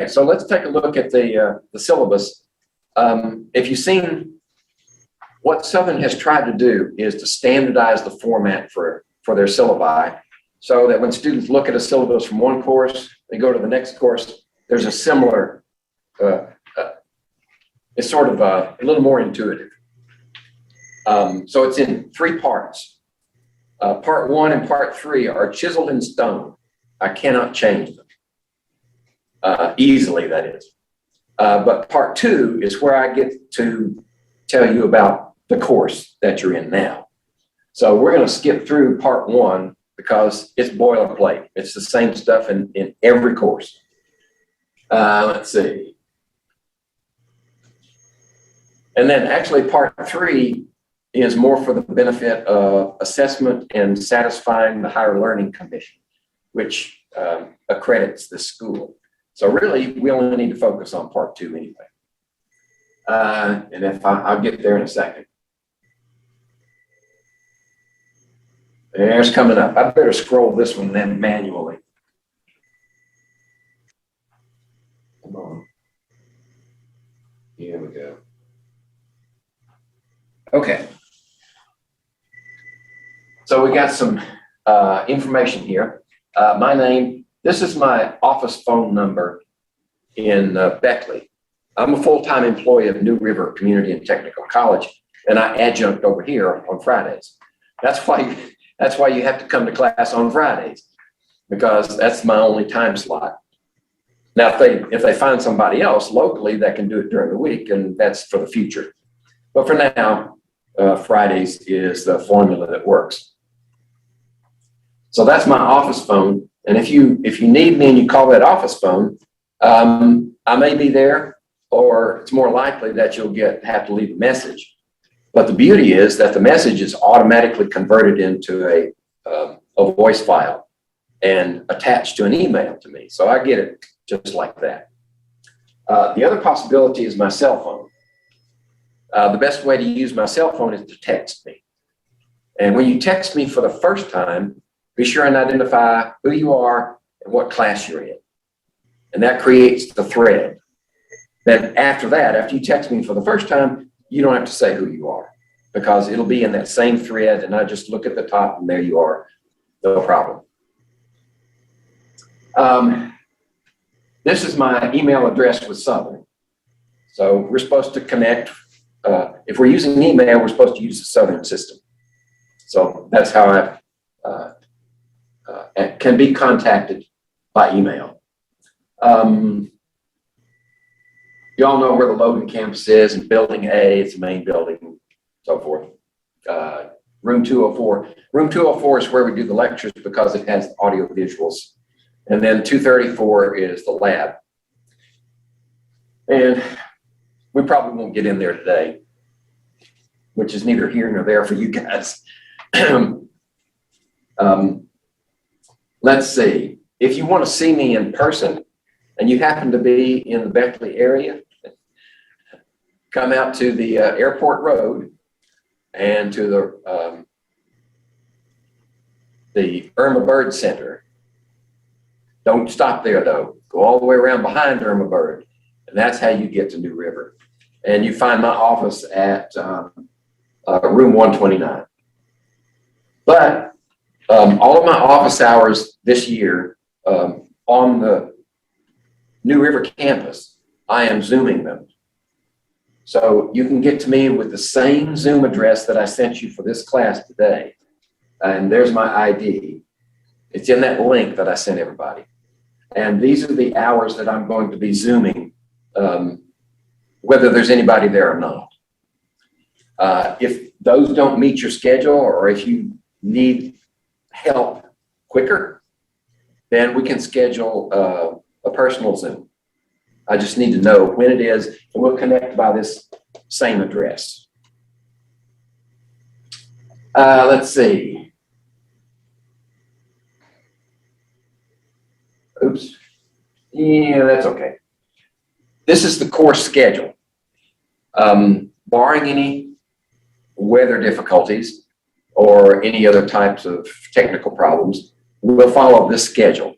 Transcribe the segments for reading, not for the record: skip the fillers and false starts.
so let's take a look at the syllabus. If you've seen, what Southern has tried to do is to standardize the format for their syllabi, so that when students look at a syllabus from one course, they go to the next course, there's a similar, it's sort of a little more intuitive. So it's in 3 parts. Part 1 and part 3 are chiseled in stone. I cannot change them easily, that is. But part 2 is where I get to tell you about the course that you're in now. So we're going to skip through part 1 because it's boilerplate. It's the same stuff in every course. Let's see. And then actually part 3 is more for the benefit of assessment and satisfying the Higher Learning Commission, which accredits the school. So really, we only need to focus on part 2 anyway. And if I'll get there in a second. There's coming up. I better scroll this one then manually. Come on. Here we go. Okay. So we got some information here. My name, this is my office phone number in Beckley. I'm a full-time employee of New River Community and Technical College, and I adjunct over here on Fridays. That's why you have to come to class on Fridays, because that's my only time slot. Now, if they find somebody else locally that can do it during the week, and that's for the future. But for now, Fridays is the formula that works. So that's my office phone. And if you need me and you call that office phone, I may be there, or it's more likely that you'll have to leave a message. But the beauty is that the message is automatically converted into a voice file and attached to an email to me. So I get it just like that. The other possibility is my cell phone. The best way to use my cell phone is to text me. And when you text me for the first time, be sure and identify who you are and what class you're in. And that creates the thread. Then after that, after you text me for the first time, you don't have to say who you are, because it'll be in that same thread, and I just look at the top and there you are, no problem. This is my email address with Southern. So we're supposed to connect. If we're using email, we're supposed to use the Southern system. So that's how I can be contacted by email. You all know where the Logan campus is, and building A, it's the main building, so forth. Room 204. Room 204 is where we do the lectures because it has audio visuals. And then 234 is the lab. And we probably won't get in there today, which is neither here nor there for you guys. Let's see. If you want to see me in person and you happen to be in the Beckley area, come out to the Airport Road and to the Irma Bird Center. Don't stop there though. Go all the way around behind Irma Bird, and that's how you get to New River. And you find my office at room 129. But all of my office hours this year on the New River campus, I am Zooming them. So you can get to me with the same Zoom address that I sent you for this class today. And there's my ID. It's in that link that I sent everybody. And these are the hours that I'm going to be Zooming, whether there's anybody there or not. If those don't meet your schedule, or if you need help quicker, then we can schedule a personal Zoom. I just need to know when it is, and we'll connect by this same address. Let's see. Oops. Yeah, that's okay. This is the course schedule. Barring any weather difficulties or any other types of technical problems, we'll follow this schedule.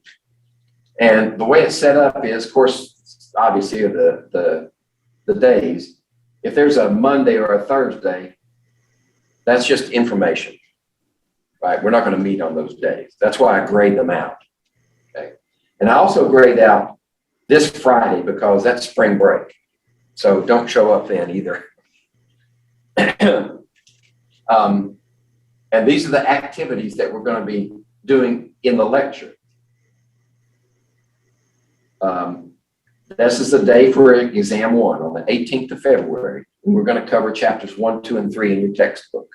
And the way it's set up is, of course, obviously are the days. If there's a Monday or a Thursday, that's just information, right? We're not going to meet on those days. That's why I grade them out. Okay. And I also grade out this Friday because that's spring break. So don't show up then either. And these are the activities that we're going to be doing in the lecture. This is the day for exam 1 on the 18th of February. And we're going to cover chapters 1, 2, and 3 in your textbook.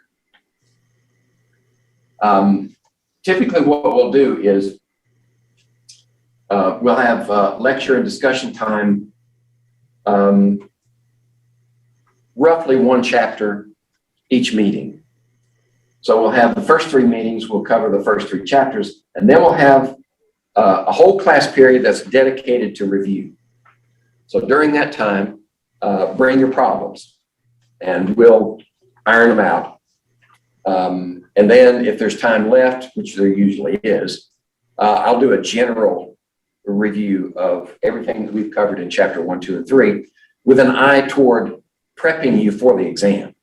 Typically what we'll do is we'll have lecture and discussion time, roughly 1 chapter each meeting. So we'll have the first 3 meetings, we'll cover the first 3 chapters, and then we'll have a whole class period that's dedicated to review. So during that time, bring your problems and we'll iron them out. And then if there's time left, which there usually is, I'll do a general review of everything that we've covered in chapter 1, 2, and 3 with an eye toward prepping you for the exam.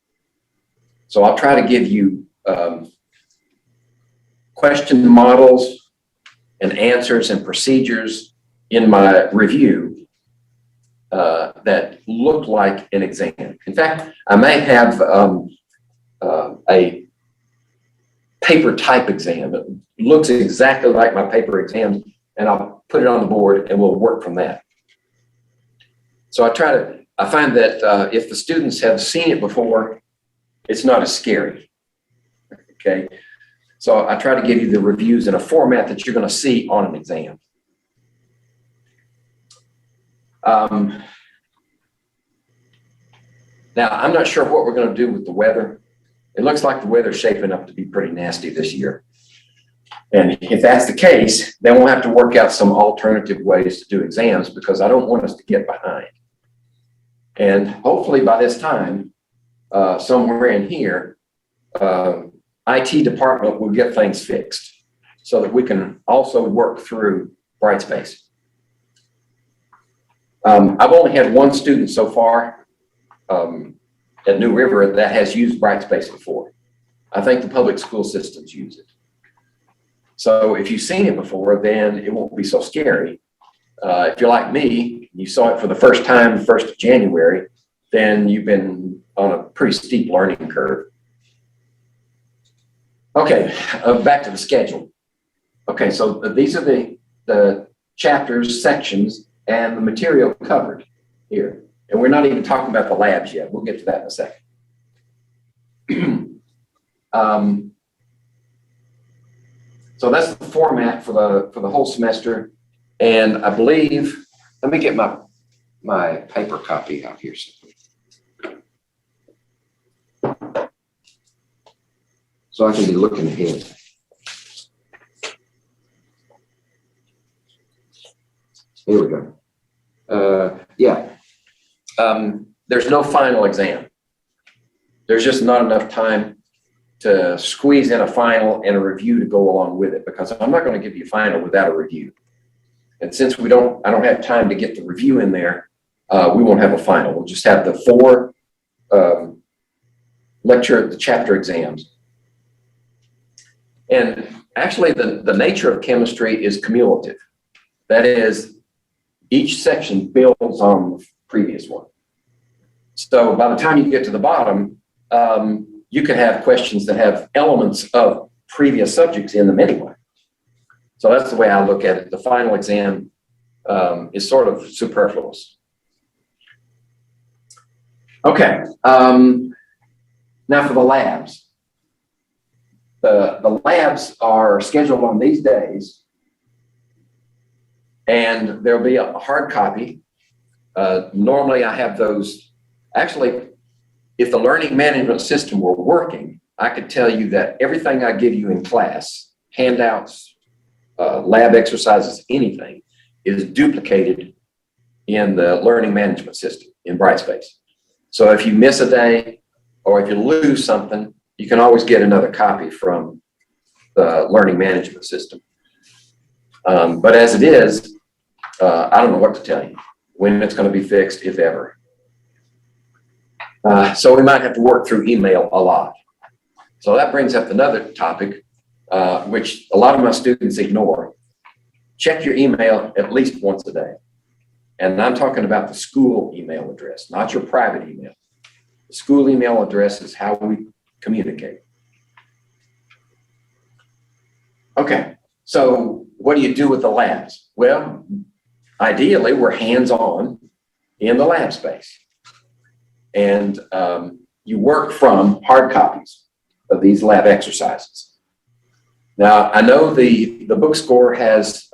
So I'll try to give you question models and answers and procedures in my review that look like an exam. In fact, I may have a paper type exam. It looks exactly like my paper exams, and I'll put it on the board and we'll work from that. So I find that if the students have seen it before, it's not as scary. Okay. So I try to give you the reviews in a format that you're going to see on an exam. Now, I'm not sure what we're going to do with the weather. It looks like the weather's shaping up to be pretty nasty this year. And if that's the case, then we'll have to work out some alternative ways to do exams because I don't want us to get behind. And hopefully by this time, somewhere in here, IT department will get things fixed so that we can also work through Brightspace. I've only had 1 student so far at New River that has used Brightspace before. I think the public school systems use it. So if you've seen it before, then it won't be so scary. If you're like me, you saw it for the first time, the 1st of January, then you've been on a pretty steep learning curve. Okay, back to the schedule. Okay, so these are the chapters, sections, and the material covered here. And we're not even talking about the labs yet. We'll get to that in a second. So that's the format for the whole semester. And I believe, let me get my paper copy out here. So I can be looking ahead. Here we go. Yeah. There's no final exam. There's just not enough time to squeeze in a final and a review to go along with it because I'm not going to give you a final without a review. And since I don't have time to get the review in there, we won't have a final. We'll just have the 4 the chapter exams. And actually the nature of chemistry is cumulative. That is, each section builds on the previous one. So by the time you get to the bottom, you could have questions that have elements of previous subjects in them anyway. So that's the way I look at it. The final exam is sort of superfluous. Okay, now for the labs. The labs are scheduled on these days, and there'll be a hard copy. Normally I have those, actually, if the learning management system were working, I could tell you that everything I give you in class, handouts, lab exercises, anything, is duplicated in the learning management system in Brightspace. So if you miss a day or if you lose something, you can always get another copy from the learning management system. But as it is, I don't know what to tell you. when it's going to be fixed, if ever. So we might have to work through email a lot. So that brings up another topic, which a lot of my students ignore. Check your email at least once a day. And I'm talking about the school email address, not your private email. The school email address is how we communicate. Okay, so what do you do with the labs? Well, ideally, we're hands-on in the lab space. And you work from hard copies of these lab exercises. Now, I know the book score has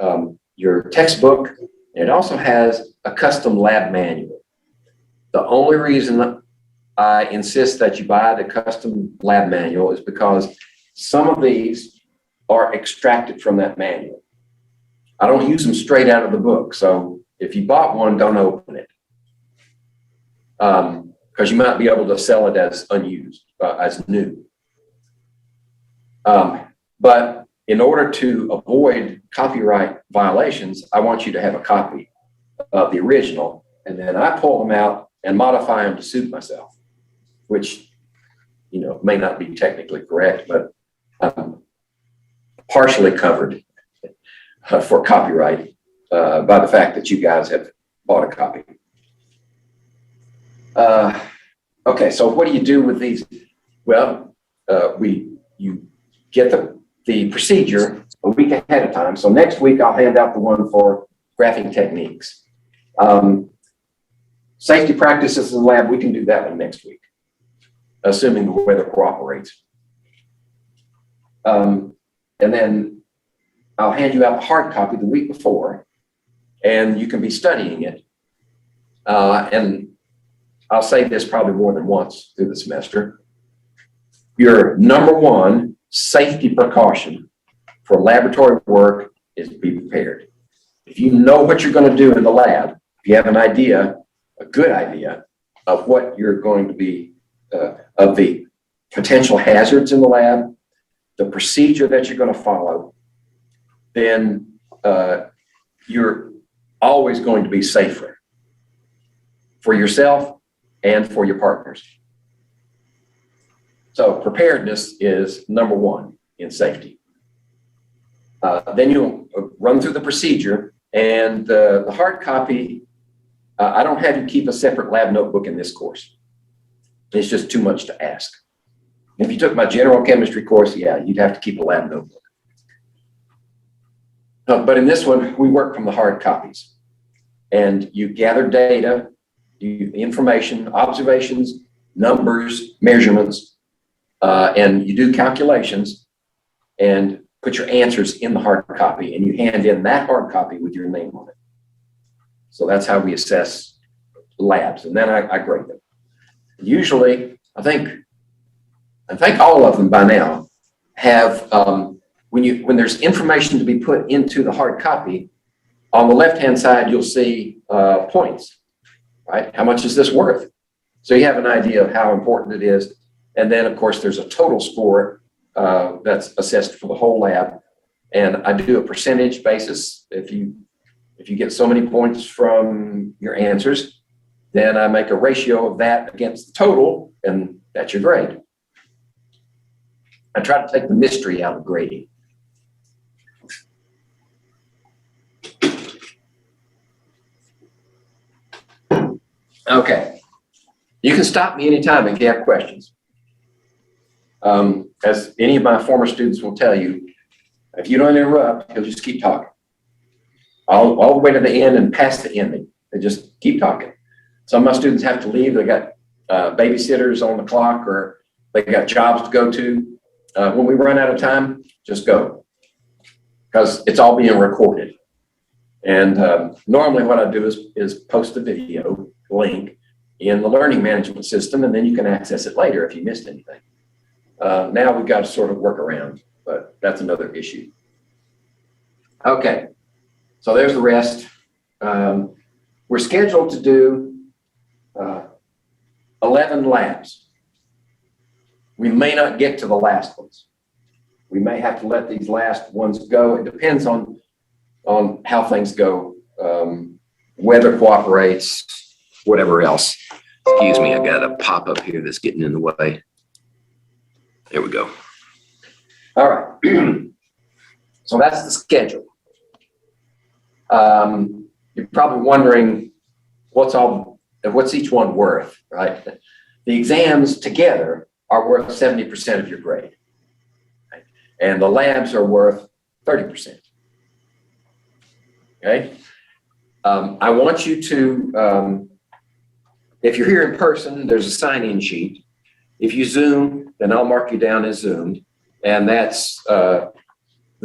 your textbook, and it also has a custom lab manual. The only reason I insist that you buy the custom lab manual is because some of these are extracted from that manual. I don't use them straight out of the book. So if you bought one, don't open it. Because you might be able to sell it as unused, as new. But in order to avoid copyright violations, I want you to have a copy of the original, and then I pull them out and modify them to suit myself, which, you know, may not be technically correct, but partially covered for copyright by the fact that you guys have bought a copy. Okay, so what do you do with these? Well, you get the procedure a week ahead of time. So next week, I'll hand out the one for graphing techniques. Safety practices in the lab, we can do that one next week, assuming the weather cooperates. And then I'll hand you out the hard copy the week before, and you can be studying it. And I'll say this probably more than once through the semester. Your number one safety precaution for laboratory work is to be prepared. If you know what you're going to do in the lab, if you have an idea, a good idea of what you're going to be, of the potential hazards in the lab, the procedure that you're going to follow, then you're always going to be safer for yourself and for your partners. So preparedness is number one in safety. Then you'll run through the procedure, and the hard copy, I don't have you keep a separate lab notebook in this course. It's just too much to ask. If you took my general chemistry course, yeah, you'd have to keep a lab notebook. But in this one, we work from the hard copies, and you gather data, information, observations, numbers, measurements, and you do calculations and put your answers in the hard copy, and you hand in that hard copy with your name on it. So that's how we assess labs, and then I grade them. Usually, I think all of them by now have, when there's information to be put into the hard copy, on the left-hand side, you'll see points, right? How much is this worth? So you have an idea of how important it is. And then, of course, there's a total score that's assessed for the whole lab. And I do a percentage basis. If you get so many points from your answers, then I make a ratio of that against the total, and that's your grade. I try to take the mystery out of grading. Okay, you can stop me anytime if you have questions. As any of my former students will tell you, if you don't interrupt, he'll just keep talking. All the way to the end and past the ending. They just keep talking. Some of my students have to leave. They got babysitters on the clock, or they got jobs to go to. When we run out of time, just go, because it's all being recorded. And normally what I do is post a video link in the learning management system, and then you can access it later if you missed anything. Now we've got to sort of work around, but that's another issue. Okay, so there's the rest. We're scheduled to do 11 labs. We may not get to the last ones. We may have to let these last ones go. It depends on how things go weather cooperates, whatever else. Excuse me, I got a pop-up here that's getting in the way. There we go. All right. So that's the schedule. You're probably wondering what's each one worth, right? The exams together are worth 70% of your grade, right? And the labs are worth 30%. Okay. I want you to, if you're here in person, there's a sign-in sheet. If you Zoom, then I'll mark you down as Zoomed, and that's the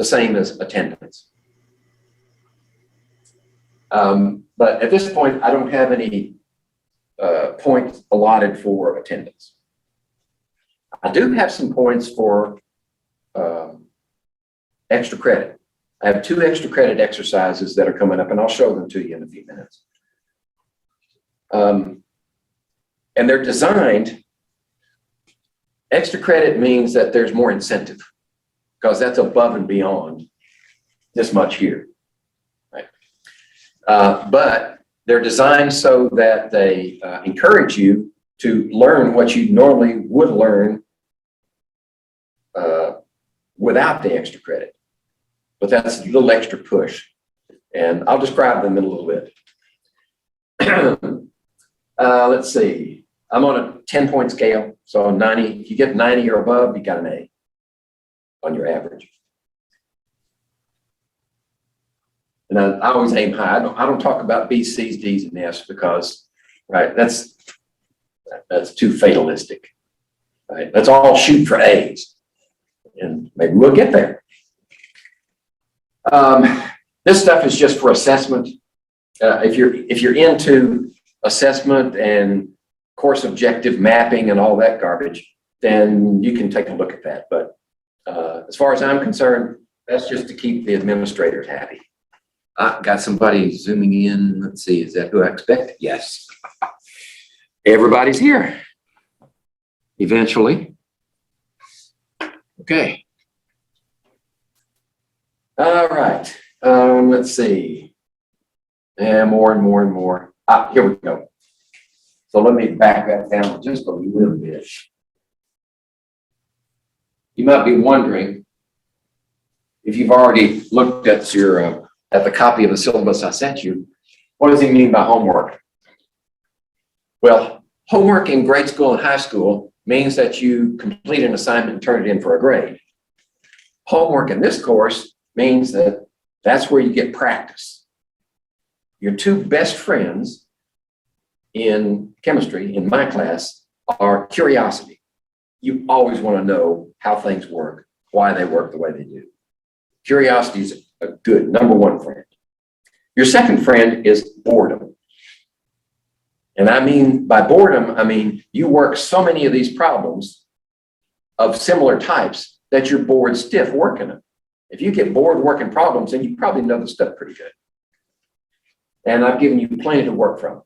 same as attendance. But at this point, I don't have any points allotted for attendance. I do have some points for extra credit. I have 2 extra credit exercises that are coming up, and I'll show them to you in a few minutes. And they're designed, extra credit means that there's more incentive because that's above and beyond this much here, right? But they're designed so that they encourage you to learn what you normally would learn without the extra credit. But that's a little extra push. And I'll describe them in a little bit. Let's see. I'm on a 10-point scale. So 90, if you get 90 or above, you got an A on your average. And I always aim high. I don't talk about B's, C's, D's, and F's because, right, that's too fatalistic. Right? Let's all shoot for A's. And maybe we'll get there. This stuff is just for assessment. If you're into assessment and course objective mapping and all that garbage, then you can take a look at that. But as far as I'm concerned, that's just to keep the administrators happy. I got somebody zooming in. Let's see, is that who I expect? Yes. Everybody's here. Eventually. Okay. All right. Let's see. And more and more and more. Here we go. So let me back that down just a little bit. You might be wondering if you've already looked at your at the copy of the syllabus I sent you, what does he mean by homework? Well, homework in grade school and high school means that you complete an assignment and turn it in for a grade. Homework in this course means that that's where you get practice. Your 2 best friends in chemistry, in my class, are curiosity. You always want to know how things work, why they work the way they do. Curiosity is a good #1 friend. Your second friend is boredom. And I mean, by boredom, I mean, you work so many of these problems of similar types that you're bored stiff working them. If you get bored working problems, then you probably know the stuff pretty good. And I've given you plenty to work from.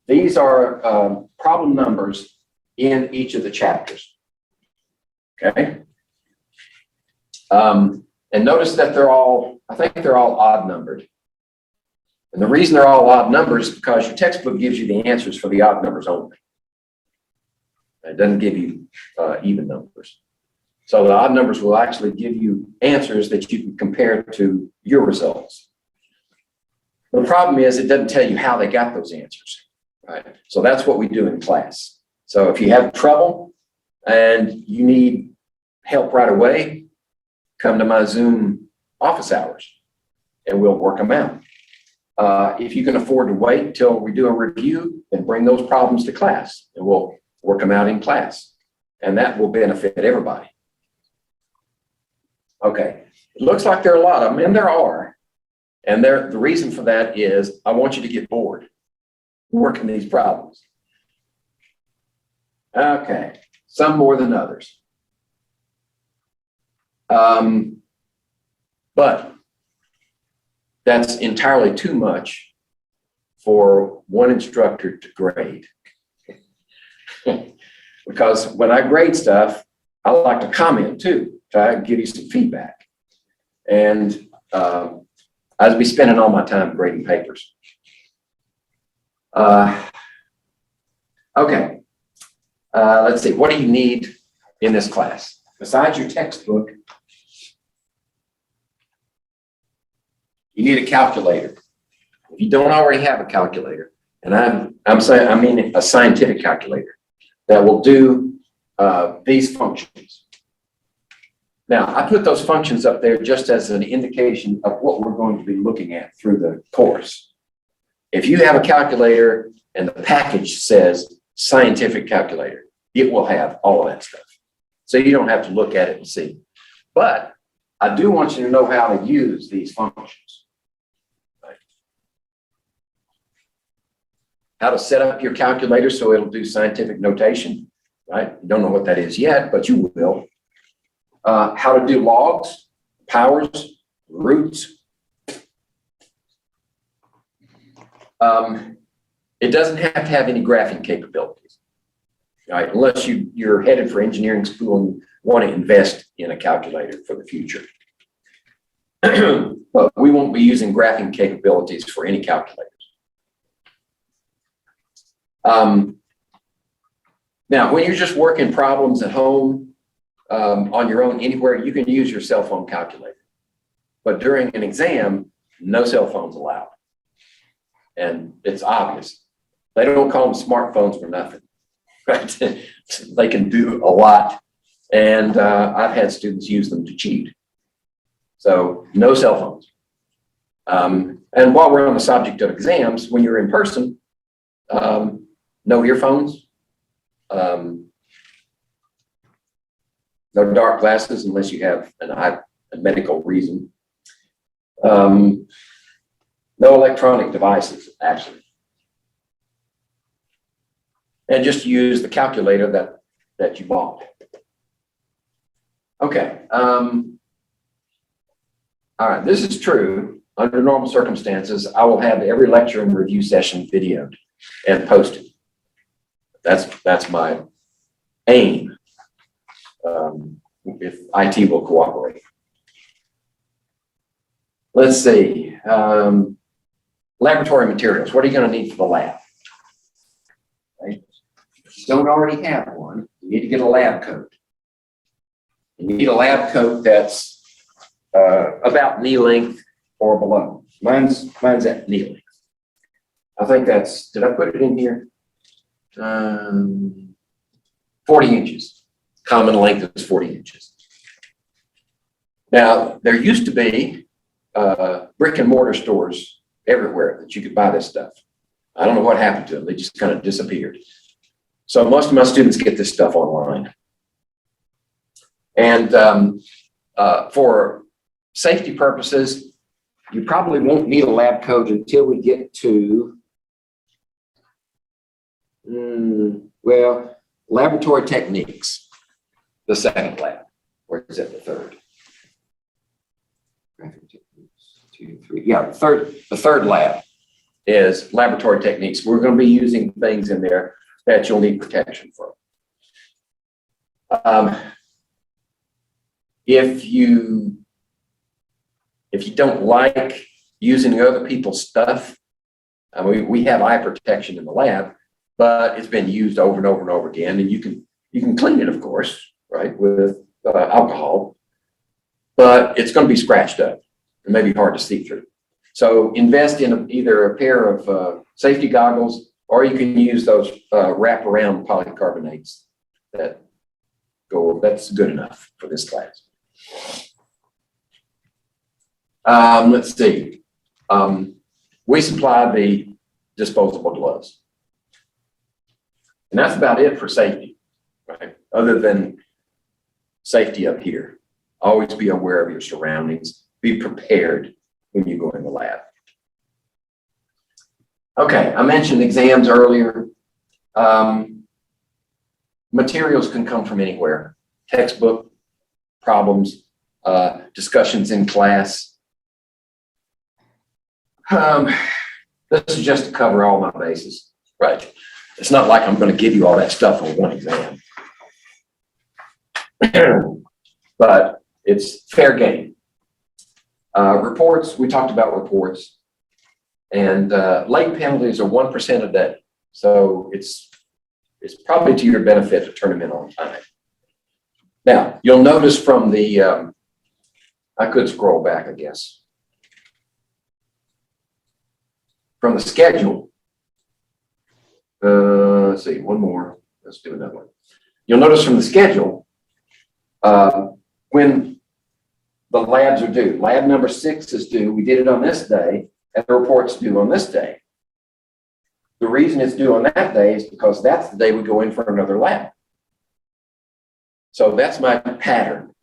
These are problem numbers in each of the chapters. Okay. And notice that I think they're all odd numbered. And the reason they're all odd numbers is because your textbook gives you the answers for the odd numbers only. It doesn't give you even numbers. So the odd numbers will actually give you answers that you can compare to your results. The problem is it doesn't tell you how they got those answers, right? So that's what we do in class. So if you have trouble and you need help right away, come to my Zoom office hours and we'll work them out. If you can afford to wait until we do a review, then bring those problems to class and we'll work them out in class. And that will benefit everybody. Okay, it looks like there are a lot of them, and there are. And the reason for that is I want you to get bored working these problems. Okay, some more than others. But that's entirely too much for one instructor to grade. Because when I grade stuff, I like to comment too, try to give you some feedback. And I'd be spending all my time grading papers. Okay, let's see. What do you need in this class? Besides your textbook, you need a calculator. If you don't already have a calculator, and I'm saying, I mean a scientific calculator that will do these functions. Now, I put those functions up there just as an indication of what we're going to be looking at through the course. If you have a calculator and the package says scientific calculator, it will have all of that stuff. So you don't have to look at it and see. But I do want you to know how to use these functions. Right? How to set up your calculator so it'll do scientific notation. Right? You don't know what that is yet, but you will. How to do logs, powers, roots. It doesn't have to have any graphing capabilities, right? Unless you're headed for engineering school and want to invest in a calculator for the future. But we won't be using graphing capabilities for any calculators. Now, when you're just working problems at home, on your own, anywhere, you can use your cell phone calculator. But during an exam, no cell phones allowed. And it's obvious. They don't call them smartphones for nothing, right? They can do a lot. And I've had students use them to cheat. So no cell phones. And while we're on the subject of exams, when you're in person, no earphones, no dark glasses unless you have a medical reason. No electronic devices, actually. And just use the calculator that you bought. Okay. All right, this is true. Under normal circumstances, I will have every lecture and review session videoed and posted. That's my aim. If IT will cooperate. Let's see. Laboratory materials. What are you going to need for the lab? Right? If you don't already have one, you need to get a lab coat. You need a lab coat that's about knee length or below. Mine's at knee length. I think that's, did I put it in here? 40 inches. Common length is 40 inches. Now, there used to be brick and mortar stores everywhere that you could buy this stuff. I don't know what happened to them. They just kind of disappeared. So most of my students get this stuff online. And for safety purposes, you probably won't need a lab coat until we get to, well, laboratory techniques, the second lab, or is it the third? Yeah, the third lab is laboratory techniques. We're going to be using things in there that you'll need protection from. If you don't like using other people's stuff, we have eye protection in the lab, but it's been used over and over and over again, and you can clean it, of course, right, with alcohol, but it's going to be scratched up. It may be hard to see through. So invest in either a pair of safety goggles, or you can use those wrap-around polycarbonates that's good enough for this class. Let's see. We supply the disposable gloves. And that's about it for safety, right? Other than safety up here. Always be aware of your surroundings. Be prepared when you go in the lab. Okay, I mentioned exams earlier. Materials can come from anywhere. Textbook, problems, discussions in class. This is just to cover all my bases, right? It's not like I'm going to give you all that stuff on one exam. But it's fair game. Reports, we talked about reports. And late penalties are 1% a day. So it's probably to your benefit to turn them in on time. Now, you'll notice from the, I could scroll back, I guess. From the schedule, let's see, one more. Let's do another one. You'll notice from the schedule, when the labs are due. Lab number 6 is due. We did it on this day, and the report's due on this day. The reason it's due on that day is because that's the day we go in for another lab. So that's my pattern.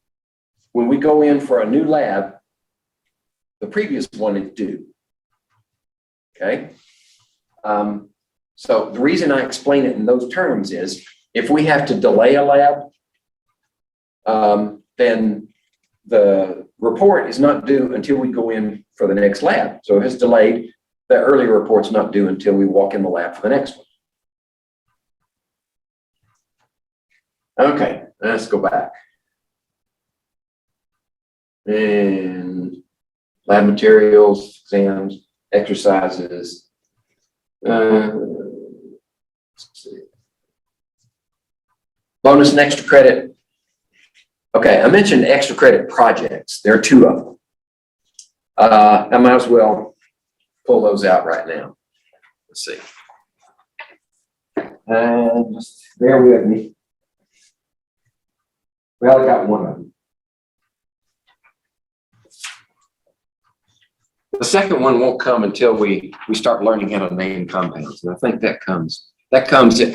When we go in for a new lab, the previous one is due. Okay? So the reason I explain it in those terms is if we have to delay a lab, then the report is not due until we go in for the next lab. So if it's delayed, the earlier report's not due until we walk in the lab for the next one. Okay, let's go back. And lab materials, exams, exercises. Let's see. Bonus and extra credit. Okay, I mentioned extra credit projects. There are 2 of them. I might as well pull those out right now. Let's see. And just bear with me. Well, I got one of them. The second one won't come until we start learning how to name compounds. And I think that comes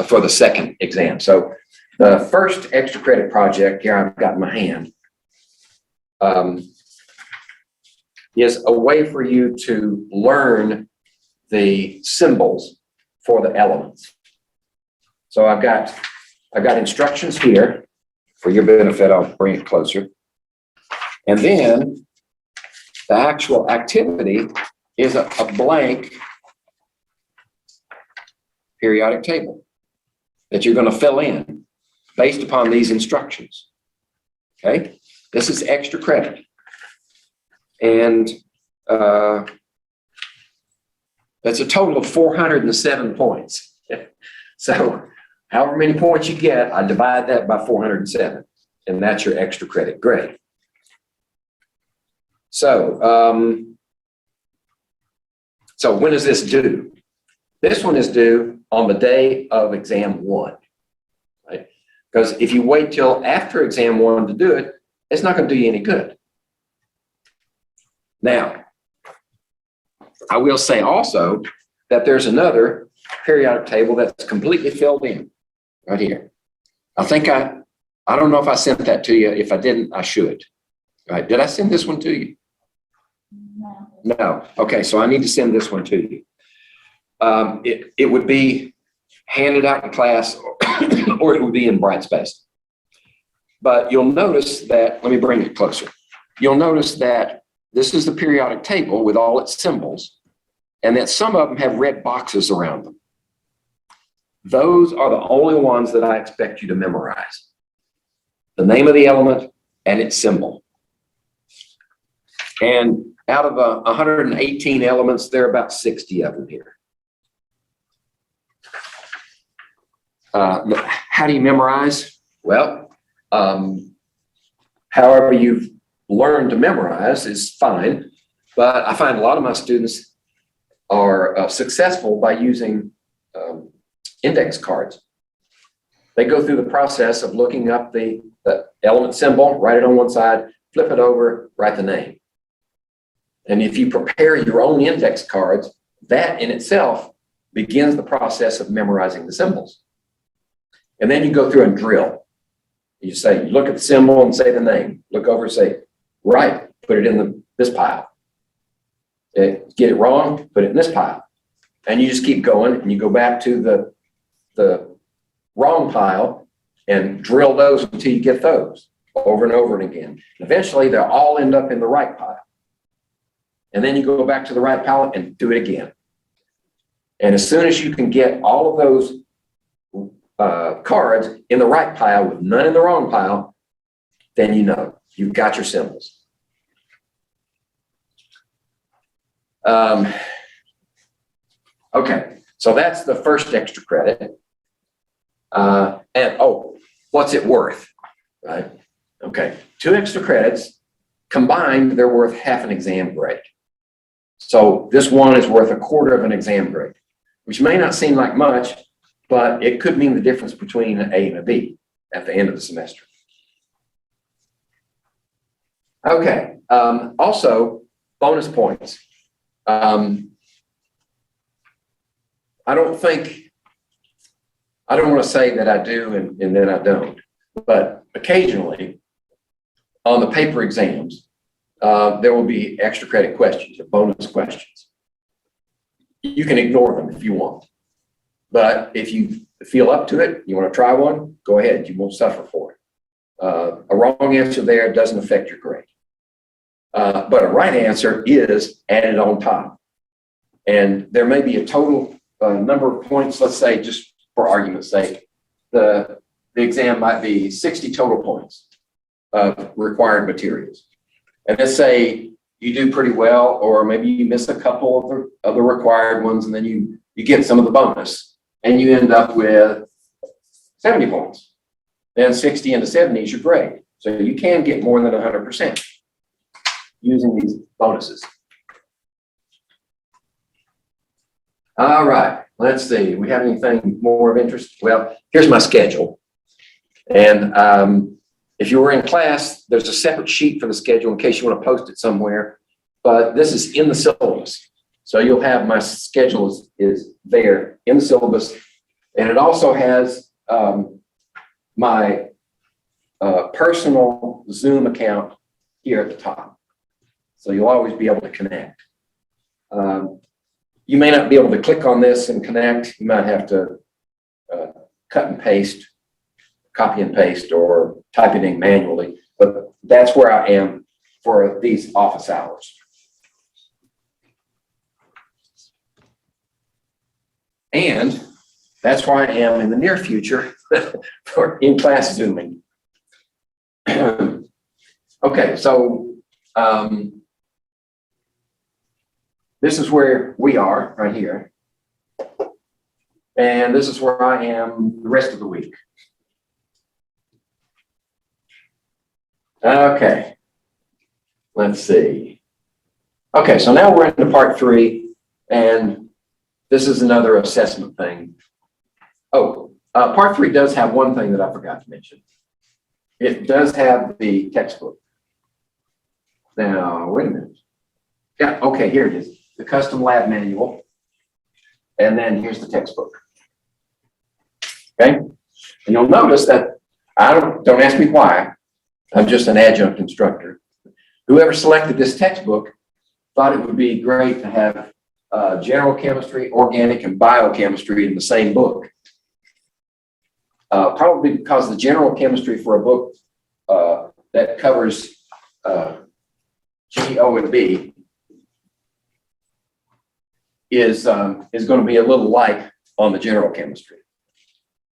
for the second exam. So the first extra credit project here I've got in my hand is a way for you to learn the symbols for the elements. So I've got instructions here. For your benefit, I'll bring it closer. And then the actual activity is a blank periodic table that you're going to fill in based upon these instructions. Okay, this is extra credit. And that's a total of 407 points. So however many points you get, I divide that by 407, and that's your extra credit grade. So, so when is this due? This one is due on the day of exam 1, right? Because if you wait till after exam 1 to do it, it's not going to do you any good. Now, I will say also that there's another periodic table that's completely filled in right here. I think I don't know if I sent that to you. If I didn't, I should. Right? Did I send this one to you? No. Okay, so I need to send this one to you. It would be handed out in class or it would be in Brightspace. But you'll notice that, let me bring it closer. You'll notice that this is the periodic table with all its symbols, and that some of them have red boxes around them. Those are the only ones that I expect you to memorize. The name of the element and its symbol. And out of 118 elements, there are about 60 of them here. How do you memorize? Well, however you've learned to memorize is fine, but I find a lot of my students are successful by using index cards. They go through the process of looking up the element symbol, write it on one side, flip it over, write the name. And if you prepare your own index cards, that in itself begins the process of memorizing the symbols. And then you go through and drill. You say, you look at the symbol and say the name. Look over and say, right, put it in this pile. Get it wrong, put it in this pile. And you just keep going, and you go back to the wrong pile and drill those until you get those over and over and again. Eventually, they'll all end up in the right pile. And then you go back to the right pile and do it again. And as soon as you can get all of those cards in the right pile with none in the wrong pile, then you know you've got your symbols. Okay, so that's the first extra credit. And oh, what's it worth, right? Okay, 2 extra credits combined, they're worth half an exam grade. So this one is worth 1/4 of an exam grade, which may not seem like much, but it could mean the difference between an A and a B at the end of the semester. Okay, also bonus points. I don't want to say that I do and then I don't, but occasionally on the paper exams, there will be extra credit questions or bonus questions. You can ignore them if you want, but if you feel up to it, you want to try one, go ahead, you won't suffer for it. A wrong answer there doesn't affect your grade. But a right answer is added on top. And there may be a total number of points, let's say, just for argument's sake, the exam might be 60 total points of required materials. And let's say you do pretty well, or maybe you miss a couple of the required ones, and then you get some of the bonus, and you end up with 70 points. Then 60 into 70 is your grade. So you can get more than 100% using these bonuses. All right, let's see. We have anything more of interest? Well, here's my schedule. And if you were in class, there's a separate sheet for the schedule in case you want to post it somewhere. But this is in the syllabus. So you'll have my schedule is there in the syllabus. And it also has my personal Zoom account here at the top. So you'll always be able to connect. You may not be able to click on this and connect. You might have to cut and paste, copy and paste, or type it in manually. But that's where I am for these office hours. And that's where I am in the near future for in-class Zooming. Okay, so this is where we are right here. And this is where I am the rest of the week. Okay, let's see. Okay, so now we're into part 3, and this is another assessment thing. Oh, part 3 does have one thing that I forgot to mention. It does have the textbook. Now, wait a minute. Yeah, okay, here it is. The custom lab manual. And then here's the textbook. Okay? And you'll notice that don't ask me why. I'm just an adjunct instructor. Whoever selected this textbook thought it would be great to have general chemistry, organic, and biochemistry in the same book. Probably because the general chemistry for a book that covers G, O, and B is going to be a little light on the general chemistry.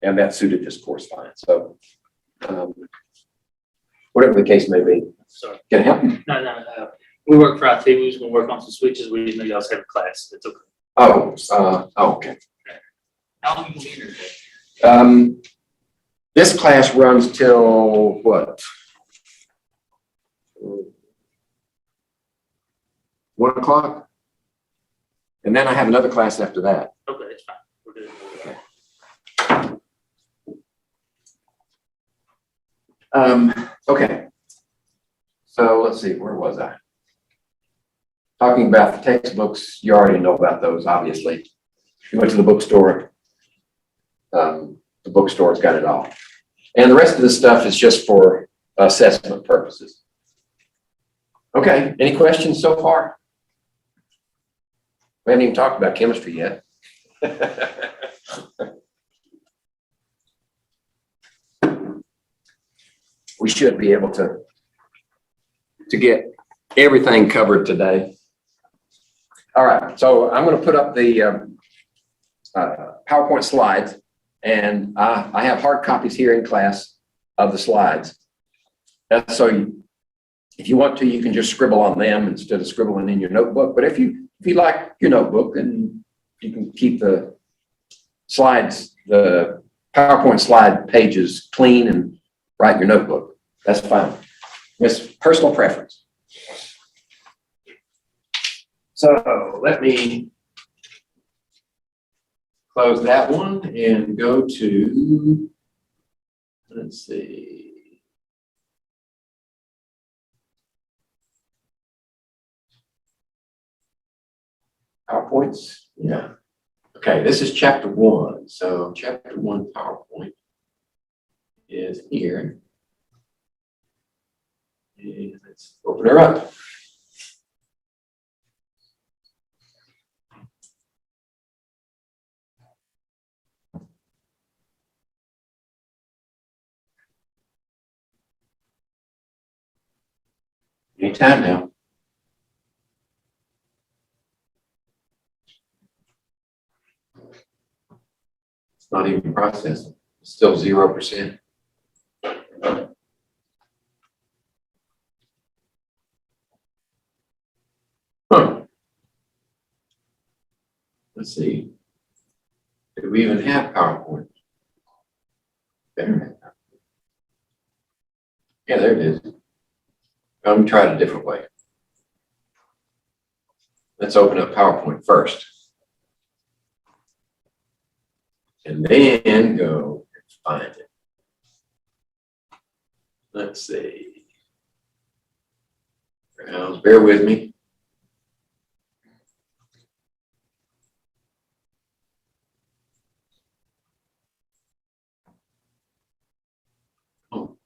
And that suited this course fine. So whatever the case may be. Sorry. Can I help? No. We work for IT. We was going to work on some switches. We didn't know you also have a class. It's okay. Okay. How long you be here today? This class runs till what? 1 o'clock? And then I have another class after that. Okay, it's fine. We're good. Okay. So let's see, where was I? Talking about the textbooks, you already know about those, obviously. You went to the bookstore. The bookstore's got it all. And the rest of this stuff is just for assessment purposes. Okay, any questions so far? We haven't even talked about chemistry yet. We should be able to get everything covered today. All right, so I'm going to put up the PowerPoint slides, and I have hard copies here in class of the slides. That's so if you want to, you can just scribble on them instead of scribbling in your notebook. But if you like your notebook, then you can keep the slides, the PowerPoint slide pages clean and write your notebook. That's fine. It's personal preference. So let me close that one and go to, let's see. PowerPoints, yeah. Okay, this is chapter 1. So chapter 1 PowerPoint is here. And let's open her up. Anytime now. It's not even processing. It's still 0%. Huh. Let's see. Do we even have PowerPoint? Better have PowerPoint. Yeah, there it is. I'm going to try it a different way. Let's open up PowerPoint first. And then go and find it. Let's see. Now, bear with me. Oh,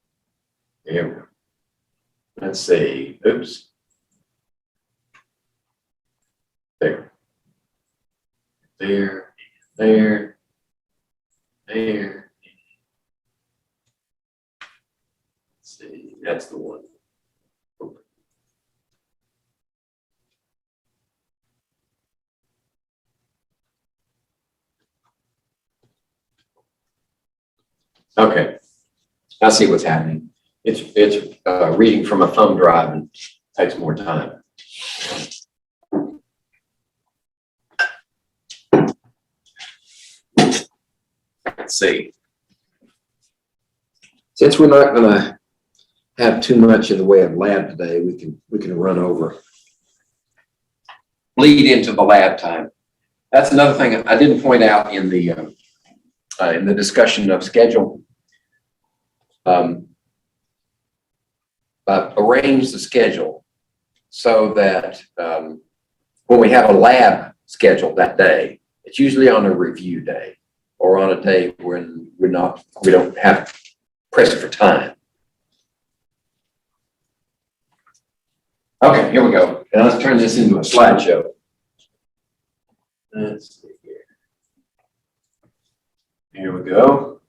there we go. Let's see. Oops. There. There. There. There. Let's see. That's the one. Okay. I see what's happening. It's reading from a thumb drive and takes more time. Let's see. Since we're not going to have too much in the way of lab today, we can run over. Lead into the lab time. That's another thing I didn't point out in the discussion of schedule. Arrange the schedule so that when we have a lab scheduled that day, it's usually on a review day or on a day when we don't have pressed for time. Okay, here we go. Now let's turn this into a slideshow. Let's see here. Here we go.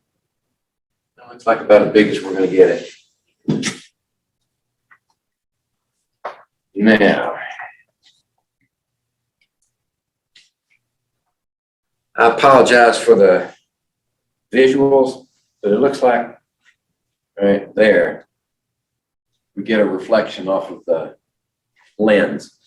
That looks like about as big as we're going to get it. Now, I apologize for the visuals, but it looks like right there, we get a reflection off of the lens.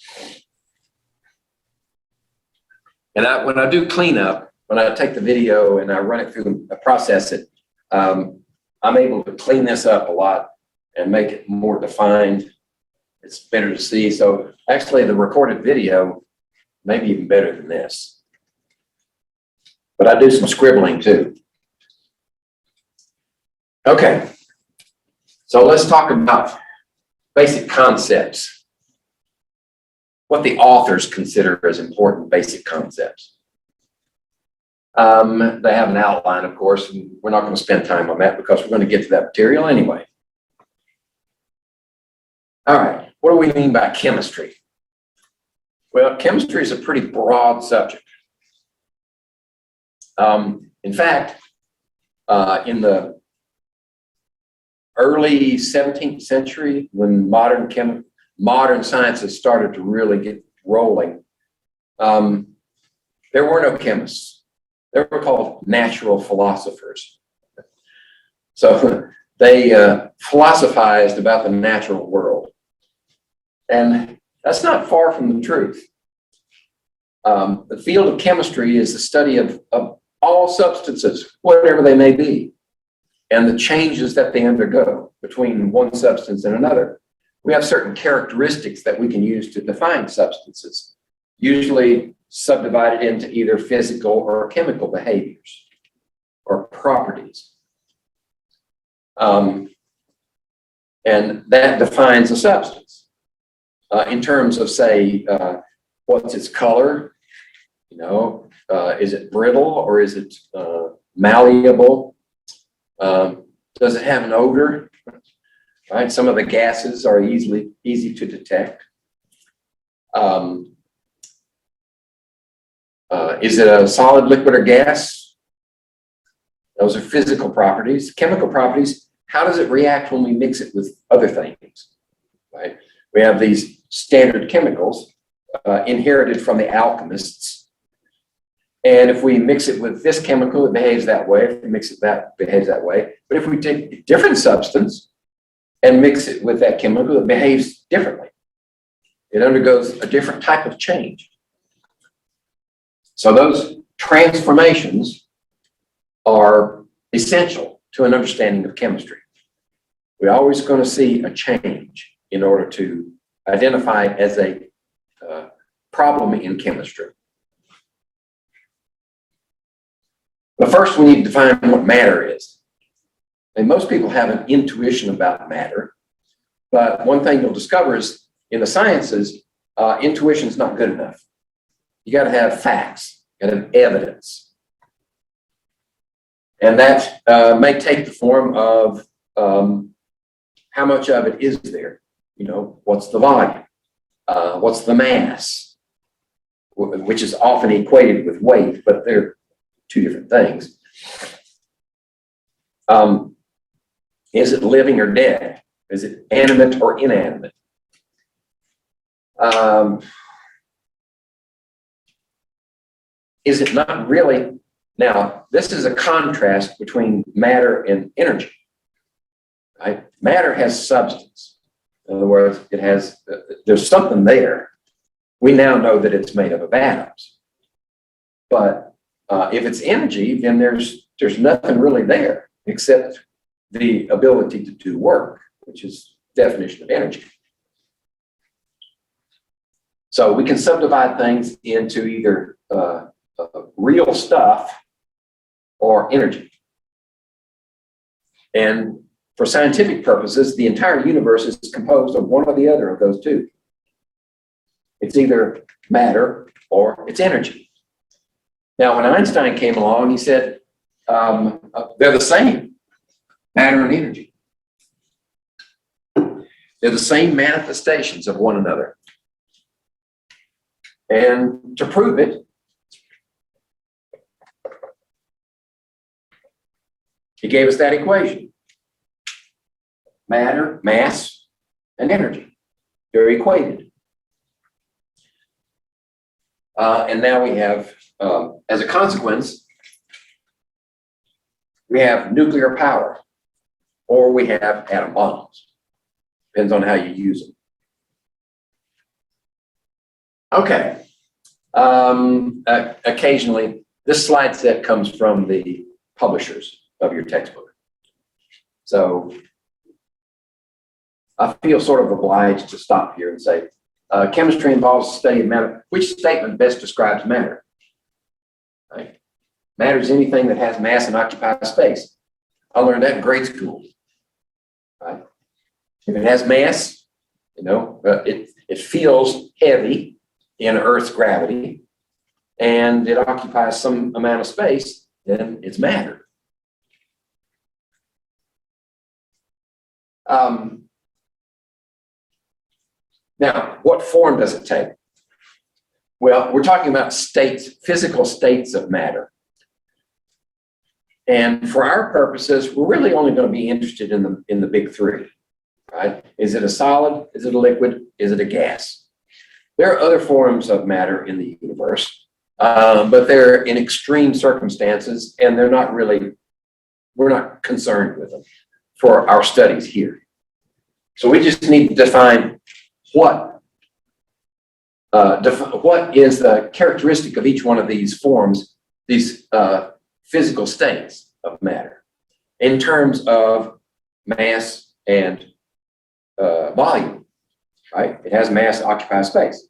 And when I do cleanup, when I take the video and I run it through and process it, I'm able to clean this up a lot and make it more defined. It's better to see. So actually the recorded video may be even better than this. But I do some scribbling too. Okay. So let's talk about basic concepts. What the authors consider as important basic concepts. They have an outline, of course, and we're not going to spend time on that because we're going to get to that material anyway. All right. What do we mean by chemistry? Well, chemistry is a pretty broad subject. In fact, in the early 17th century, when modern sciences started to really get rolling, there were no chemists. They were called natural philosophers. So they philosophized about the natural world. And that's not far from the truth. The field of chemistry is the study of all substances, whatever they may be, and the changes that they undergo between one substance and another. We have certain characteristics that we can use to define substances, usually subdivided into either physical or chemical behaviors or properties. And that defines a substance in terms of, say, what's its color? You know, is it brittle or is it malleable? Does it have an odor? Right, some of the gases are easy to detect. Is it a solid, liquid, or gas? Those are physical properties. Chemical properties, how does it react when we mix it with other things? Right? We have these standard chemicals inherited from the alchemists. And if we mix it with this chemical, it behaves that way. If we mix it that, it behaves that way. But if we take a different substance and mix it with that chemical, it behaves differently. It undergoes a different type of change. So those transformations are essential to an understanding of chemistry. We're always going to see a change in order to identify it as a problem in chemistry. But first, we need to define what matter is. And most people have an intuition about matter, but one thing you'll discover is in the sciences, intuition is not good enough. You got to have facts, you got to have evidence. And that may take the form of how much of it is there. You know, what's the volume? What's the mass? Which is often equated with weight, but they're two different things. Is it living or dead? Is it animate or inanimate? Is it not really? Now, this is a contrast between matter and energy. Right? Matter has substance. In other words, it has, there's something there. We now know that it's made up of atoms. But if it's energy, then there's nothing really there except the ability to do work, which is definition of energy. So we can subdivide things into either real stuff or energy. And for scientific purposes, the entire universe is composed of one or the other of those two. It's either matter or it's energy. Now, when Einstein came along, he said they're the same, matter and energy. They're the same manifestations of one another. And to prove it, he gave us that equation. Matter, mass, and energy. They're equated. And now we have, as a consequence, we have nuclear power, or we have atom bombs. Depends on how you use them. Okay. Occasionally, this slide set comes from the publishers of your textbook. So I feel sort of obliged to stop here and say, chemistry involves the study of matter. Which statement best describes matter? Right? Matter is anything that has mass and occupies space. I learned that in grade school. Right? If it has mass, you know, it feels heavy in Earth's gravity, and it occupies some amount of space, then it's matter. Now, what form does it take? Well, we're talking about states, physical states of matter. And for our purposes, we're really only going to be interested in the big three, right? Is it a solid? Is it a liquid? Is it a gas? There are other forms of matter in the universe, but they're in extreme circumstances, and they're not really, we're not concerned with them for our studies here. So we just need to define what what is the characteristic of each one of these forms, these physical states of matter, in terms of mass and volume, right? It has mass, occupies space.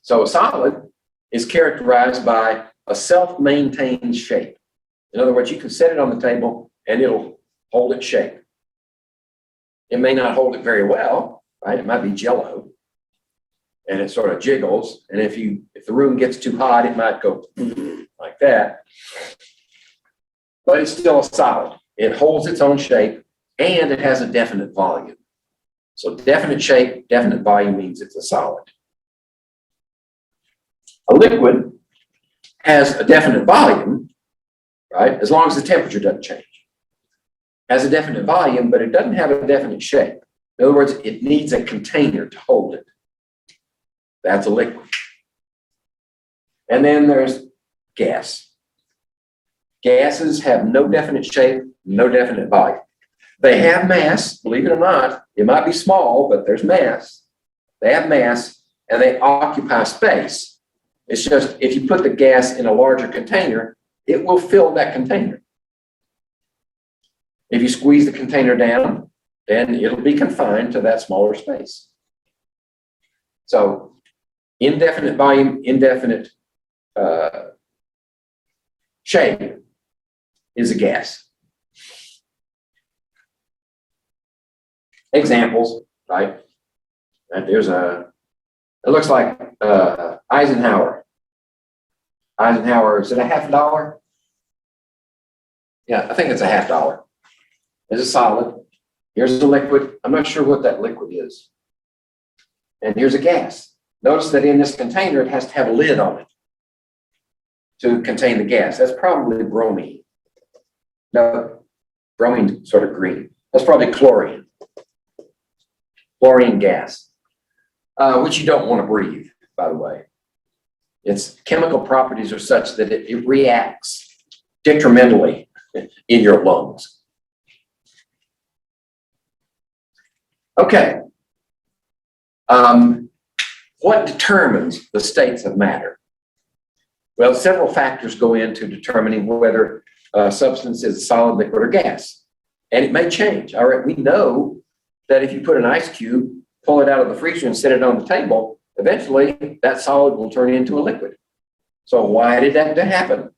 So a solid is characterized by a self-maintained shape. In other words, you can set it on the table and it'll hold its shape. It may not hold it very well, right? It might be Jell-O, and it sort of jiggles. And if the room gets too hot, it might go like that. But it's still a solid. It holds its own shape, and it has a definite volume. So definite shape, definite volume means it's a solid. A liquid has a definite volume, right? As long as the temperature doesn't change. Has a definite volume, but it doesn't have a definite shape. In other words, it needs a container to hold it. That's a liquid. And then there's gas. Gases have no definite shape, no definite volume. They have mass, believe it or not. It might be small, but there's mass. They have mass, and they occupy space. It's just if you put the gas in a larger container, it will fill that container. If you squeeze the container down, then it'll be confined to that smaller space. So indefinite volume, indefinite shape is a gas. Examples, right? And there's it looks like Eisenhower. Eisenhower, is it a $50? Yeah, I think it's a $50. It's a solid. Here's a liquid. I'm not sure what that liquid is. And here's a gas. Notice that in this container, it has to have a lid on it to contain the gas. That's probably bromine. No, bromine's sort of green. That's probably chlorine. Chlorine gas, which you don't want to breathe, by the way. Its chemical properties are such that it reacts detrimentally in your lungs. Okay. What determines the states of matter? Well, several factors go into determining whether a substance is a solid, liquid, or gas. And it may change. All right, we know that if you put an ice cube, pull it out of the freezer and set it on the table, eventually that solid will turn into a liquid. So why did that happen?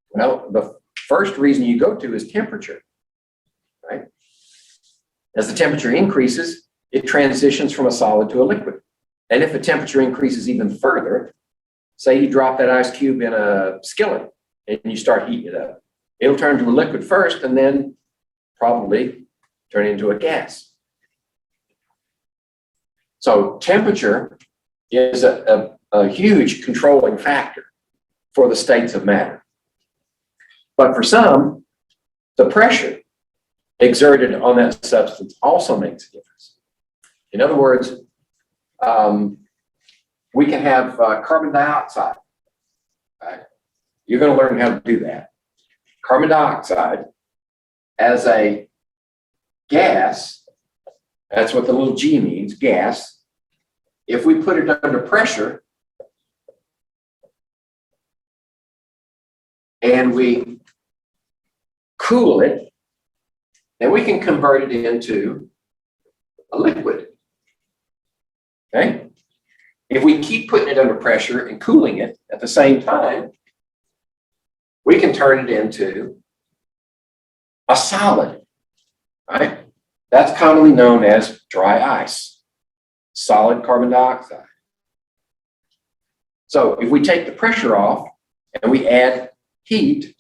Well, the first reason you go to is temperature, right? As the temperature increases, it transitions from a solid to a liquid. And if the temperature increases even further, say you drop that ice cube in a skillet and you start heating it up, it'll turn to a liquid first and then probably turn into a gas. So temperature is a huge controlling factor for the states of matter. But for some, the pressure exerted on that substance also makes a difference. In other words, we can have carbon dioxide. Right? You're going to learn how to do that. Carbon dioxide as a gas, that's what the little G means, gas. If we put it under pressure and we cool it, then we can convert it into a liquid. Okay? If we keep putting it under pressure and cooling it at the same time, we can turn it into a solid, right? That's commonly known as dry ice, solid carbon dioxide. So if we take the pressure off and we add heat,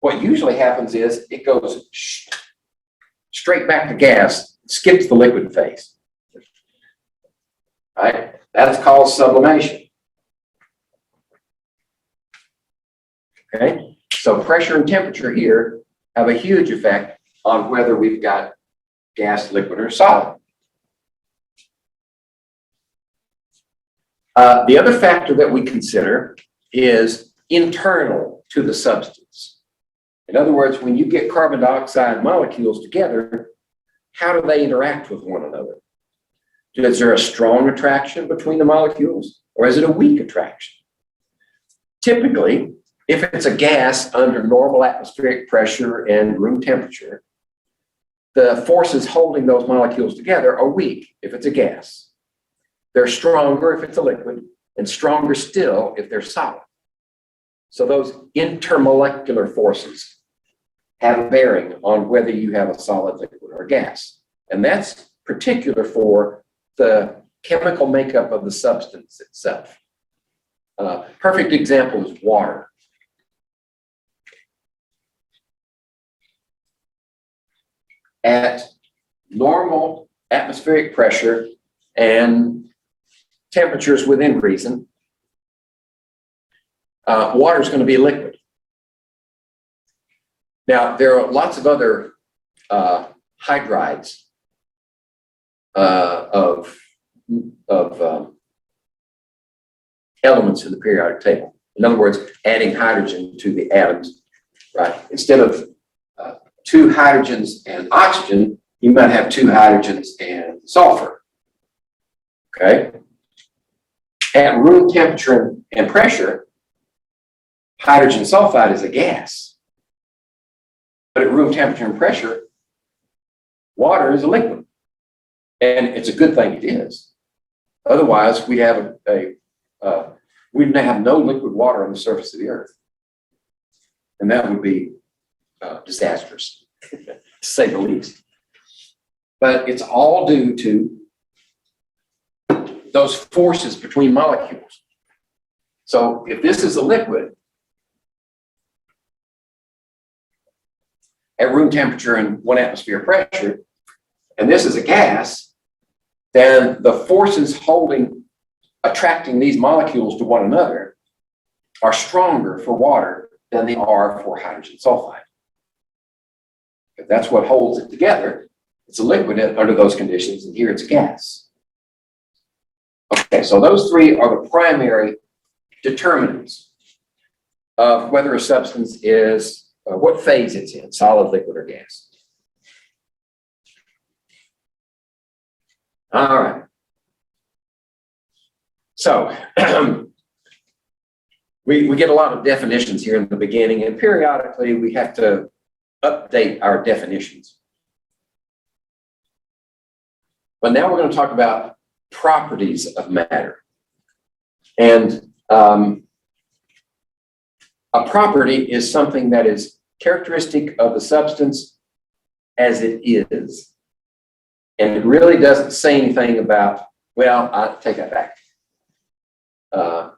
what usually happens is it goes straight back to gas, skips the liquid phase. Right? That's called sublimation. Okay? So pressure and temperature here have a huge effect on whether we've got gas, liquid, or solid. The other factor that we consider is internal to the substance. In other words, when you get carbon dioxide molecules together, how do they interact with one another? Is there a strong attraction between the molecules, or is it a weak attraction? Typically, if it's a gas under normal atmospheric pressure and room temperature, the forces holding those molecules together are weak if it's a gas. They're stronger if it's a liquid, and stronger still if they're solid. So those intermolecular forces have a bearing on whether you have a solid, liquid, or gas. And that's particular for the chemical makeup of the substance itself. Perfect example is water. At normal atmospheric pressure and temperatures within reason, water is going to be a liquid. Now, there are lots of other hydrides of elements in the periodic table. In other words, adding hydrogen to the atoms, right? Instead of 2 hydrogens and oxygen, you might have 2 hydrogens and sulfur, okay? At room temperature and pressure, hydrogen sulfide is a gas. But at room temperature and pressure, water is a liquid. And it's a good thing it is. Otherwise, we'd have we'd have no liquid water on the surface of the earth. And that would be disastrous, to say the least. But it's all due to those forces between molecules. So if this is a liquid, at room temperature and 1 atmosphere pressure, and this is a gas, then the forces attracting these molecules to one another are stronger for water than they are for hydrogen sulfide. If that's what holds it together. It's a liquid under those conditions, and here it's a gas. Okay, so those 3 are the primary determinants of whether a substance is, what phase it's in, solid, liquid, or gas. All right. So we get a lot of definitions here in the beginning, and periodically we have to update our definitions. But now we're going to talk about properties of matter. And a property is something that is characteristic of the substance as it is. And it really doesn't say anything about, well, I'll take that back.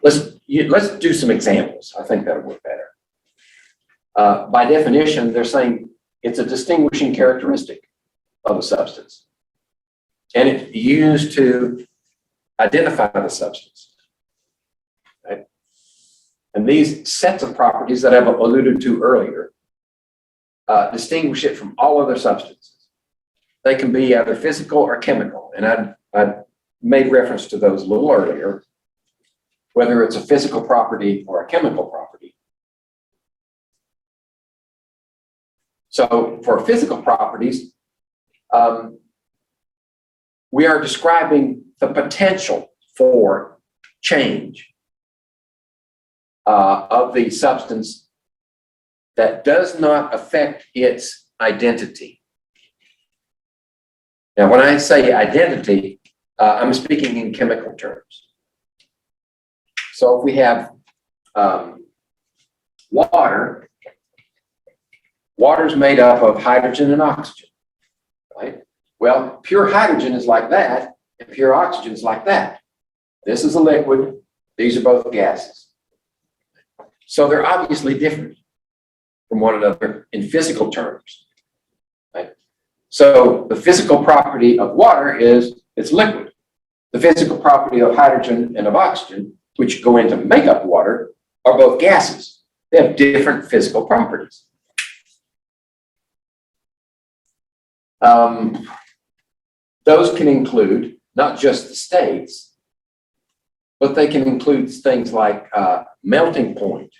Let's do some examples. I think that'll work better. By definition, they're saying it's a distinguishing characteristic of a substance. And it's used to identify the substance. Right? And these sets of properties that I've alluded to earlier distinguish it from all other substances. They can be either physical or chemical. And I made reference to those a little earlier, whether it's a physical property or a chemical property. So for physical properties, we are describing the potential for change of the substance that does not affect its identity. Now, when I say identity, I'm speaking in chemical terms. So if we have water, water's made up of hydrogen and oxygen, right? Well, pure hydrogen is like that, and pure oxygen is like that. This is a liquid. These are both gases. So they're obviously different from one another in physical terms, right? So the physical property of water is it's liquid. The physical property of hydrogen and of oxygen, which go in to make up water, are both gases. They have different physical properties. Those can include not just the states, but they can include things like melting point,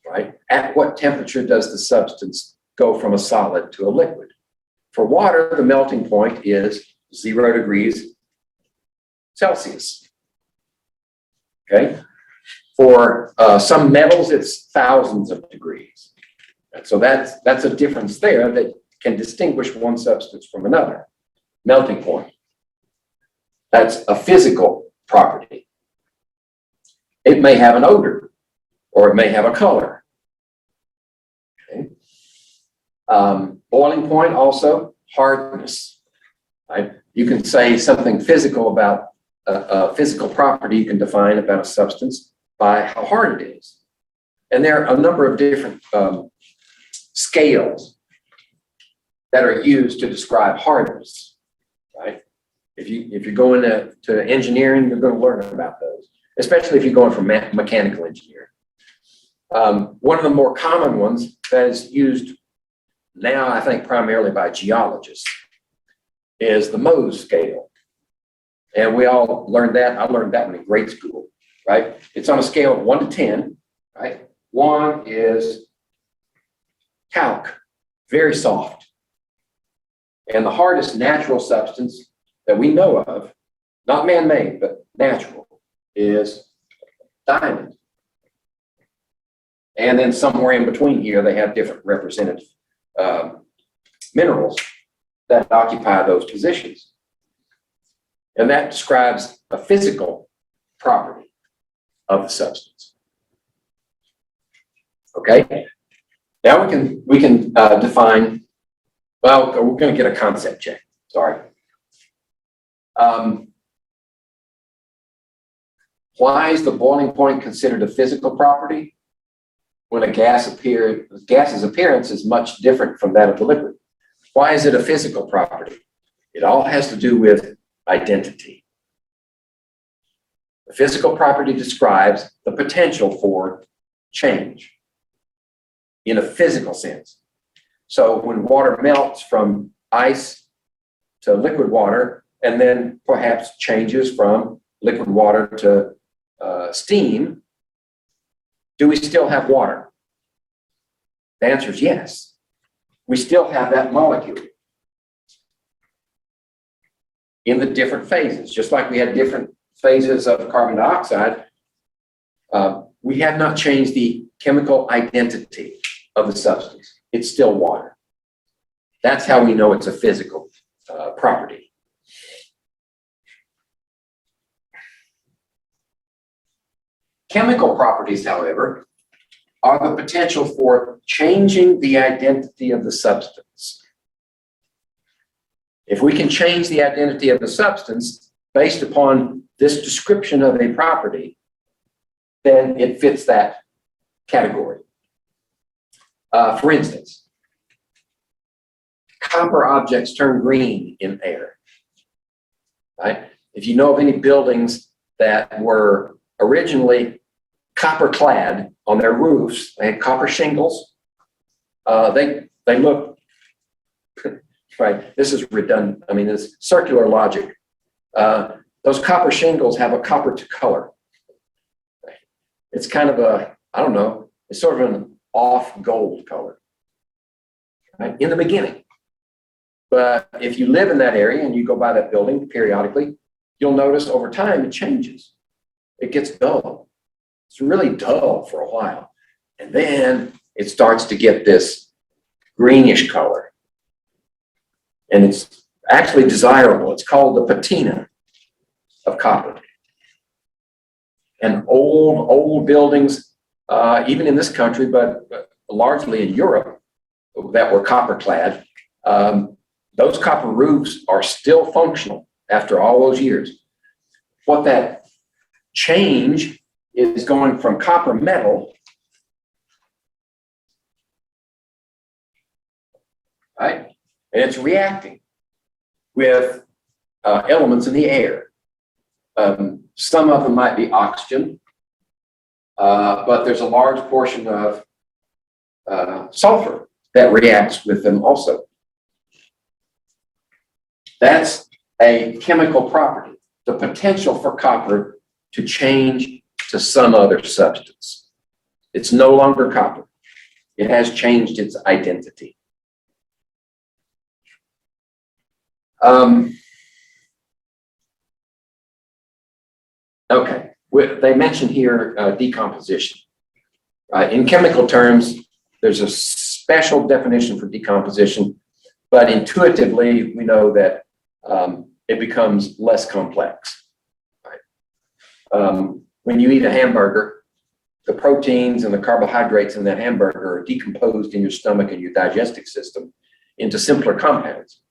right? At what temperature does the substance go from a solid to a liquid? For water, the melting point is 0 degrees Celsius. Okay. For some metals, it's thousands of degrees. And so that's a difference there that can distinguish one substance from another. Melting point. That's a physical property. It may have an odor, or it may have a color. Okay. Boiling point also, hardness. Right? You can say something physical about a physical property you can define about a substance by how hard it is. And there are a number of different scales that are used to describe hardness, right? If you go into engineering, you're going to learn about those, especially if you're going from mechanical engineering. One of the more common ones that is used now, I think, primarily by geologists is the Mohs scale. And we all learned that. I learned that in grade school, right? It's on a scale of 1 to 10, right? 1 is talc, very soft. And the hardest natural substance that we know of, not man-made, but natural, is diamond. And then somewhere in between here, they have different representative minerals that occupy those positions. And that describes a physical property of the substance. Okay. Now we can define. Well, we're going to get a concept check. Sorry. Why is the boiling point considered a physical property when a gas's appearance is much different from that of the liquid? Why is it a physical property? It all has to do with identity. The physical property describes the potential for change in a physical sense. So when water melts from ice to liquid water, and then perhaps changes from liquid water to steam, do we still have water? The answer is yes. We still have that molecule in the different phases. Just like we had different phases of carbon dioxide, we have not changed the chemical identity of the substance. It's still water. That's how we know it's a physical property. Chemical properties, however, are the potential for changing the identity of the substance. If we can change the identity of the substance based upon this description of a property, then it fits that category. For instance, copper objects turn green in air, right? If you know of any buildings that were originally copper clad on their roofs, they had copper shingles, they look, right, this is redundant, I mean, it's circular logic. Those copper shingles have a copper to color. It's kind of a, I don't know, it's sort of an off gold color, right, in the beginning. But if you live in that area and you go by that building periodically, you'll notice over time it changes. It gets dull. It's really dull for a while. And then it starts to get this greenish color. And it's actually desirable. It's called the patina of copper. And old buildings, even in this country, but largely in Europe, that were copper clad, those copper roofs are still functional after all those years. What that change is going from copper metal, right? And it's reacting with elements in the air. Some of them might be oxygen, but there's a large portion of sulfur that reacts with them also. That's a chemical property, the potential for copper to change to some other substance. It's no longer copper. It has changed its identity. Okay, they mentioned here decomposition. In chemical terms, there's a special definition for decomposition, but intuitively, we know that it becomes less complex. Right? When you eat a hamburger, the proteins and the carbohydrates in that hamburger are decomposed in your stomach and your digestive system into simpler compounds.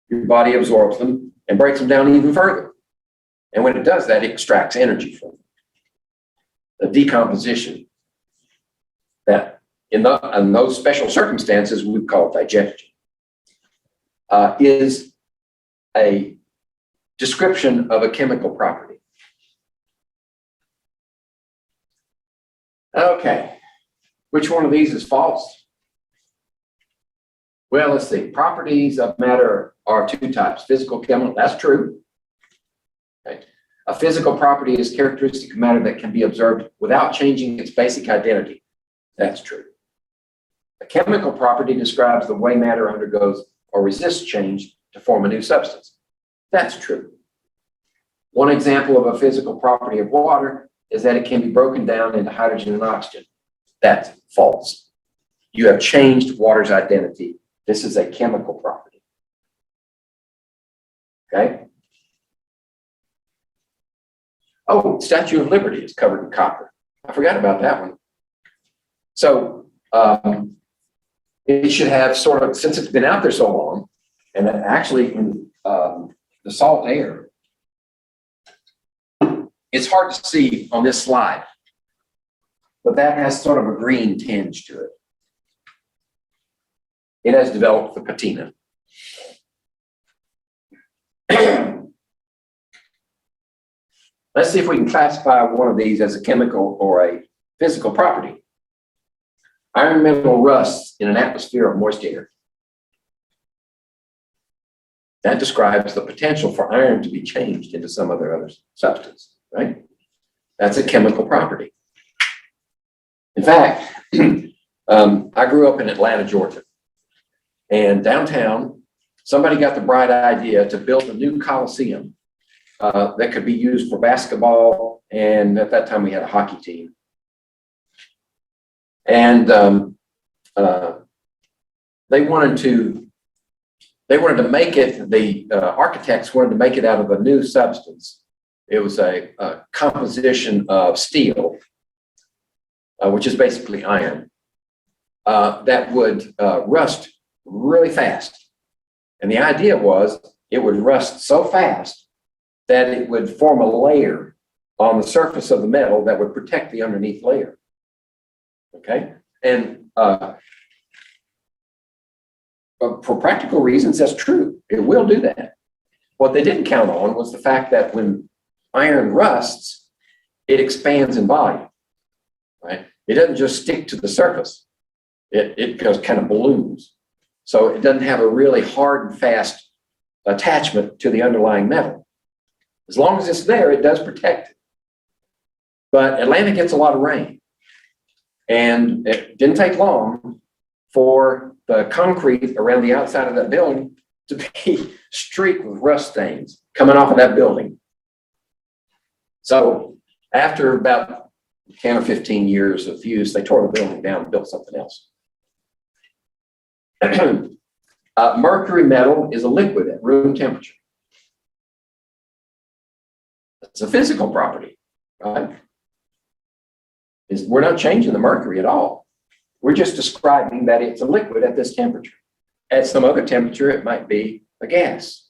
Your body absorbs them and breaks them down even further. And when it does that, it extracts energy from them. The decomposition that in those special circumstances we call digestion is a description of a chemical property. Okay, which one of these is false? Well, let's see. Properties of matter are two types, physical, chemical. That's true. Okay. A physical property is characteristic of matter that can be observed without changing its basic identity. That's true. A chemical property describes the way matter undergoes or resists change to form a new substance. That's true. One example of a physical property of water is that it can be broken down into hydrogen and oxygen. That's false. You have changed water's identity. This is a chemical property. Okay? Oh, Statue of Liberty is covered in copper. I forgot about that one. So it should have sort of, since it's been out there so long, and actually in the salt air, it's hard to see on this slide, but that has sort of a green tinge to it. It has developed the patina. Let's see if we can classify one of these as a chemical or a physical property. Iron metal rusts in an atmosphere of moist air. That describes the potential for iron to be changed into some other substance, right? That's a chemical property. In fact, I grew up in Atlanta, Georgia. And downtown, somebody got the bright idea to build a new Coliseum that could be used for basketball. And at that time, we had a hockey team. And they wanted to make it, the architects wanted to make it out of a new substance. It was a composition of steel, which is basically iron, that would rust really fast. And the idea was it would rust so fast that it would form a layer on the surface of the metal that would protect the underneath layer. Okay? And for practical reasons, that's true. It will do that. What they didn't count on was the fact that when iron rusts, it expands in volume, right? It doesn't just stick to the surface. It goes kind of balloons. So it doesn't have a really hard and fast attachment to the underlying metal. As long as it's there, it does protect it. But Atlanta gets a lot of rain. And it didn't take long for the concrete around the outside of that building to be streaked with rust stains coming off of that building. So after about 10 or 15 years of use, they tore the building down and built something else. Mercury metal is a liquid at room temperature. It's a physical property, right? We're not changing the mercury at all. We're just describing that it's a liquid at this temperature. At some other temperature, it might be a gas.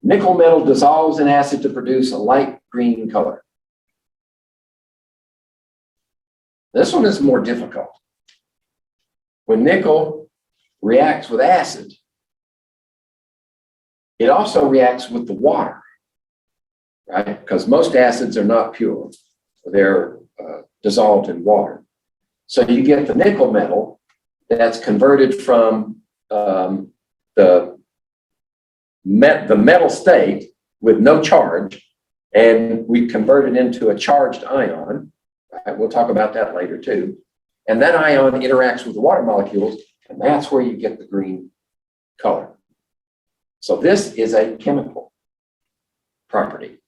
Nickel metal dissolves in acid to produce a light green color. This one is more difficult. When nickel reacts with acid, it also reacts with the water, right? Because most acids are not pure. They're dissolved in water. So you get the nickel metal that's converted from the metal state with no charge, and we convert it into a charged ion. Right? We'll talk about that later too. And that ion interacts with the water molecules, and that's where you get the green color. So this is a chemical property.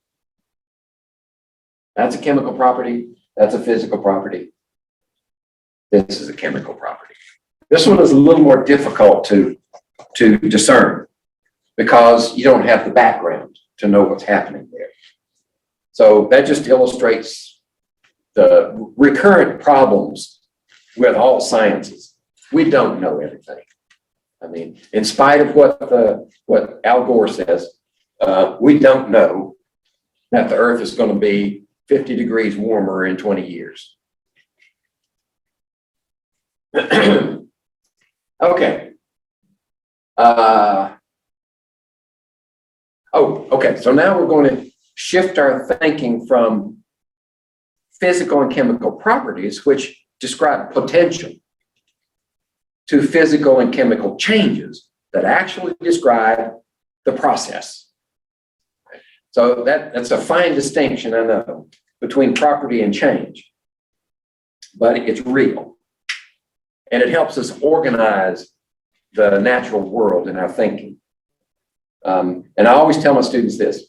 That's a chemical property. That's a physical property. This is a chemical property. This one is a little more difficult to discern because you don't have the background to know what's happening there. So that just illustrates the recurrent problems with all sciences. We don't know everything. I mean, in spite of what Al Gore says, we don't know that the Earth is going to be 50 degrees warmer in 20 years. Okay. Okay. So now we're going to shift our thinking from physical and chemical properties, which describe potential, to physical and chemical changes that actually describe the process. So that's a fine distinction, I know, between property and change, but it's real. And it helps us organize the natural world in our thinking. And I always tell my students this: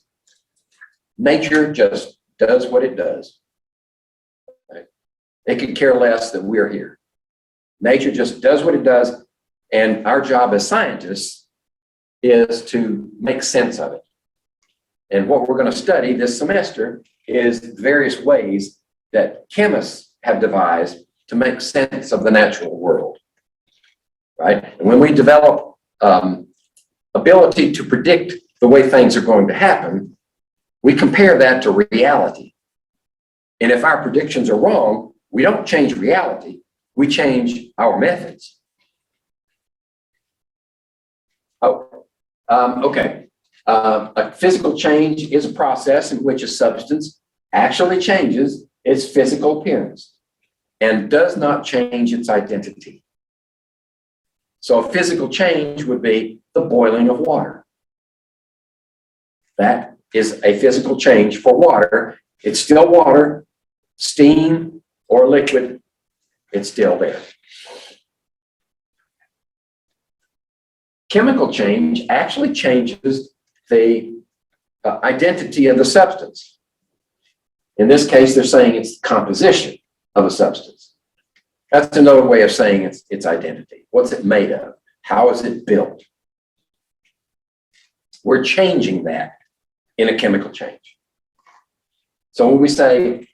nature just does what it does. Right? It could care less that we're here. Nature just does what it does, and our job as scientists is to make sense of it. And what we're going to study this semester is various ways that chemists have devised to make sense of the natural world, right? And when we develop ability to predict the way things are going to happen, we compare that to reality. And if our predictions are wrong, we don't change reality, we change our methods. Okay. A physical change is a process in which a substance actually changes its physical appearance and does not change its identity. So a physical change would be the boiling of water. That is a physical change for water. It's still water, steam, or liquid, it's still there. Chemical change actually changes the identity of the substance. In this case, they're saying it's the composition of a substance. That's another way of saying its identity. What's it made of? How is it built? We're changing that in a chemical change. So when we say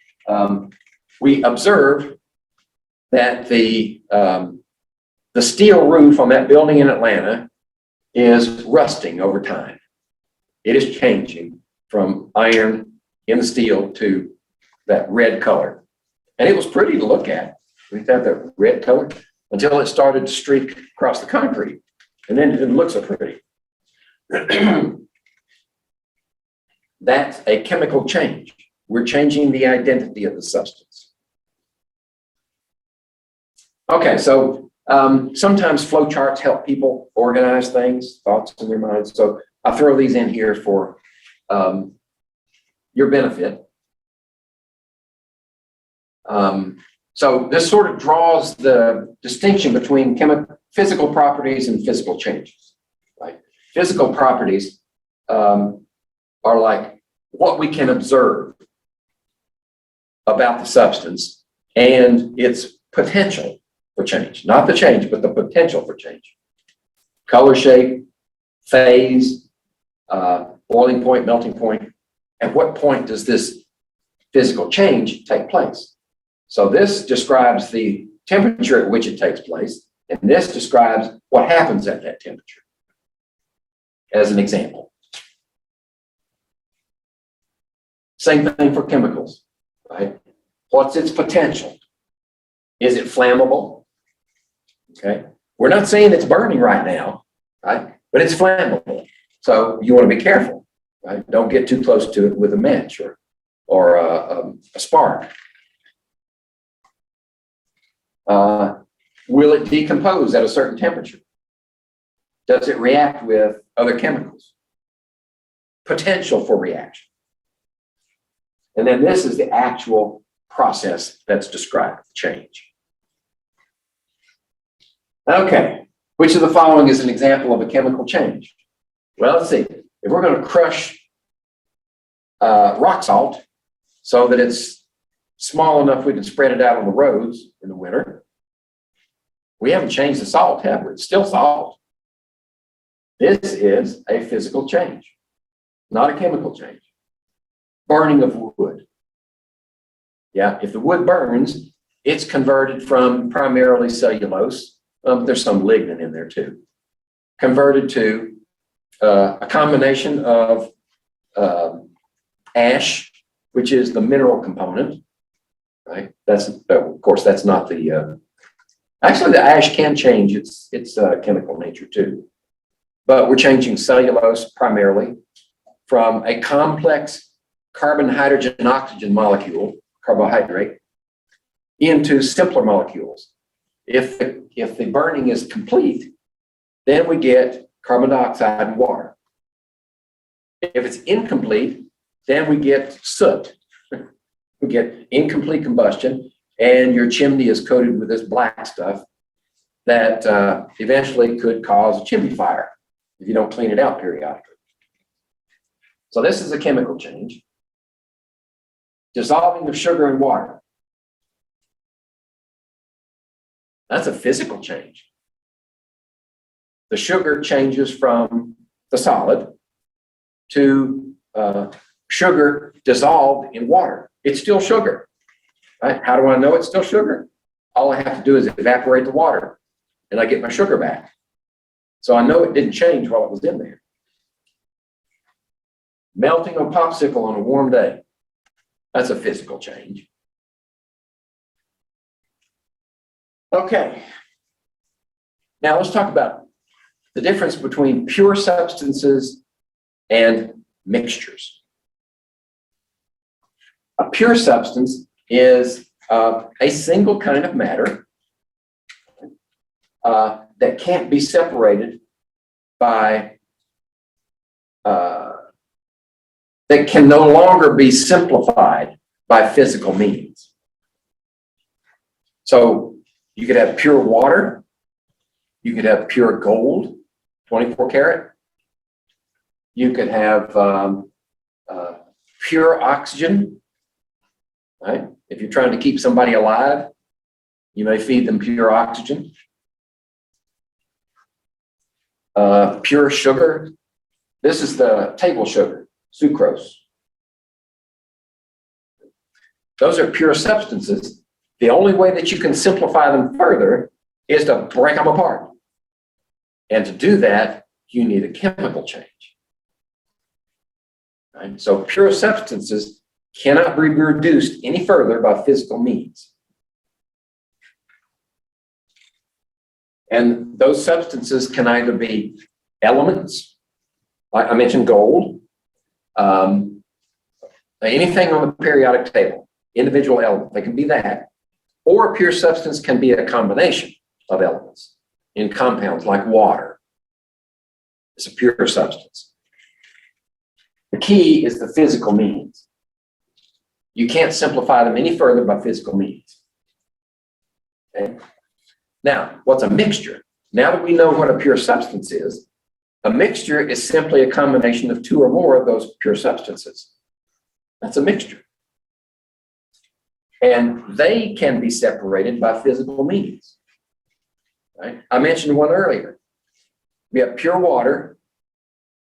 we observe that the steel roof on that building in Atlanta is rusting over time. It is changing from iron in the steel to that red color. And it was pretty to look at. We had that red color until it started to streak across the concrete. And then it didn't look so pretty. That's a chemical change. We're changing the identity of the substance. Okay, so sometimes flowcharts help people organize things, thoughts in their minds. So I throw these in here for your benefit. So this sort of draws the distinction between physical properties and physical changes. Right? Physical properties are like what we can observe about the substance and its potential for change. Not the change, but the potential for change. Color, shape, phase, boiling point, melting point. At what point does this physical change take place? So this describes the temperature at which it takes place, and this describes what happens at that temperature, as an example. Same thing for chemicals, right? What's its potential? Is it flammable? Okay. We're not saying it's burning right now, right? But it's flammable. So you want to be careful, right? Don't get too close to it with a match or a spark. Will it decompose at a certain temperature? Does it react with other chemicals? Potential for reaction. And then this is the actual process that's described, change. Okay, which of the following is an example of a chemical change? Well, let's see. If we're going to crush rock salt, so that it's small enough we can spread it out on the roads in the winter. We haven't changed the salt, have we? It's still salt. This is a physical change, not a chemical change. Burning of wood. Yeah, if the wood burns, it's converted from primarily cellulose. There's some lignin in there too. Converted to a combination of ash, which is the mineral component, right? That's of course that's not the. Actually, the ash can change its chemical nature too, but we're changing cellulose primarily from a complex carbon, hydrogen, oxygen molecule, carbohydrate, into simpler molecules. If the burning is complete, then we get carbon dioxide and water. If it's incomplete, then we get soot. We get incomplete combustion, and your chimney is coated with this black stuff that eventually could cause a chimney fire if you don't clean it out periodically. So this is a chemical change. Dissolving of sugar in water. That's a physical change. The sugar changes from the solid to sugar dissolved in water. It's still sugar, right? How do I know it's still sugar? All I have to do is evaporate the water and I get my sugar back. So I know it didn't change while it was in there. Melting a popsicle on a warm day. That's a physical change. Okay. Now let's talk about the difference between pure substances and mixtures. A pure substance is a single kind of matter that can't be separated by, that can no longer be simplified by physical means. So you could have pure water, you could have pure gold, 24 karat. You could have pure oxygen, right? If you're trying to keep somebody alive, you may feed them pure oxygen. Pure sugar. This is the table sugar, sucrose. Those are pure substances. The only way that you can simplify them further is to break them apart. And to do that, you need a chemical change. Right? So pure substances cannot be reduced any further by physical means. And those substances can either be elements, like I mentioned gold, anything on the periodic table, individual element, they can be that, or a pure substance can be a combination of elements in compounds like water. It's a pure substance. The key is the physical means. You can't simplify them any further by physical means. Okay? Now, what's a mixture? Now that we know what a pure substance is, a mixture is simply a combination of two or more of those pure substances. That's a mixture. And they can be separated by physical means. Right? I mentioned one earlier. We have pure water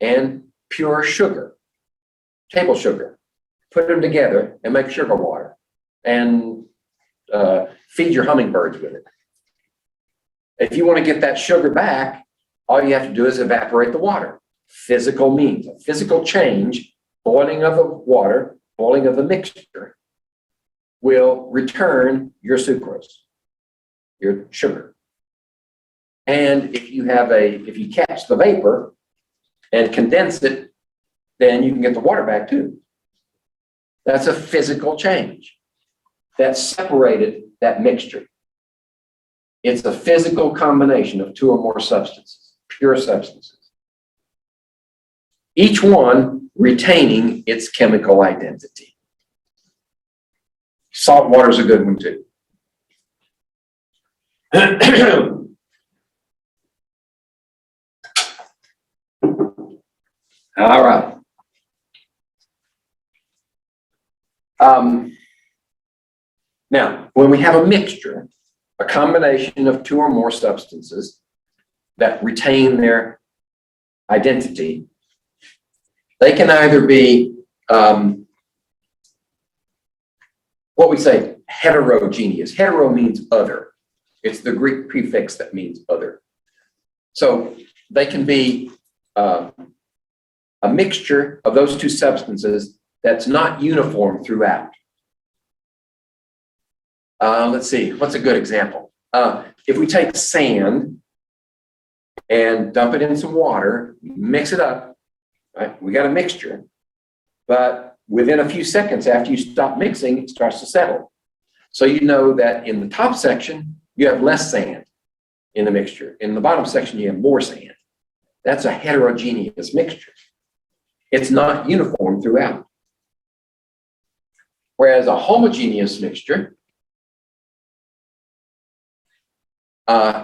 and pure sugar, table sugar. Put them together and make sugar water and feed your hummingbirds with it. If you want to get that sugar back, all you have to do is evaporate the water. Physical means, a physical change, boiling of the water, boiling of the mixture will return your sucrose, your sugar. And if you catch the vapor and condense it, then you can get the water back too. That's a physical change that separated that mixture. It's a physical combination of two or more substances, pure substances. Each one retaining its chemical identity. Salt water is a good one too. All right. Now, when we have a mixture, a combination of two or more substances that retain their identity, they can either be what we say heterogeneous. Hetero means other. It's the Greek prefix that means other. So they can be a mixture of those two substances that's not uniform throughout. Let's see, what's a good example? If we take sand and dump it in some water, mix it up, right? We got a mixture, but within a few seconds after you stop mixing, it starts to settle. So you know that in the top section, you have less sand in the mixture. In the bottom section, you have more sand. That's a heterogeneous mixture. It's not uniform throughout. Whereas a homogeneous mixture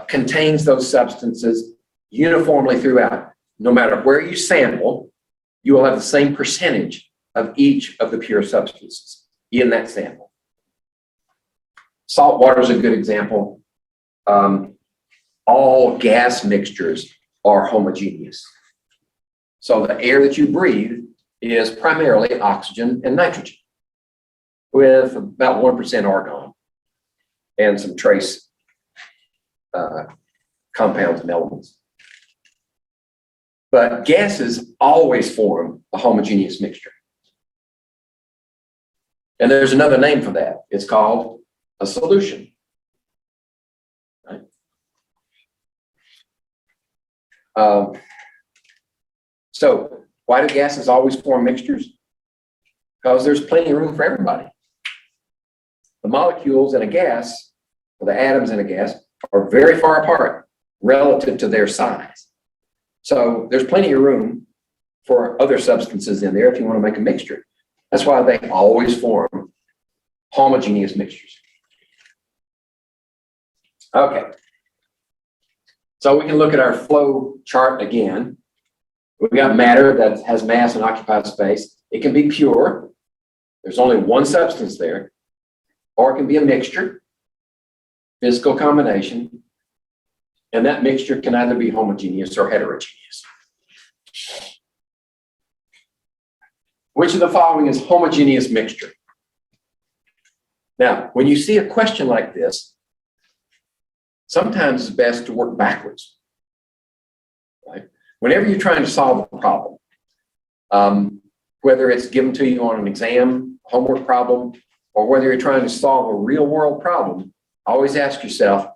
contains those substances uniformly throughout. No matter where you sample, you will have the same percentage of each of the pure substances in that sample. Salt water is a good example. All gas mixtures are homogeneous. So the air that you breathe is primarily oxygen and nitrogen, with about 1% argon and some trace compounds and elements. But gases always form a homogeneous mixture. And there's another name for that. It's called a solution. Right? So why do gases always form mixtures? Because there's plenty of room for everybody. The molecules in a gas, or the atoms in a gas, are very far apart relative to their size. So there's plenty of room for other substances in there if you want to make a mixture. That's why they always form homogeneous mixtures. Okay. So we can look at our flow chart again. We've got matter that has mass and occupies space. It can be pure. There's only one substance there. Or it can be a mixture, physical combination. And that mixture can either be homogeneous or heterogeneous. Which of the following is homogeneous mixture? Now, when you see a question like this, sometimes it's best to work backwards. Right? Whenever you're trying to solve a problem, whether it's given to you on an exam, homework problem, or whether you're trying to solve a real world problem, always ask yourself,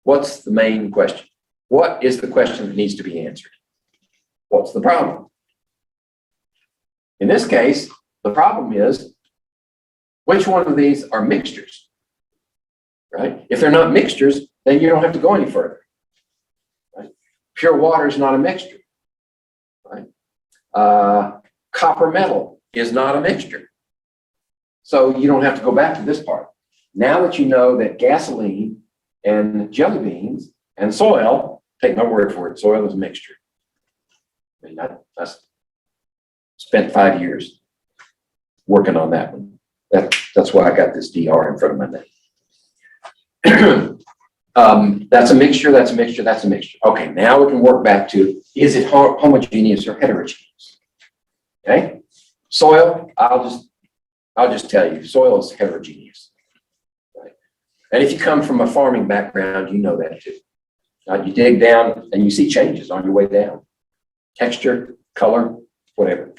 what's the main question? What is the question that needs to be answered? What's the problem? In this case, the problem is, which one of these are mixtures? Right? If they're not mixtures, then you don't have to go any further. Right? Pure water is not a mixture. Right? Copper metal is not a mixture. So you don't have to go back to this part. Now that you know that gasoline and jelly beans and soil, take my word for it, soil is a mixture. I mean, I spent 5 years working on that one. That's why I got this DR in front of my name. That's a mixture, that's a mixture, that's a mixture. Okay, now we can work back to, is it homogeneous or heterogeneous? Okay, soil, I'll just tell you, soil is heterogeneous. Right? And if you come from a farming background, you know that too. You dig down and you see changes on your way down. Texture, color, whatever.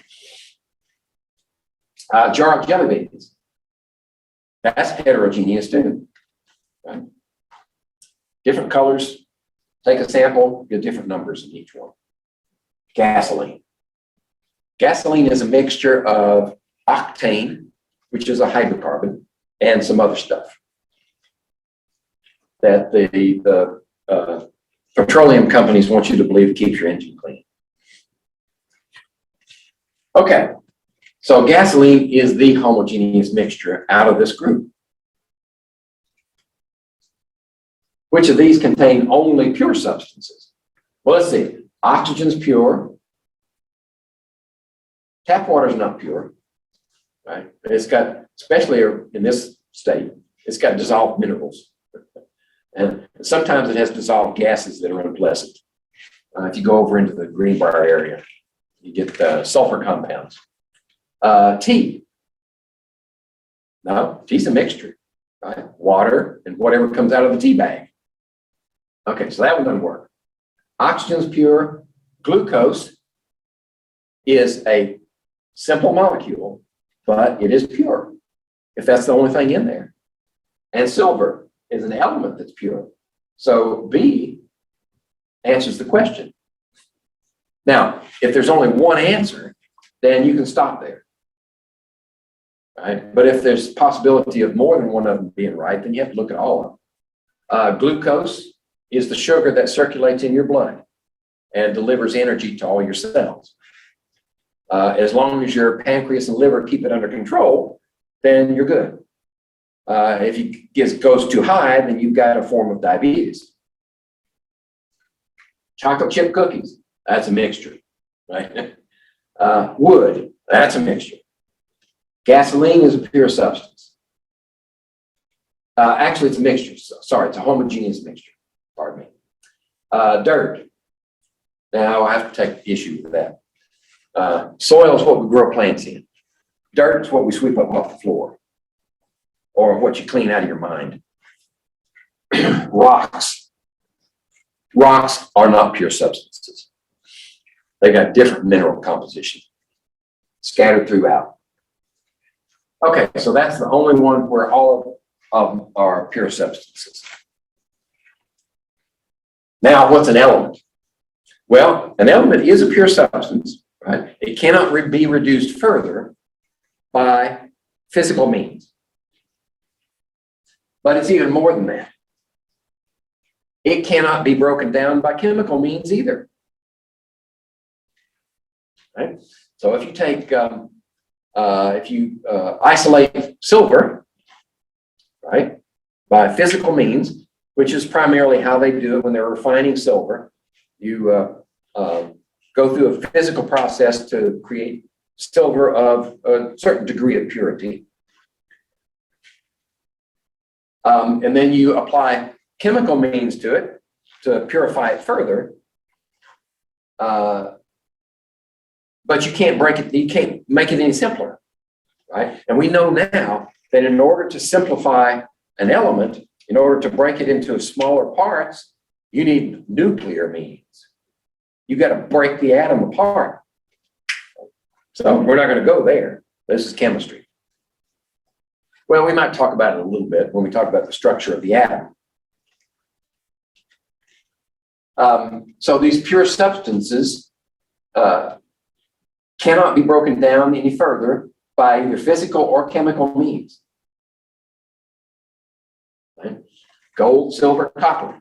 Jar of jelly beans. That's heterogeneous too. Right? Different colors. Take a sample, get different numbers in each one. Gasoline. Gasoline is a mixture of octane, which is a hydrocarbon, and some other stuff that the petroleum companies want you to believe keeps your engine clean. Okay, so gasoline is the homogeneous mixture out of this group. Which of these contain only pure substances? Well, let's see. Oxygen's pure. Tap water is not pure. right? It's got, especially in this state, it's got dissolved minerals. And sometimes it has dissolved gases that are unpleasant. If you go over into the Greenbrier area, you get sulfur compounds. Tea. No, tea's a mixture, right? Water and whatever comes out of the tea bag. Okay, so that one doesn't work. Oxygen's pure. Glucose is a simple molecule, but it is pure, if that's the only thing in there. And silver is an element that's pure. So B answers the question. Now, if there's only one answer, then you can stop there. Right? But if there's possibility of more than one of them being right, then you have to look at all of them. Glucose is the sugar that circulates in your blood and delivers energy to all your cells. As long as your pancreas and liver keep it under control, then you're good. If it goes too high, then you've got a form of diabetes. Chocolate chip cookies, that's a mixture, right? Wood, that's a mixture. Gasoline is a pure substance. Actually, it's a mixture. Sorry, it's a homogeneous mixture. Pardon me. Dirt. Now I have to take issue with that. Soil is what we grow plants in. Dirt is what we sweep up off the floor, or what you clean out of your mind. Rocks. Rocks are not pure substances. They got different mineral composition scattered throughout. Okay, so that's the only one where all of them are pure substances. Now, what's an element? Well, an element is a pure substance, right? It cannot be reduced further by physical means. But it's even more than that. It cannot be broken down by chemical means either. Right? So if you take, isolate silver, right, by physical means, which is primarily how they do it when they're refining silver, you go through a physical process to create silver of a certain degree of purity. And then you apply chemical means to it to purify it further. But you can't break it, you can't make it any simpler, right? And we know now that in order to simplify an element, in order to break it into smaller parts, you need nuclear means. You got to break the atom apart. So we're not going to go there. This is chemistry. Well, we might talk about it a little bit when we talk about the structure of the atom. So these pure substances cannot be broken down any further by either physical or chemical means. Right? Gold, silver, copper.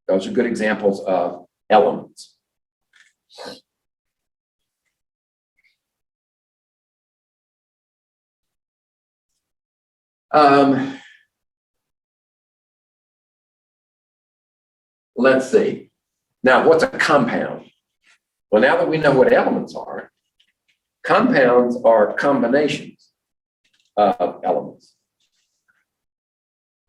Those are good examples of elements. Let's see. Now, what's a compound? Well, now that we know what elements are, compounds are combinations of elements.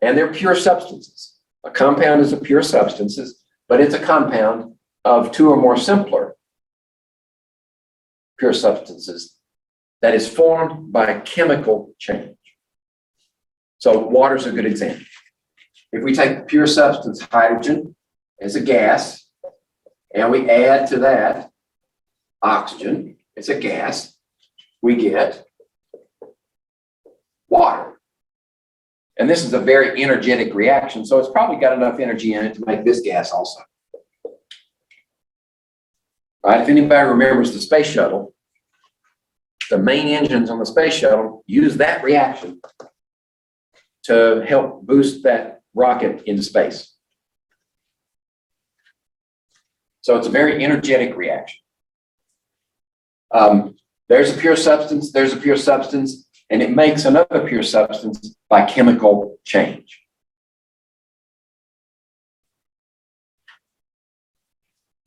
And they're pure substances. A compound is a pure substance, but it's a compound of two or more simpler pure substances that is formed by chemical change. So water's a good example. If we take the pure substance hydrogen as a gas, and we add to that oxygen, it's a gas, we get water. And this is a very energetic reaction, so it's probably got enough energy in it to make this gas also. Right? If anybody remembers the space shuttle, the main engines on the space shuttle use that reaction to help boost that rocket into space. So it's a very energetic reaction. There's a pure substance, there's a pure substance, and it makes another pure substance by chemical change.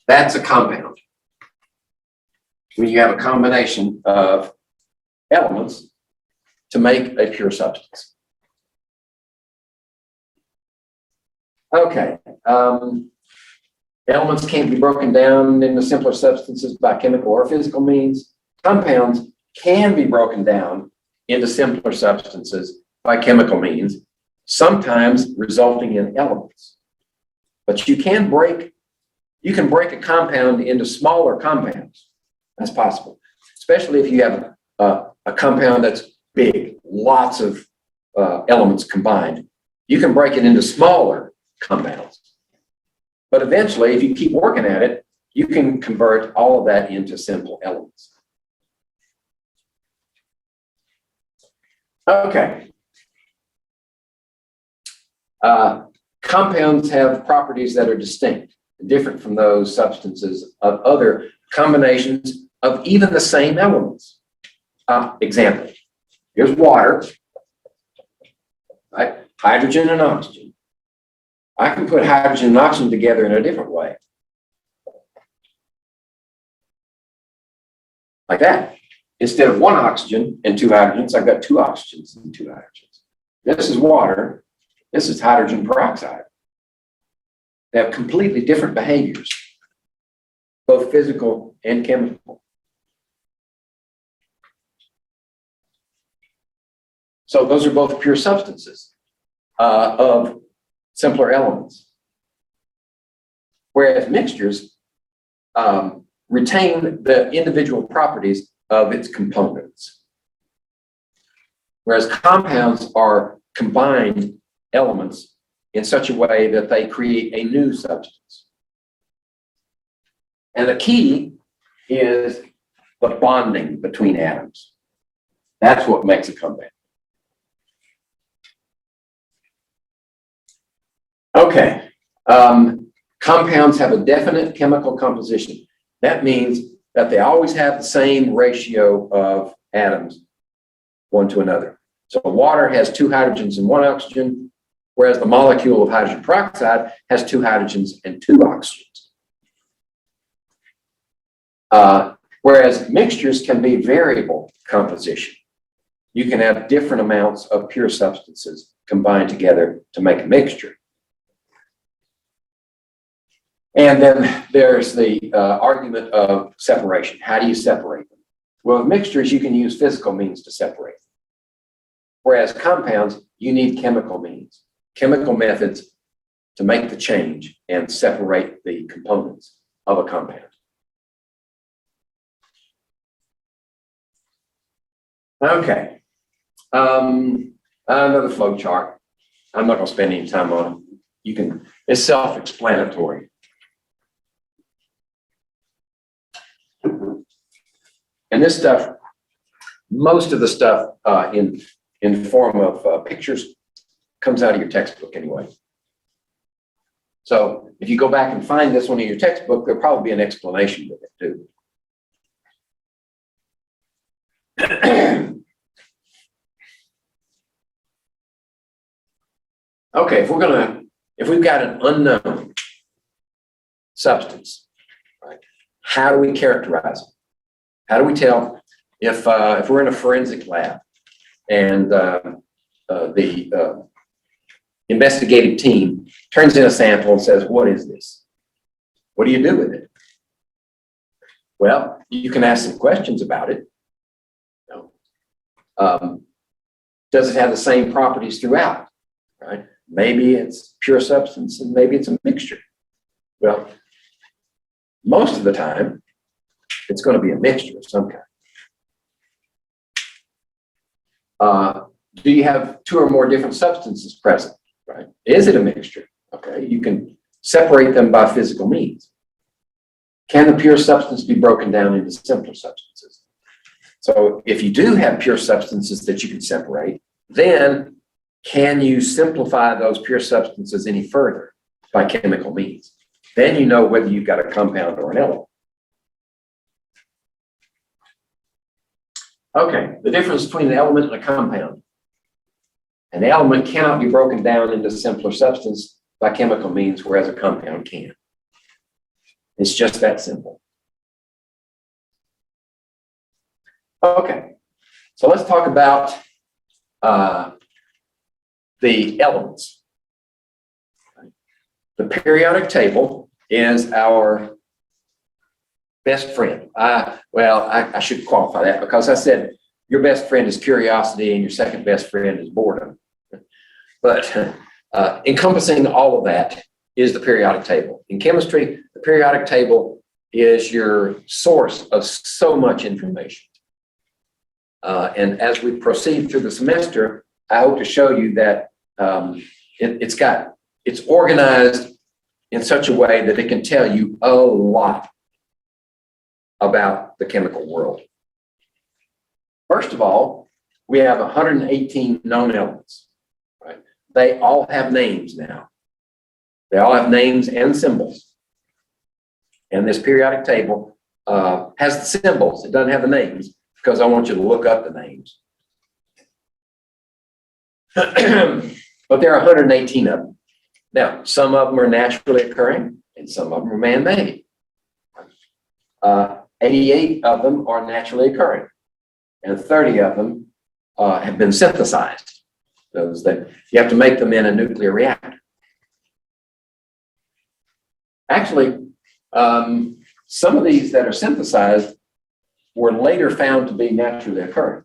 That's a compound. When you have a combination of elements to make a pure substance. Okay. Elements can't be broken down into simpler substances by chemical or physical means. Compounds can be broken down into simpler substances by chemical means, sometimes resulting in elements. But you can break a compound into smaller compounds. That's possible, especially if you have a compound that's big, lots of elements combined. You can break it into smaller compounds. But eventually, if you keep working at it, you can convert all of that into simple elements. Okay. Compounds have properties that are distinct, different from those substances of other combinations of even the same elements. Example, here's water, right? Hydrogen and oxygen. I can put hydrogen and oxygen together in a different way. Like that. Instead of one oxygen and two hydrogens, I've got two oxygens and two hydrogens. This is water. This is hydrogen peroxide. They have completely different behaviors, both physical and chemical. So those are both pure substances of simpler elements. Whereas mixtures retain the individual properties of its components. Whereas compounds are combined elements in such a way that they create a new substance. And the key is the bonding between atoms. That's what makes a compound. Okay, compounds have a definite chemical composition. That means that they always have the same ratio of atoms, one to another. So water has two hydrogens and one oxygen, whereas the molecule of hydrogen peroxide has two hydrogens and two oxygens. Whereas mixtures can be variable composition. You can have different amounts of pure substances combined together to make a mixture. And then there's the argument of separation. How do you separate them? Well, with mixtures, you can use physical means to separate them. Whereas compounds, you need chemical means, chemical methods to make the change and separate the components of a compound. Okay. Another flow chart. I'm not going to spend any time on it. You can, it's self-explanatory. And this stuff, most of the stuff in form of pictures comes out of your textbook anyway. So if you go back and find this one in your textbook, there'll probably be an explanation with it too. Okay, if we've got an unknown substance, right, how do we characterize it? How do we tell if we're in a forensic lab and the investigative team turns in a sample and says, "What is this? What do you do with it?" Well, you can ask some questions about it. Does it have the same properties throughout? Right? Maybe it's pure substance and maybe it's a mixture. Well, most of the time, it's going to be a mixture of some kind. Do you have two or more different substances present? Right? Is it a mixture? Okay, you can separate them by physical means. Can the pure substance be broken down into simpler substances? So if you do have pure substances that you can separate, then can you simplify those pure substances any further by chemical means? Then you know whether you've got a compound or an element. Okay, the difference between an element and a compound. An element cannot be broken down into simpler substance by chemical means, whereas a compound can. It's just that simple. Okay, so let's talk about the elements. The periodic table is our best friend. I should qualify that because I said your best friend is curiosity and your second best friend is boredom. But encompassing all of that is the periodic table. In chemistry, the periodic table is your source of so much information. And as we proceed through the semester, I hope to show you that it's organized in such a way that it can tell you a lot about the chemical world. First of all, we have 118 known elements, right? They all have names now. They all have names and symbols. And this periodic table has the symbols. It doesn't have the names because I want you to look up the names. But there are 118 of them. Now, some of them are naturally occurring and some of them are man-made. 88 of them are naturally occurring and 30 of them have been synthesized. Those that you have to make them in a nuclear reactor. Actually, some of these that are synthesized were later found to be naturally occurring.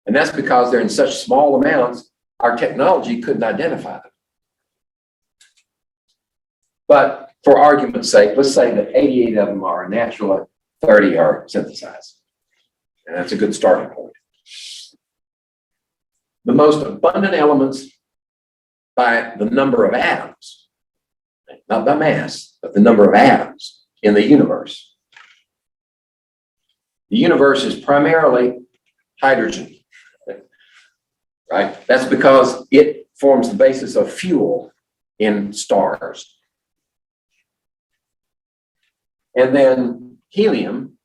And that's because they're in such small amounts, our technology couldn't identify them. But for argument's sake, let's say that 88 of them are natural, 30 are synthesized. And that's a good starting point. The most abundant elements by the number of atoms, not by mass, but the number of atoms in the universe. The universe is primarily hydrogen, right? That's because it forms the basis of fuel in stars. And then helium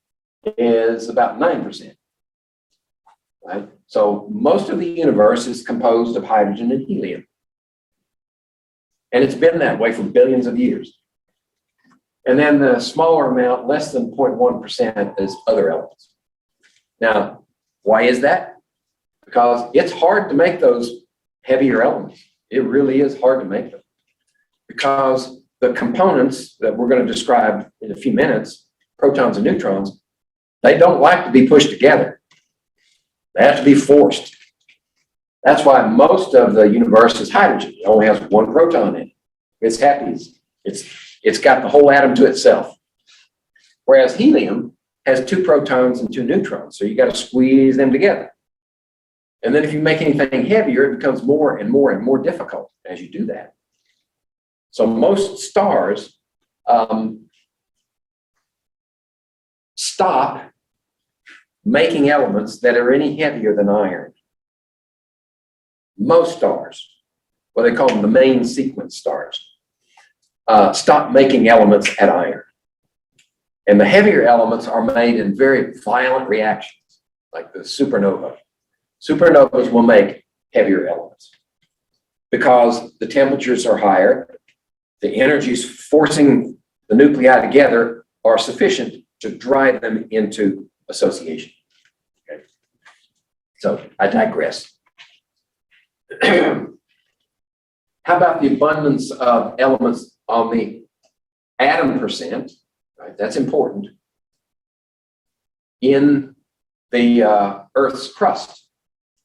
is about 9%, right? So most of the universe is composed of hydrogen and helium. And it's been that way for billions of years. And then the smaller amount, less than 0.1%, is other elements. Now, why is that? Because it's hard to make those heavier elements. It really is hard to make them. Because the components that we're going to describe in a few minutes, protons and neutrons, they don't like to be pushed together. They have to be forced. That's why most of the universe is hydrogen. It only has one proton in it. It's happy. It's got the whole atom to itself. Whereas helium has 2 protons and 2 neutrons. So you got to squeeze them together. And then if you make anything heavier, it becomes more and more and more difficult as you do that. So most stars stop making elements that are any heavier than iron. Most stars, what they call them the main sequence stars, stop making elements at iron. And the heavier elements are made in very violent reactions, like the supernova. Supernovas will make heavier elements because the temperatures are higher. The energies forcing the nuclei together are sufficient to drive them into association. Okay. So I digress. How about the abundance of elements on the atom percent? Right, that's important. In the Earth's crust,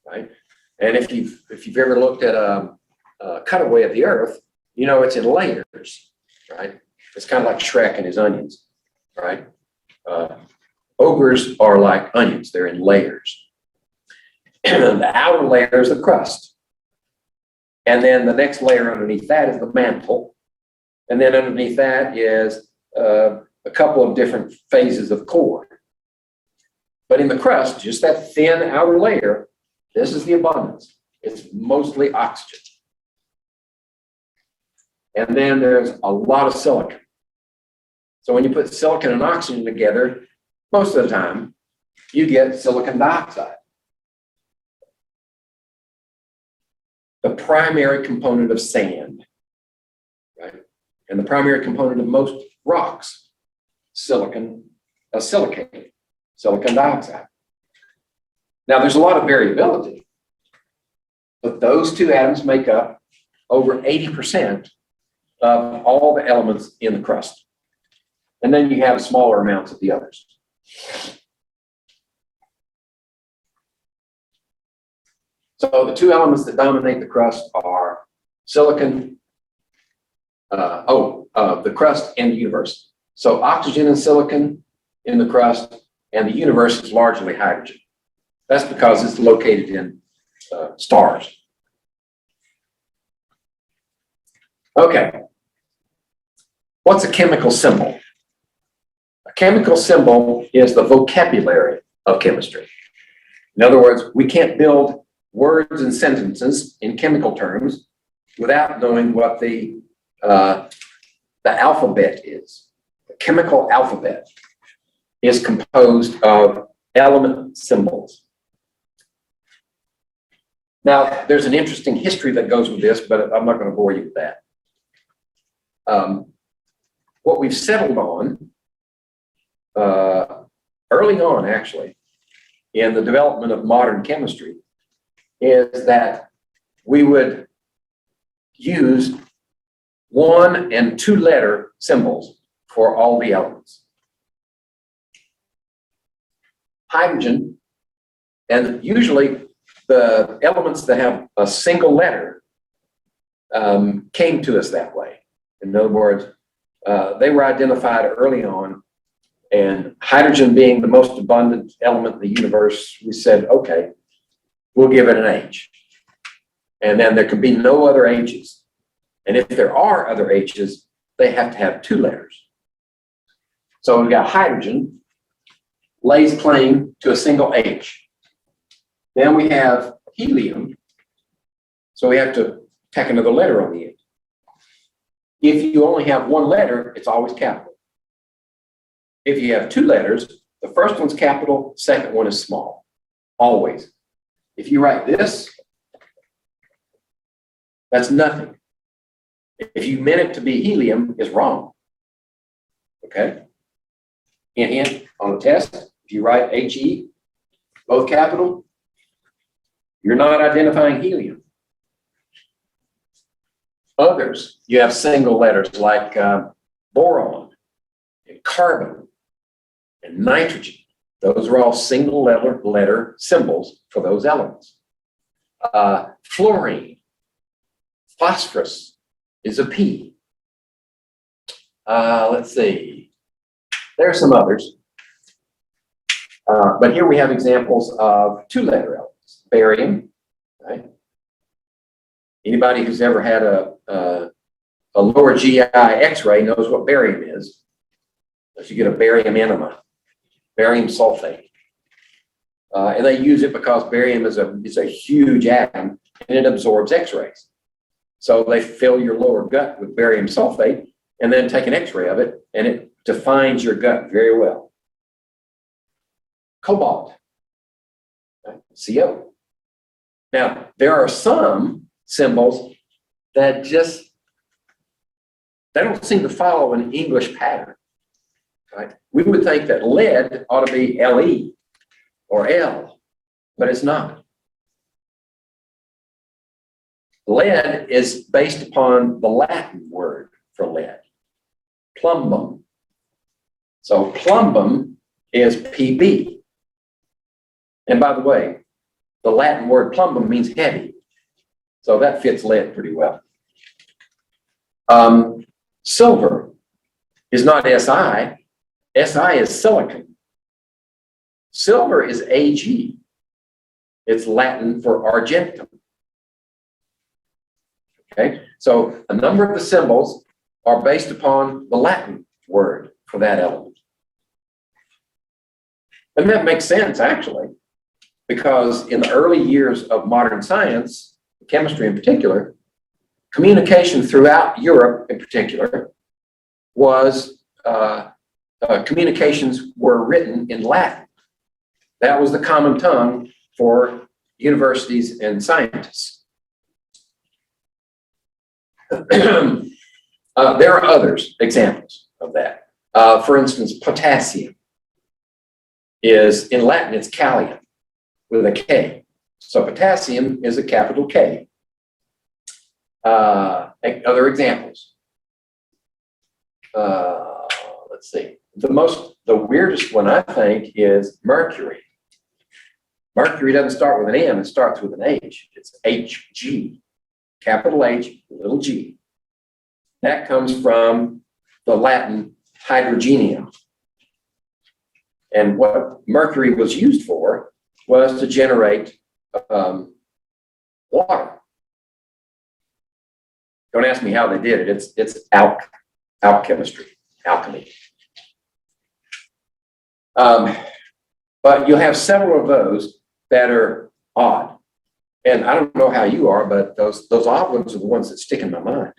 right? And if you've ever looked at a cutaway of the Earth, you know it's in layers, right? It's kind of like Shrek and his onions, right? Ogres are like onions; they're in layers. The outer layer is the crust. And then the next layer underneath that is the mantle. And then underneath that is a couple of different phases of core. But in the crust, just that thin outer layer, this is the abundance. It's mostly oxygen. And then there's a lot of silicon. So when you put silicon and oxygen together, most of the time, you get silicon dioxide. The primary component of sand, right? And the primary component of most rocks, silicon dioxide. Now, there's a lot of variability. But those two atoms make up over 80% of all the elements in the crust. And then you have smaller amounts of the others. So the two elements that dominate the crust are silicon, the crust and the universe. So oxygen and silicon in the crust, and the universe is largely hydrogen. That's because it's located in stars. Okay. What's a chemical symbol? A chemical symbol is the vocabulary of chemistry. In other words, we can't build words and sentences in chemical terms without knowing what the alphabet is. The chemical alphabet is composed of element symbols. Now, there's an interesting history that goes with this, but I'm not going to bore you with that. What we've settled on early on, actually, in the development of modern chemistry, is that we would use 1- and 2-letter symbols for all the elements. Hydrogen, and usually the elements that have a single letter came to us that way. In other words, they were identified early on, and hydrogen being the most abundant element in the universe, we said, okay, we'll give it an H. And then there can be no other H's. And if there are other H's, they have to have 2 letters. So we've got hydrogen, lays claim to a single H. Then we have helium, so we have to tack another letter on the end. If you only have 1 letter, it's always capital. If you have 2 letters, the first one's capital, second one is small, always. If you write this, that's nothing. If you meant it to be helium, it's wrong. Okay? Hint, on the test, if you write HE, both capital, you're not identifying helium. Others, you have single letters like boron and carbon and nitrogen. Those are all single letter symbols for those elements. Fluorine, phosphorus is a P. Let's see. There are some others. But here we have examples of 2-letter elements. Barium, right? Anybody who's ever had a lower GI X-ray knows what barium is. You get a barium enema, barium sulfate. And they use it because barium is a huge atom and it absorbs X-rays. So they fill your lower gut with barium sulfate and then take an X-ray of it, and it defines your gut very well. Cobalt, right? CO. Now, there are some symbols that they don't seem to follow an English pattern, right? We would think that lead ought to be LE or L, but it's not. Lead is based upon the Latin word for lead, plumbum. So plumbum is PB. And by the way, the Latin word plumbum means heavy. So that fits lead pretty well. Silver is not Si. Si is silicon. Silver is Ag. It's Latin for argentum. Okay, so a number of the symbols are based upon the Latin word for that element. And that makes sense, actually, because in the early years of modern science, chemistry in particular, communication throughout Europe in particular was, communications were written in Latin. That was the common tongue for universities and scientists. There are others, examples of that. For instance, potassium is, in Latin, it's kalium with a K. So potassium is a capital K. Other examples. Let's see. The weirdest one I think is mercury. Mercury doesn't start with an M, it starts with an H. It's Hg, capital H, little g. That comes from the Latin hydrogenium. And what mercury was used for was to generate water. Don't ask me how they did it. It's alchemy. But you'll have several of those that are odd. And I don't know how you are, but those odd ones are the ones that stick in my mind.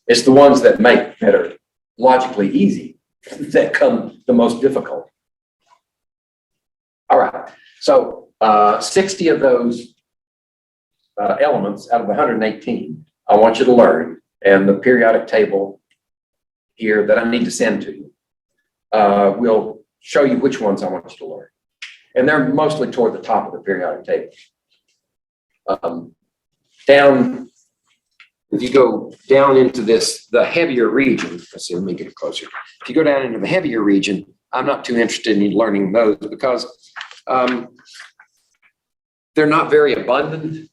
It's the ones that are logically easy that come the most difficult. All right, so 60 of those elements out of the 118, I want you to learn, and the periodic table here that I need to send to you will show you which ones I want you to learn. And they're mostly toward the top of the periodic table. If you go down into the heavier region, let's see, let me get it closer. If you go down into the heavier region, I'm not too interested in learning those because they're not very abundant.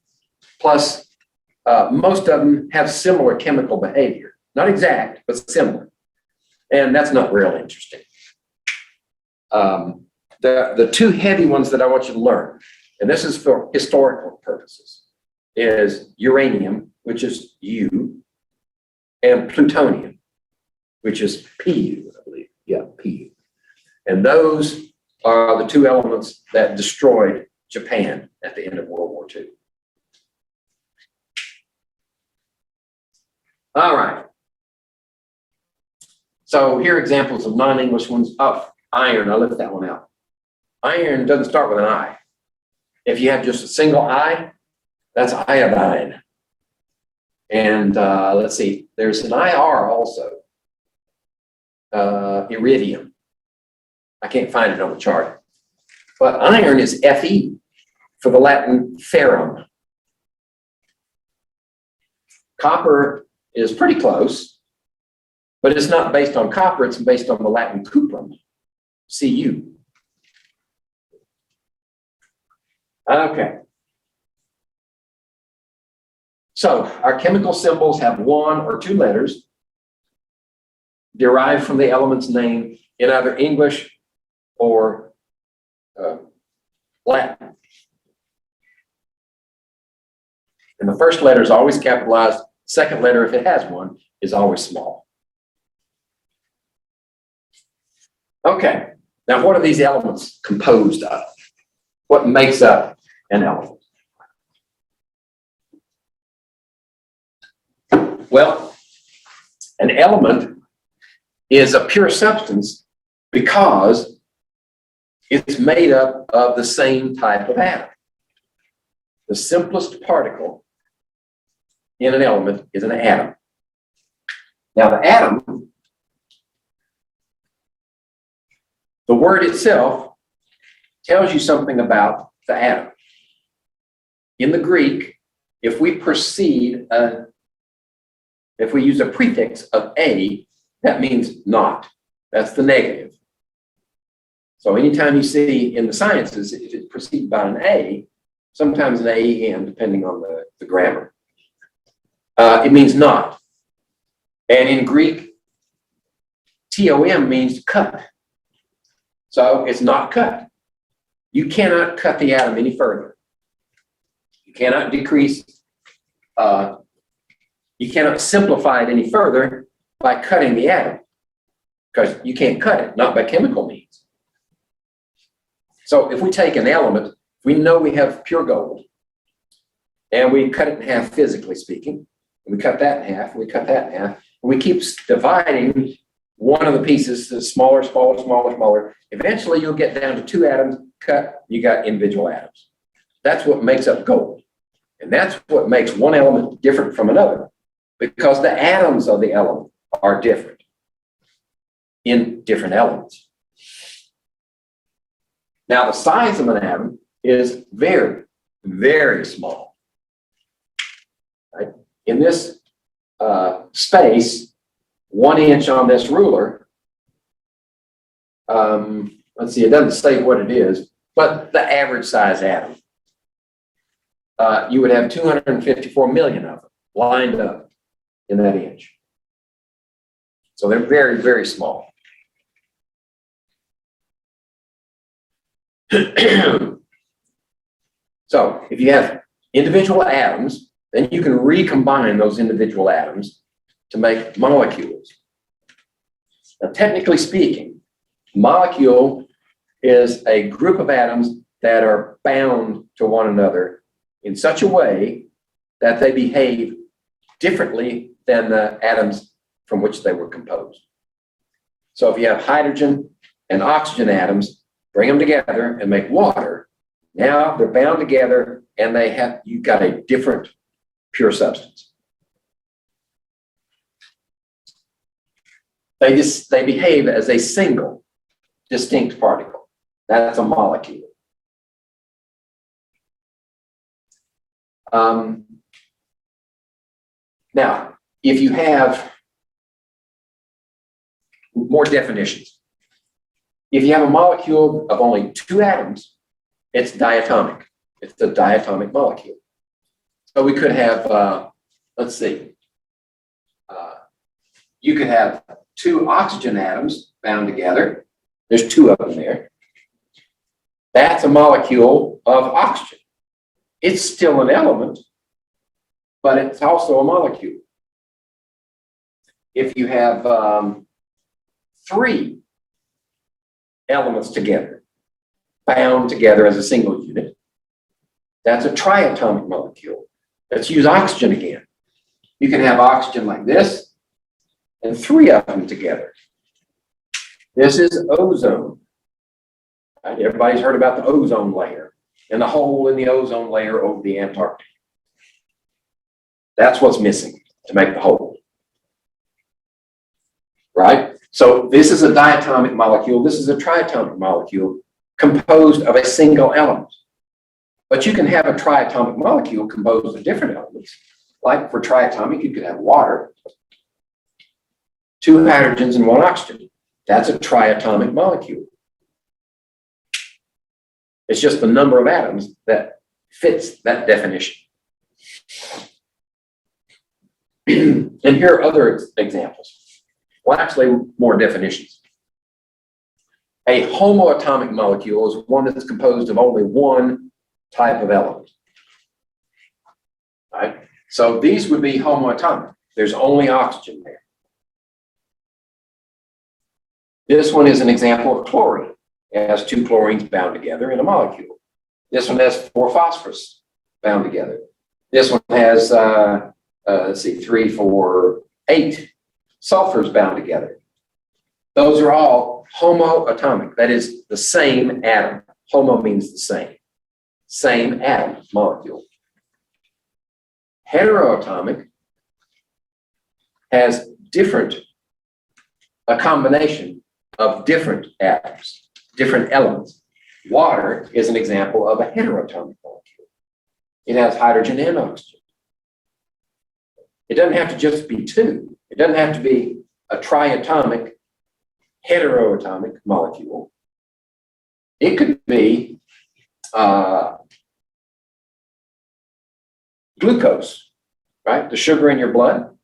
Plus, most of them have similar chemical behavior. Not exact, but similar. And that's not real interesting. The two heavy ones that I want you to learn, and this is for historical purposes, is uranium, which is U, and plutonium, which is Pu, I believe. Yeah, Pu. And those are the two elements that destroyed Japan at the end of World War II. All right. So here are examples of non-English ones. Oh, iron, I left that one out. Iron doesn't start with an I. If you have just a single I, that's iodine. And let's see, there's an IR also, iridium. I can't find it on the chart. But iron is Fe for the Latin ferrum. Copper is pretty close, but it's not based on copper, it's based on the Latin cuprum, Cu. Okay. So our chemical symbols have one or two letters derived from the element's name in either English or Latin. And the first letter is always capitalized. Second letter, if it has one, is always small. Okay, now what are these elements composed of? What makes up an element? Well, an element is a pure substance because it's made up of the same type of atom. The simplest particle in an element is an atom. Now, the atom, the word itself tells you something about the atom. In the Greek, if we use a prefix of a, that means not. That's the negative. So anytime you see in the sciences, if it's preceded by an A, sometimes an AEN, depending on the grammar, it means not. And in Greek, TOM means cut. So it's not cut. You cannot cut the atom any further. You cannot decrease, you cannot simplify it any further by cutting the atom, because you can't cut it, not by chemical means. So if we take an element, we know we have pure gold, and we cut it in half physically speaking, and we cut that in half, and we cut that in half, and we keep dividing one of the pieces to smaller, smaller, smaller, smaller. Eventually you'll get down to two atoms, cut, you got individual atoms. That's what makes up gold. And that's what makes one element different from another, because the atoms of the element are different in different elements. Now, the size of an atom is varied. very small. Right? In this space, 1 inch on this ruler, let's see, it doesn't say what it is, but the average size atom, you would have 254 million of them lined up in that inch. So they're very, very small. So if you have individual atoms, then you can recombine those individual atoms to make molecules. Now, technically speaking, molecule is a group of atoms that are bound to one another in such a way that they behave differently than the atoms from which they were composed. So if you have hydrogen and oxygen atoms, bring them together and make water, now they're bound together and you've got a different pure substance. They behave as a single distinct particle. That's a molecule. Now, if you have more definitions, if you have a molecule of only 2 atoms, it's diatomic. It's a diatomic molecule. So we could have, let's see, you could have 2 oxygen atoms bound together. There's 2 of them there. That's a molecule of oxygen. It's still an element, but it's also a molecule. If you have 3 elements together, bound together as a single unit, that's a triatomic molecule. Let's use oxygen again. You can have oxygen like this and 3 of them together. This is ozone. Right? Everybody's heard about the ozone layer and the hole in the ozone layer over the Antarctic. That's what's missing to make the hole. Right? So this is a diatomic molecule. This is a triatomic molecule composed of a single element. But you can have a triatomic molecule composed of different elements. Like for triatomic, you could have water, 2 hydrogens and 1 oxygen. That's a triatomic molecule. It's just the number of atoms that fits that definition. And here are other examples. Well, actually, more definitions. A homoatomic molecule is one that's composed of only 1 type of element. Right? So these would be homoatomic. There's only oxygen there. This one is an example of chlorine. It has 2 chlorines bound together in a molecule. This one has 4 phosphorus bound together. This one has, let's see, 3, 4, 8 sulfurs bound together. Those are all homoatomic. That is the same atom. Homo means the same. Same atom, molecule. Heteroatomic has a combination of different atoms, different elements. Water is an example of a heteroatomic molecule. It has hydrogen and oxygen. It doesn't have to just be 2. It doesn't have to be a triatomic, heteroatomic molecule. It could be glucose, right? The sugar in your blood.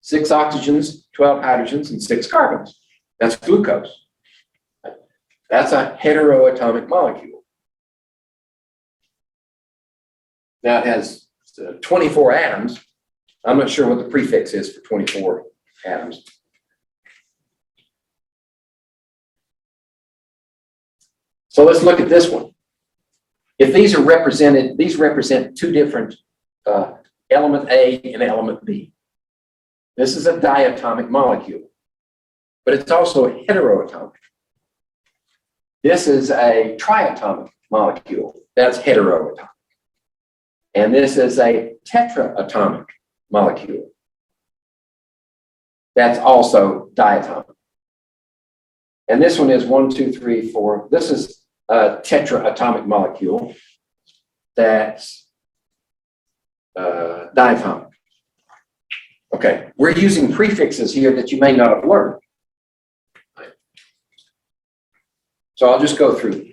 6 oxygens, 12 hydrogens, and 6 carbons. That's glucose. That's a heteroatomic molecule. Now it has 24 atoms. I'm not sure what the prefix is for 24 atoms. So let's look at this one. If these are represented, these represent 2 different element A and element B. This is a diatomic molecule, but it's also heteroatomic. This is a triatomic molecule. That's heteroatomic. And this is a tetraatomic molecule. That's also diatomic. And this one is 1, 2, 3, 4. This is a tetraatomic molecule that's diatomic. Okay, we're using prefixes here that you may not have learned. So I'll just go through.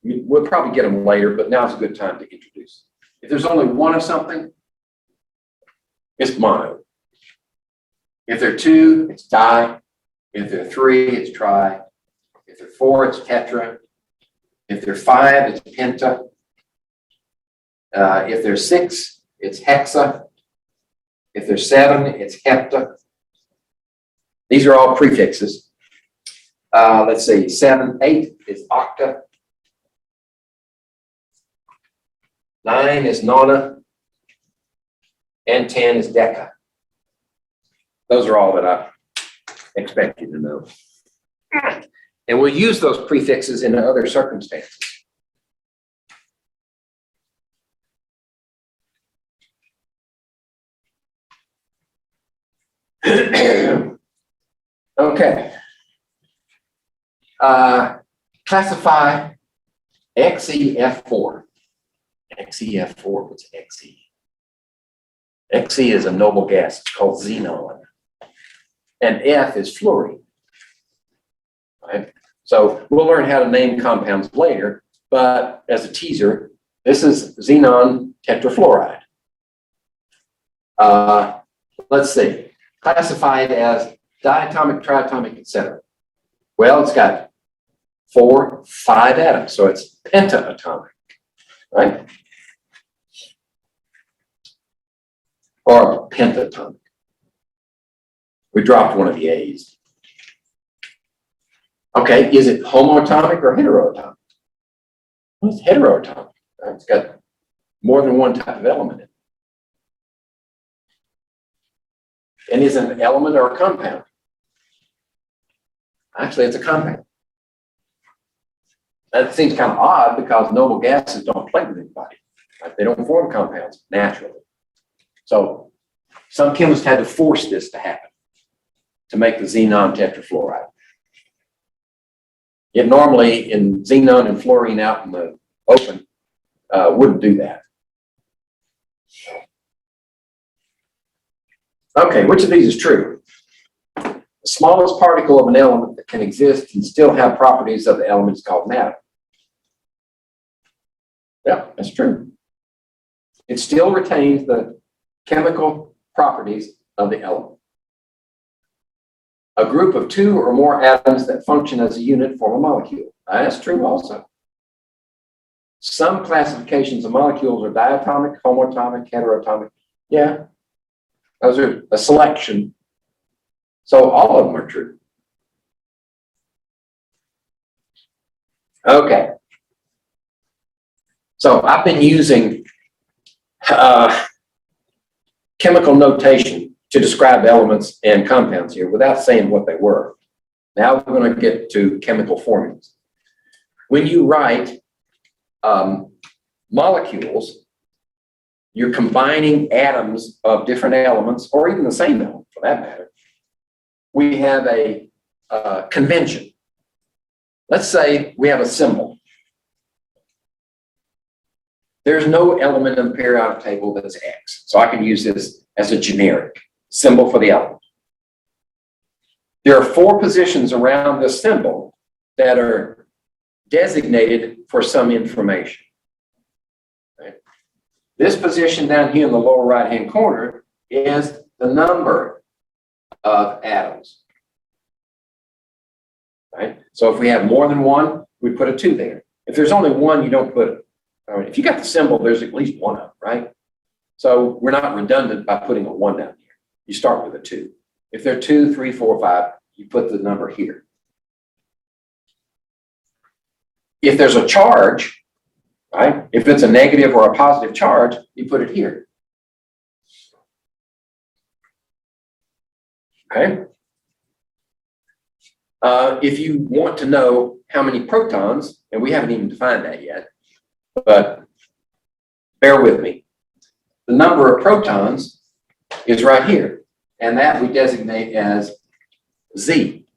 We'll probably get them later, but now's a good time to introduce. If there's only one of something, it's mono. If there are two, it's di. If there are three, it's tri. If there are four, it's tetra. If there are five, it's penta. If there's six, it's hexa. If there's seven, it's hepta. These are all prefixes. Let's see, 7, 8 is octa. 9 is nona. And 10 is deca. Those are all that I expect you to know. And we'll use those prefixes in other circumstances. Okay. Classify XeF4. XeF4, what's Xe? Xe is a noble gas. It's called xenon. And F is fluorine. Right? So we'll learn how to name compounds later, but as a teaser, this is xenon tetrafluoride. Let's see. Classify it as diatomic, triatomic, etc. Well, it's got 4, 5 atoms, so it's pentaatomic, right? Or pentatonic. We dropped one of the A's. Okay, is it homoatomic or heteroatomic? Well, it's heteroatomic. Right? It's got more than one type of element in it. And is it an element or a compound? Actually, it's a compound. That seems kind of odd because noble gases don't play with anybody. Right? They don't form compounds naturally. So some chemists had to force this to happen to make the xenon tetrafluoride. Yet normally in xenon and fluorine out in the open wouldn't do that. Okay, which of these is true? The smallest particle of an element that can exist and still have properties of the element is called an atom. Yeah, that's true. It still retains the chemical properties of the element. A group of 2 or more atoms that function as a unit form a molecule. That's true also. Some classifications of molecules are diatomic, homoatomic, heteroatomic. Yeah, those are a selection. So all of them are true. Okay. So I've been using chemical notation to describe elements and compounds here without saying what they were. Now we're going to get to chemical formulas. When you write molecules, you're combining atoms of different elements, or even the same element for that matter. We have a convention. Let's say we have a symbol. There's no element in the periodic table that's X, so I can use this as a generic symbol for the element. There are 4 positions around this symbol that are designated for some information. Right? This position down here in the lower right-hand corner is the number of atoms. Right? So if we have more than one, we put a 2 there. If there's only one, you don't put it. Right? If you got the symbol, there's at least one of them, right? So we're not redundant by putting a 1 down here. You start with a 2. If there are 2, 3, 4, 5, you put the number here. If there's a charge, right? If it's a negative or a positive charge, you put it here. Okay. If you want to know how many protons, and we haven't even defined that yet, but bear with me. The number of protons is right here, and that we designate as Z.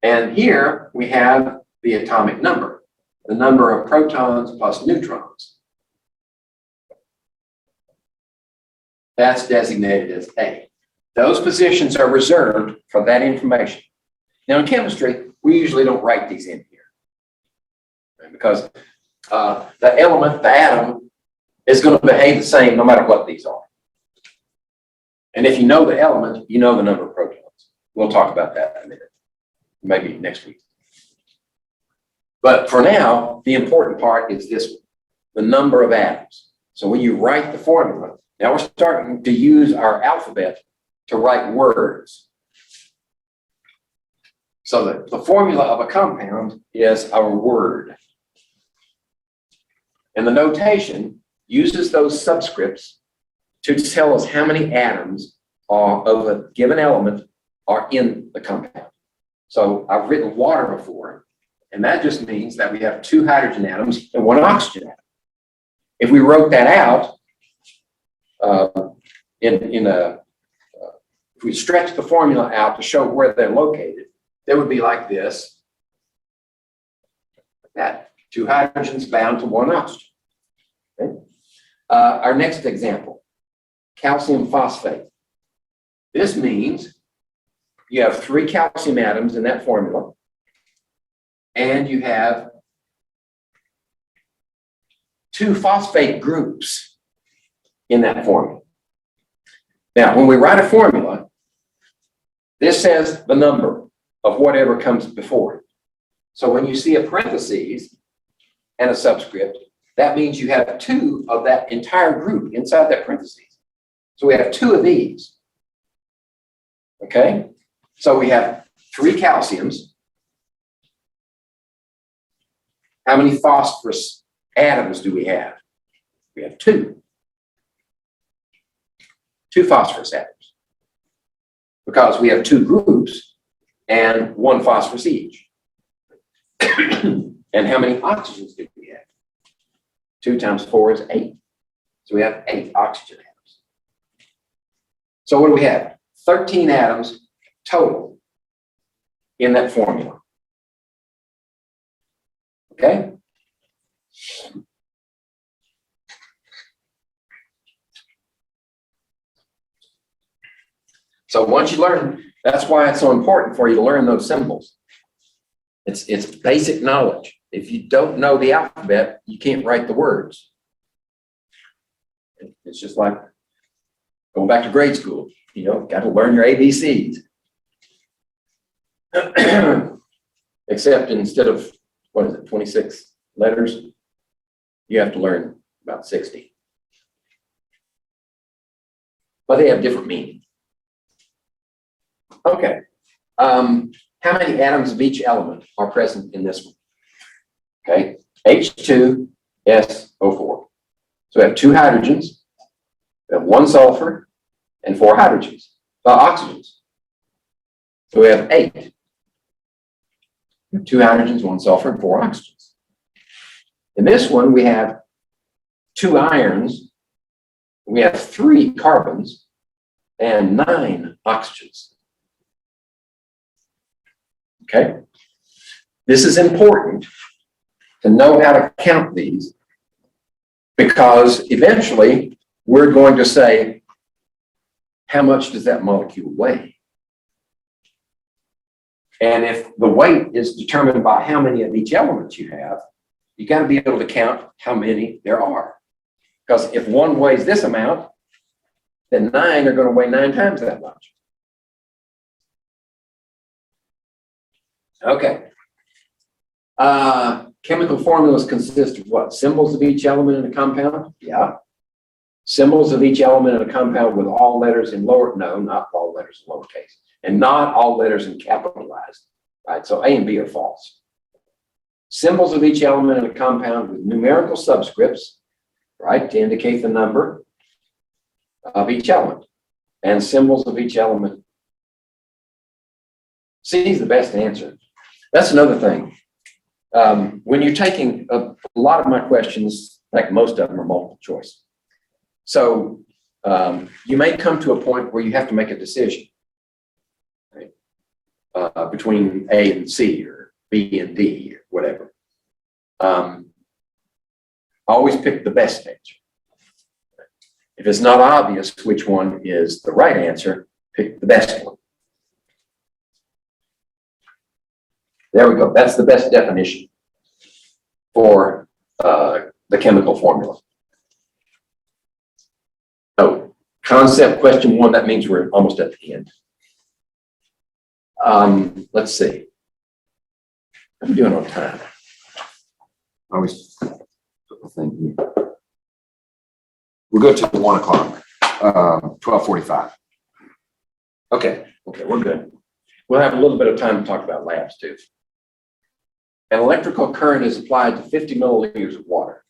And here we have the atomic number, the number of protons plus neutrons. That's designated as A. Those positions are reserved for that information. Now in chemistry, we usually don't write these in here, right? Because the element, the atom, is going to behave the same no matter what these are. And if you know the element, you know the number of protons. We'll talk about that in a minute, maybe next week. But for now, the important part is this one, the number of atoms. So when you write the formula, now we're starting to use our alphabet to write words. So the formula of a compound is our word. And the notation uses those subscripts to tell us how many atoms of a given element are in the compound. So I've written water before, and that just means that we have 2 hydrogen atoms and 1 oxygen atom. If we wrote that out if we stretch the formula out to show where they're located, they would be like this. That 2 hydrogens bound to 1 oxygen. Okay? Our next example, calcium phosphate. This means you have 3 calcium atoms in that formula, and you have 2 phosphate groups in that formula. Now, when we write a formula, this says the number of whatever comes before it. So when you see a parentheses and a subscript, that means you have 2 of that entire group inside that parentheses. So we have 2 of these. Okay? So we have 3 calciums. How many phosphorus atoms do we have? We have 2. 2 phosphorus atoms. Because we have 2 groups and 1 phosphorus each. And how many oxygens do we have? 2 times 4 is 8. So we have 8 oxygen atoms. So what do we have? 13 atoms total in that formula. Okay? So once you learn, that's why it's so important for you to learn those symbols. It's basic knowledge. If you don't know the alphabet, you can't write the words. It's just like going back to grade school. You know, got to learn your ABCs. Except instead of, 26 letters, you have to learn about 60. But they have different meanings. Okay. How many atoms of each element are present in this one? Okay. H2SO4. So we have 2 hydrogens, we have 1 sulfur, and 4 hydrogens, oxygens. So we have 8. 2 hydrogens, 1 sulfur, and 4 oxygens. In this one, we have 2 irons, we have 3 carbons, and 9 oxygens. Okay? This is important to know how to count these, because eventually we're going to say, how much does that molecule weigh? And if the weight is determined by how many of each element you have, you got to be able to count how many there are. Because if one weighs this amount, then 9 are going to weigh 9 times that much. Okay. Chemical formulas consist of what? Symbols of each element in a compound? Yeah. Symbols of each element in a compound with all letters in lower, no, not all letters in lowercase, and not all letters in capitalized, right? So A and B are false. Symbols of each element in a compound with numerical subscripts, right, to indicate the number of each element, and symbols of each element. C is the best answer. That's another thing. When you're taking a lot of my questions, like most of them are multiple choice. So you may come to a point where you have to make a decision. Right? between A and C or B and D or whatever. Always pick the best answer. If it's not obvious which one is the right answer, pick the best one. There we go. That's the best definition for the chemical formula. So concept question 1, that means we're almost at the end. Let's see. I'm doing on time. I always put the thing here. We'll go to 1 o'clock, 12:45. Okay, we're good. We'll have a little bit of time to talk about labs too. An electrical current is applied to 50 milliliters of water.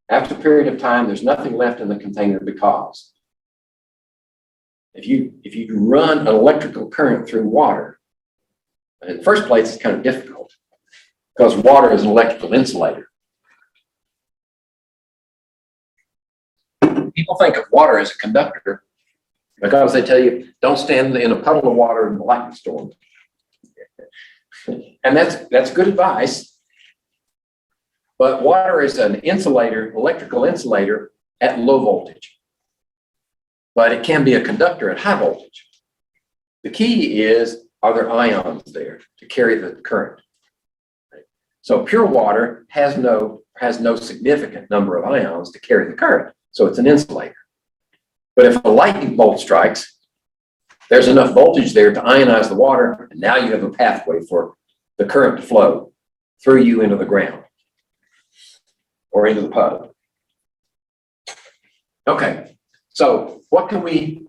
After a period of time, there's nothing left in the container because if you run an electrical current through water, in the first place, it's kind of difficult because water is an electrical insulator. People think of water as a conductor because they tell you, don't stand in a puddle of water in a lightning storm. And that's good advice. But water is an insulator, electrical insulator at low voltage. But it can be a conductor at high voltage. The key is, are there ions there to carry the current? So pure water has no significant number of ions to carry the current. So it's an insulator. But if a lightning bolt strikes, there's enough voltage there to ionize the water, and now you have a pathway for the current to flow through you into the ground or into the puddle. Okay, so what can we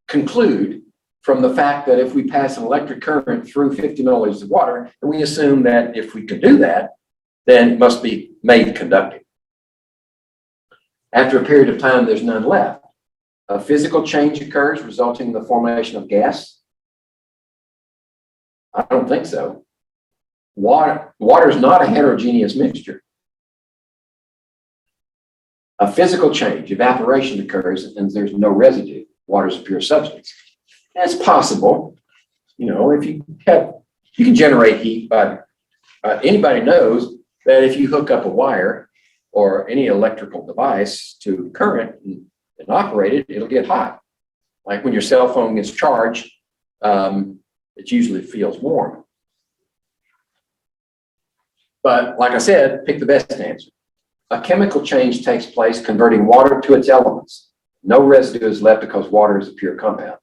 conclude from the fact that if we pass an electric current through 50 milliliters of water, and we assume that if we could do that, then it must be made conducting. After a period of time, there's none left. A physical change occurs resulting in the formation of gas. I don't think so. Water is not a heterogeneous mixture. A physical change, evaporation occurs, and there's no residue. Water is a pure substance. That's possible. You know, if you can generate heat, but anybody knows that if you hook up a wire or any electrical device to current and operate it, it'll get hot. Like when your cell phone gets charged, it usually feels warm. But like I said, pick the best answer. A chemical change takes place converting water to its elements. No residue is left because water is a pure compound.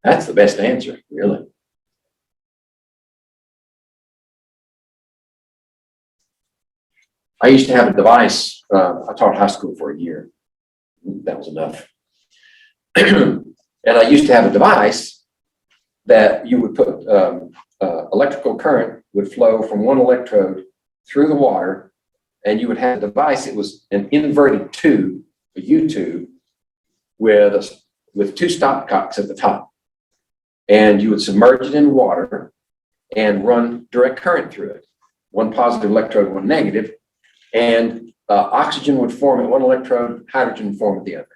That's the best answer, really. I used to have a device. I taught high school for a year. That was enough. And I used to have a device that you would put electrical current would flow from one electrode through the water, and you would have a device. It was an inverted tube, a U-tube, with two stopcocks at the top. And you would submerge it in water and run direct current through it. One positive electrode, one negative. And oxygen would form at one electrode, hydrogen would form at the other.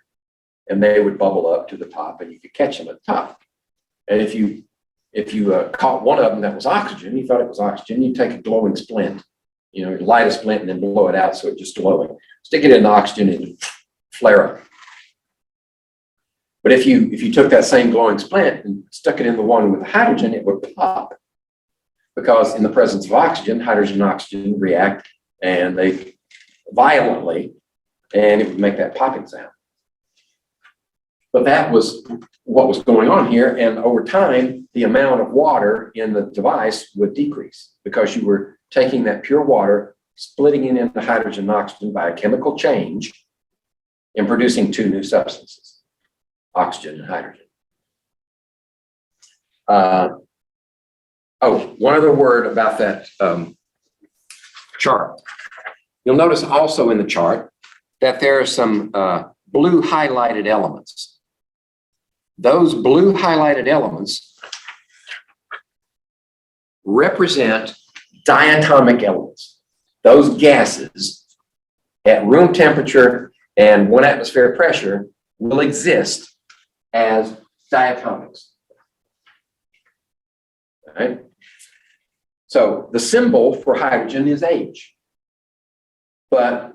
And they would bubble up to the top, and you could catch them at the top. And if you caught one of them that was oxygen, you thought it was oxygen, you take a glowing splint, you know, light a splint and then blow it out so it's just glowing. Stick it in the oxygen and flare up. But if you took that same glowing splint and stuck it in the one with the hydrogen, it would pop. Because in the presence of oxygen, hydrogen and oxygen react, and they violently, and it would make that popping sound. But that was what was going on here, and over time, the amount of water in the device would decrease because you were taking that pure water, splitting it into hydrogen and oxygen by a chemical change, and producing two new substances, oxygen and hydrogen. One other word about that chart. You'll notice also in the chart that there are some blue highlighted elements. Those blue highlighted elements represent diatomic elements. Those gases at room temperature and 1 atmosphere pressure will exist as diatomics. right? So the symbol for hydrogen is H. But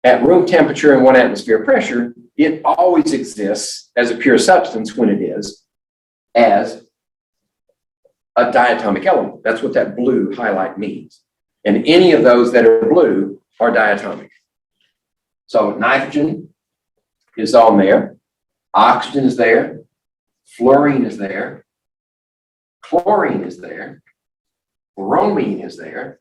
at room temperature and 1 atmosphere pressure, it always exists as a pure substance when it is as a diatomic element. That's what that blue highlight means. And any of those that are blue are diatomic. So nitrogen is on there, oxygen is there, fluorine is there, chlorine is there, bromine is there,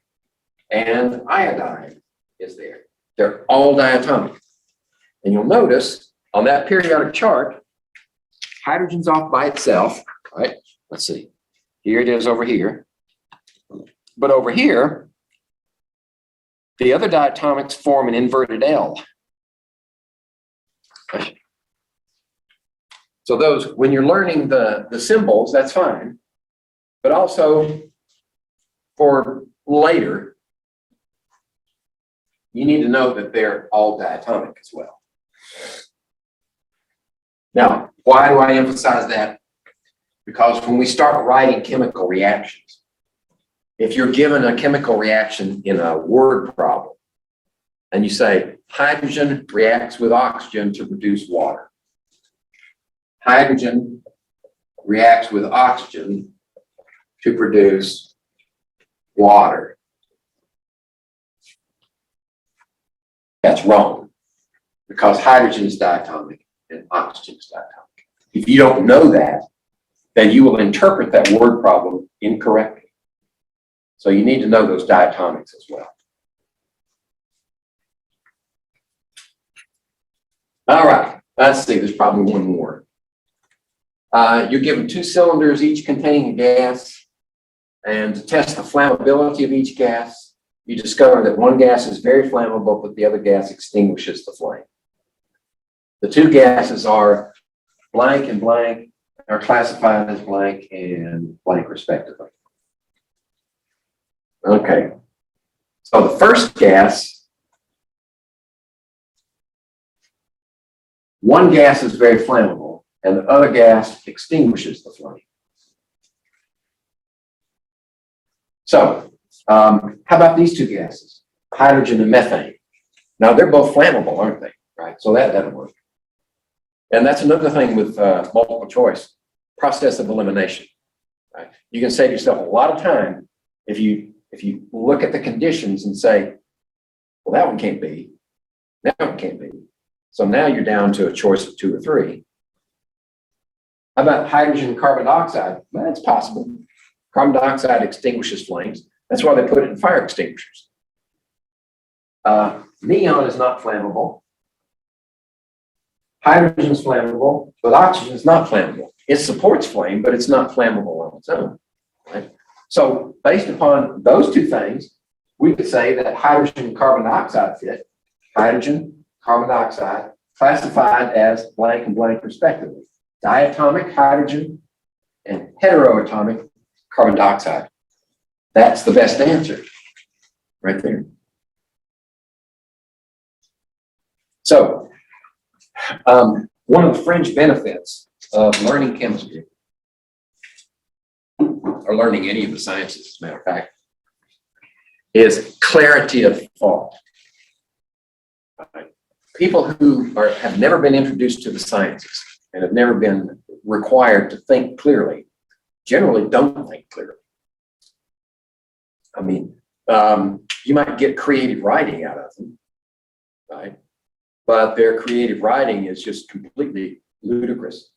and iodine is there. They're all diatomic. And you'll notice on that periodic chart, hydrogen's off by itself, right? Let's see. Here it is over here. But over here, the other diatomics form an inverted L. So those, when you're learning the symbols, that's fine. But also for later, you need to know that they're all diatomic as well. Now, why do I emphasize that? Because when we start writing chemical reactions, if you're given a chemical reaction in a word problem, and you say, hydrogen reacts with oxygen to produce water. Hydrogen reacts with oxygen to produce water. That's wrong, because hydrogen is diatomic and oxygen is diatomic. If you don't know that, then you will interpret that word problem incorrectly. So you need to know those diatomics as well. All right, let's see, there's probably one more. You're given 2 cylinders, each containing a gas, and to test the flammability of each gas, you discover that one gas is very flammable, but the other gas extinguishes the flame. The 2 gases are blank and blank, are classified as blank and blank respectively. Okay, so the first gas, one gas is very flammable and the other gas extinguishes the flame. So, how about these 2 gases, hydrogen and methane? Now they're both flammable, aren't they? Right, so that doesn't work. And that's another thing with multiple choice, process of elimination. Right? You can save yourself a lot of time if you look at the conditions and say, well, that one can't be, that one can't be. So now you're down to a choice of 2 or 3. How about hydrogen and carbon dioxide? Well, that's possible. Carbon dioxide extinguishes flames. That's why they put it in fire extinguishers. Neon is not flammable. Hydrogen is flammable, but oxygen is not flammable. It supports flame, but it's not flammable on its own. Right? So based upon those 2 things, we could say that hydrogen and carbon dioxide fit. Hydrogen, carbon dioxide, classified as blank and blank respectively. Diatomic hydrogen and heteroatomic carbon dioxide. That's the best answer right there. So, one of the fringe benefits of learning chemistry, or learning any of the sciences, as a matter of fact, is clarity of thought. People who have never been introduced to the sciences and have never been required to think clearly generally don't think clearly. I mean, you might get creative writing out of them, right? But their creative writing is just completely ludicrous.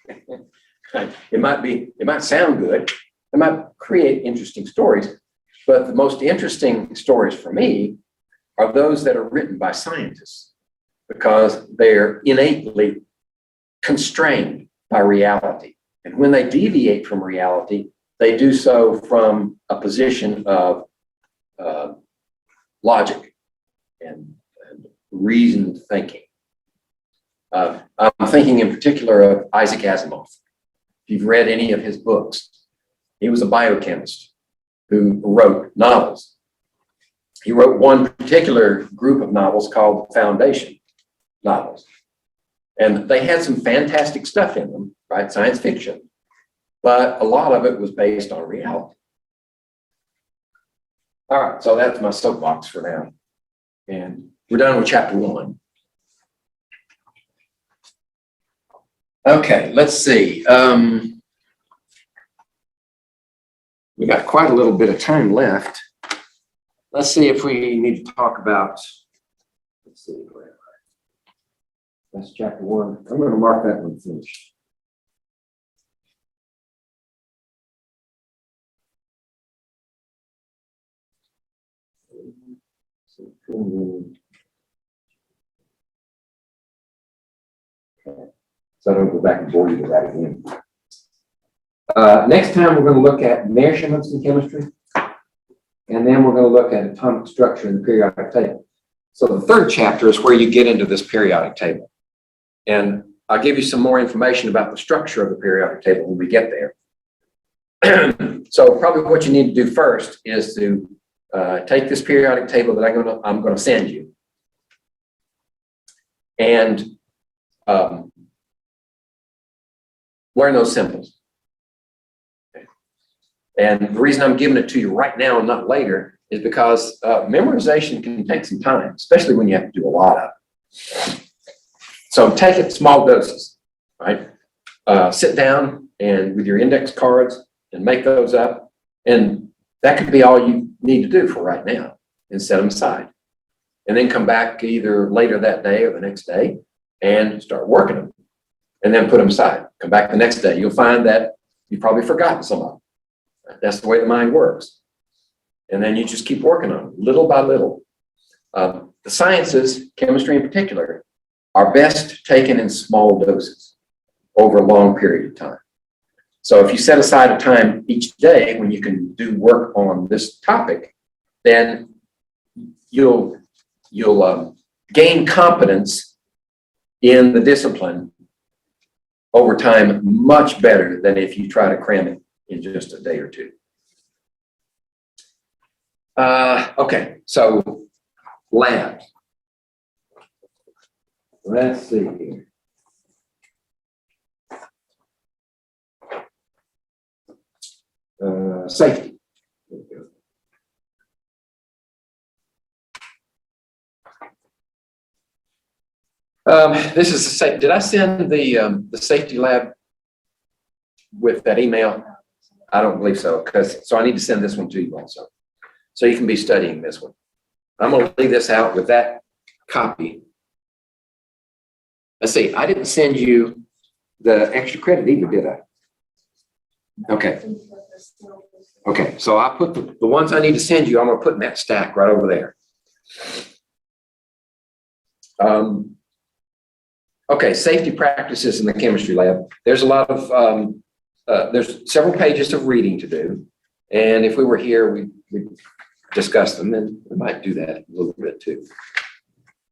It might sound good, it might create interesting stories, but the most interesting stories for me are those that are written by scientists, because they're innately constrained by reality. And when they deviate from reality, they do so from a position of logic and reasoned thinking. I'm thinking in particular of Isaac Asimov. If you've read any of his books, he was a biochemist who wrote novels. He wrote one particular group of novels called Foundation novels. And they had some fantastic stuff in them, right? Science fiction. but a lot of it was based on reality. All right, so that's my soapbox for now. And we're done with chapter 1. Okay, let's see. We got quite a little bit of time left. Let's see if we need to talk about, let's see, that's chapter 1. I'm going to mark that one finished. Okay. So I don't go back and bore you with that again. Next time, we're going to look at measurements in chemistry, and then we're going to look at atomic structure in the periodic table. So the third chapter is where you get into this periodic table. And I'll give you some more information about the structure of the periodic table when we get there. So probably what you need to do first is to take this periodic table that I'm going to send you, and learn those symbols. Okay. And the reason I'm giving it to you right now and not later is because memorization can take some time, especially when you have to do a lot of it. So take it small doses, right? Sit down and with your index cards and make those up. And that could be all you need to do for right now, and set them aside. And then come back either later that day or the next day and start working them. And then put them aside. Come back the next day. You'll find that you've probably forgotten some of them. That's the way the mind works. And then you just keep working on them, little by little. The sciences, chemistry in particular, are best taken in small doses over a long period of time. So if you set aside a time each day when you can do work on this topic, then you'll gain competence in the discipline over time much better than if you try to cram it in just a day or two. Okay, so labs. Let's see here. Safety. This is the safety. Did I send the safety lab with that email? I don't believe so, so I need to send this one to you also, so you can be studying this one. I'm going to leave this out with that copy. Let's see. I didn't send you the extra credit either, did I? Okay. Okay. So I put the ones I need to send you. I'm going to put in that stack right over there. Okay, safety practices in the chemistry lab. There's a lot of, there's several pages of reading to do. And if we were here, we'd discuss them, and we might do that a little bit too.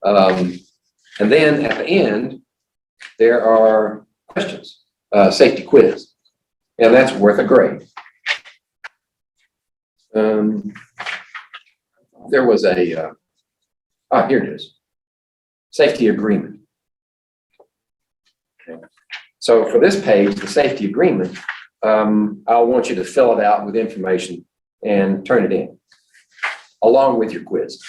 And then at the end, there are questions, safety quiz, and that's worth a grade. There was a, here it is, safety agreement. Okay. So for this page, the safety agreement, I'll want you to fill it out with information and turn it in, along with your quiz.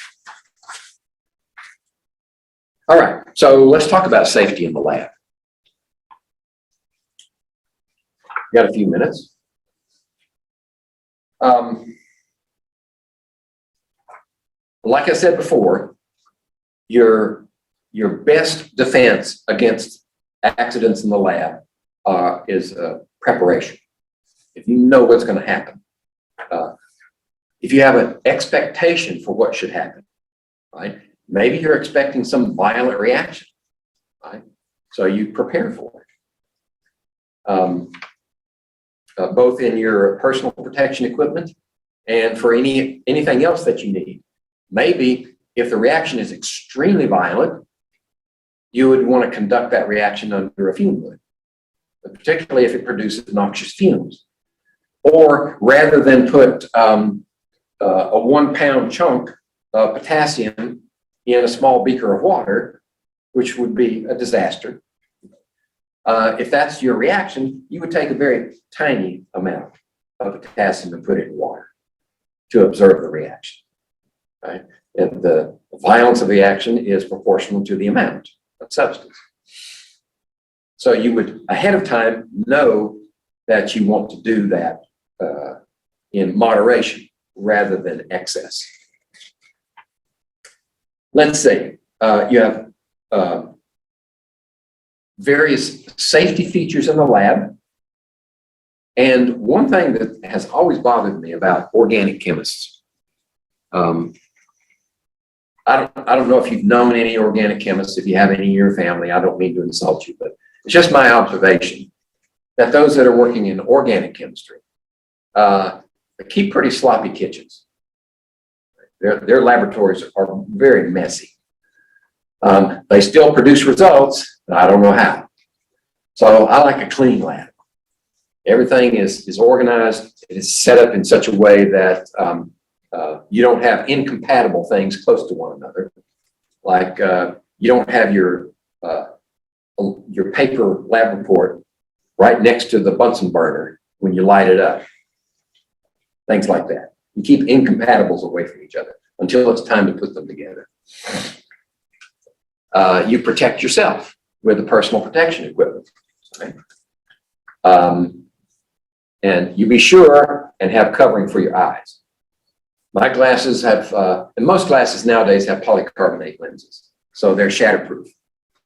All right, so let's talk about safety in the lab. Got a few minutes. Like I said before, your best defense against accidents in the lab is preparation. If you know what's going to happen, if you have an expectation for what should happen, right? Maybe you're expecting some violent reaction, right? So you prepare for it. Both in your personal protection equipment and for anything else that you need. Maybe if the reaction is extremely violent, you would want to conduct that reaction under a fume hood, particularly if it produces noxious fumes. Or rather than put a 1 pound chunk of potassium in a small beaker of water, which would be a disaster, If that's your reaction, you would take a very tiny amount of potassium and put it in water to observe the reaction, right? And the violence of the action is proportional to the amount of substance. So you would ahead of time know that you want to do that in moderation rather than excess. Let's say you have various safety features in the lab. And one thing that has always bothered me about organic chemists, I don't know if you've known any organic chemists, if you have any in your family, I don't mean to insult you, but it's just my observation that those that are working in organic chemistry they keep pretty sloppy kitchens. Their laboratories are very messy. They still produce results, but I don't know how. So I like a clean lab. Everything is organized. It is set up in such a way that you don't have incompatible things close to one another. Like you don't have your paper lab report right next to the Bunsen burner when you light it up. Things like that. You keep incompatibles away from each other until it's time to put them together. You protect yourself with the personal protection equipment. Right? And you be sure and have covering for your eyes. My glasses have, and most glasses nowadays have polycarbonate lenses. So they're shatterproof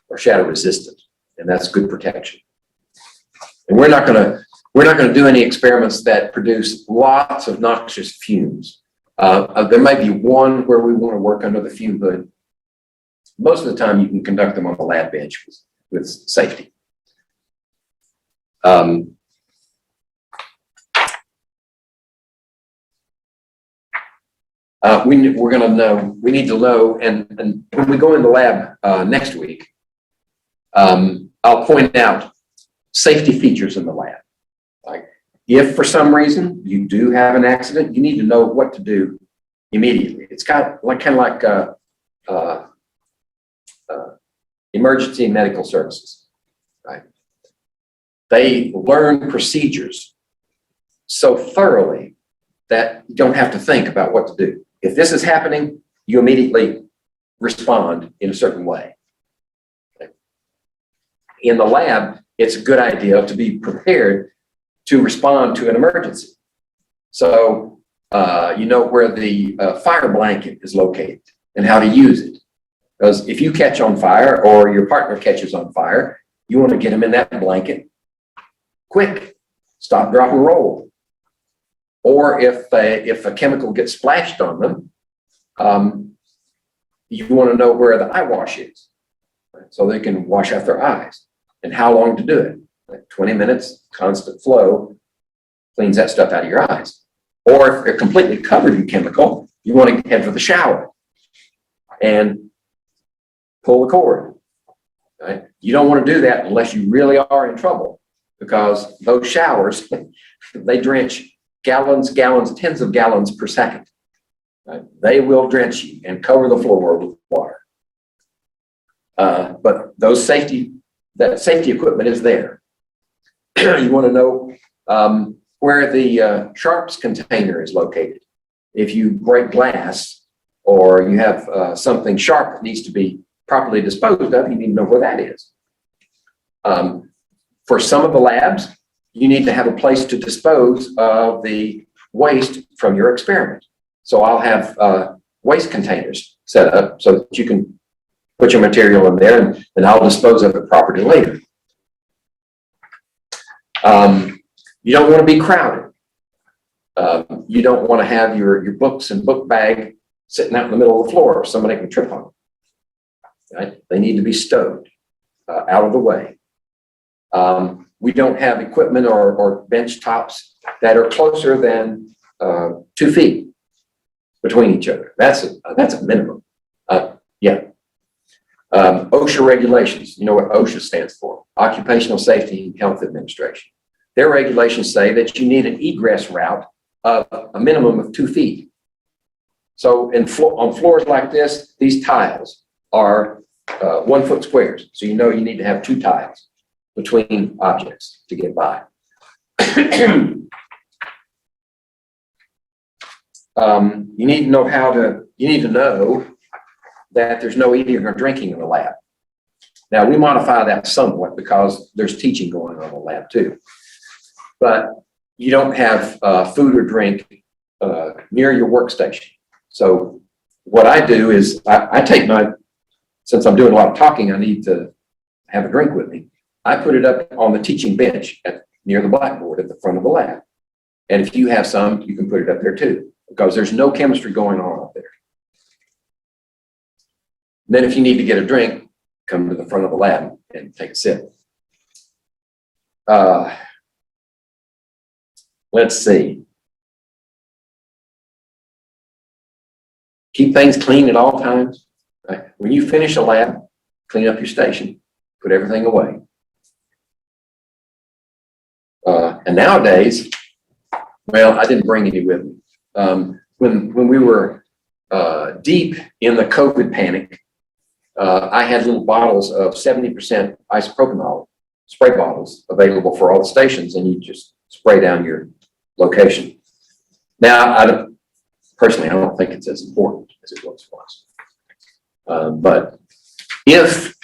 or shatter resistant, and that's good protection. And we're not going to do any experiments that produce lots of noxious fumes. There might be one where we want to work under the fume hood. Most of the time you can conduct them on the lab bench with safety. We need to know, and when we go in the lab next week, I'll point out safety features in the lab. Like if for some reason you do have an accident, you need to know what to do immediately. It's kind of like emergency medical services, right? They learn procedures so thoroughly that you don't have to think about what to do. If this is happening, you immediately respond in a certain way. In the lab, it's a good idea to be prepared to respond to an emergency. So you know where the fire blanket is located and how to use it. Because if you catch on fire or your partner catches on fire, you want to get them in that blanket quick, stop, drop, and roll. Or if a chemical gets splashed on them, you want to know where the eye wash is, right? So they can wash out their eyes and how long to do it. Like 20 minutes, constant flow, cleans that stuff out of your eyes. Or if they're completely covered in chemical, you want to head for the shower and pull the cord, right? You don't want to do that unless you really are in trouble, because those showers, they drench gallons, tens of gallons per second. Right? They will drench you and cover the floor with water. But that safety equipment is there. You want to know where the sharps container is located. If you break glass or you have something sharp that needs to be properly disposed of, you need to know where that is. For some of the labs, you need to have a place to dispose of the waste from your experiment. So I'll have waste containers set up so that you can put your material in there and I'll dispose of it properly later. You don't want to be crowded. You don't want to have your books and book bag sitting out in the middle of the floor or somebody can trip on them. Right? They need to be stowed out of the way. We don't have equipment or bench tops that are closer than 2 feet between each other. That's a minimum. OSHA regulations. You know what OSHA stands for? Occupational Safety and Health Administration. Their regulations say that you need an egress route of a minimum of 2 feet. So on floors like this, these tiles are 1 foot squares. So you know you need to have 2 tiles. between objects to get by. You need to know that there's no eating or drinking in the lab. Now, we modify that somewhat because there's teaching going on in the lab too. But you don't have food or drink near your workstation. So what I do is I take since I'm doing a lot of talking, I need to have a drink with me. I put it up on the teaching bench near the blackboard at the front of the lab. And if you have some, you can put it up there too, because there's no chemistry going on up there. Then if you need to get a drink, come to the front of the lab and take a sip. Let's see. Keep things clean at all times. Right? When you finish a lab, clean up your station, put everything away. And nowadays, well, I didn't bring any with me. When we were deep in the COVID panic, I had little bottles of 70% isopropanol spray bottles available for all the stations, and you just spray down your location. Now, personally, I don't think it's as important as it once was. But if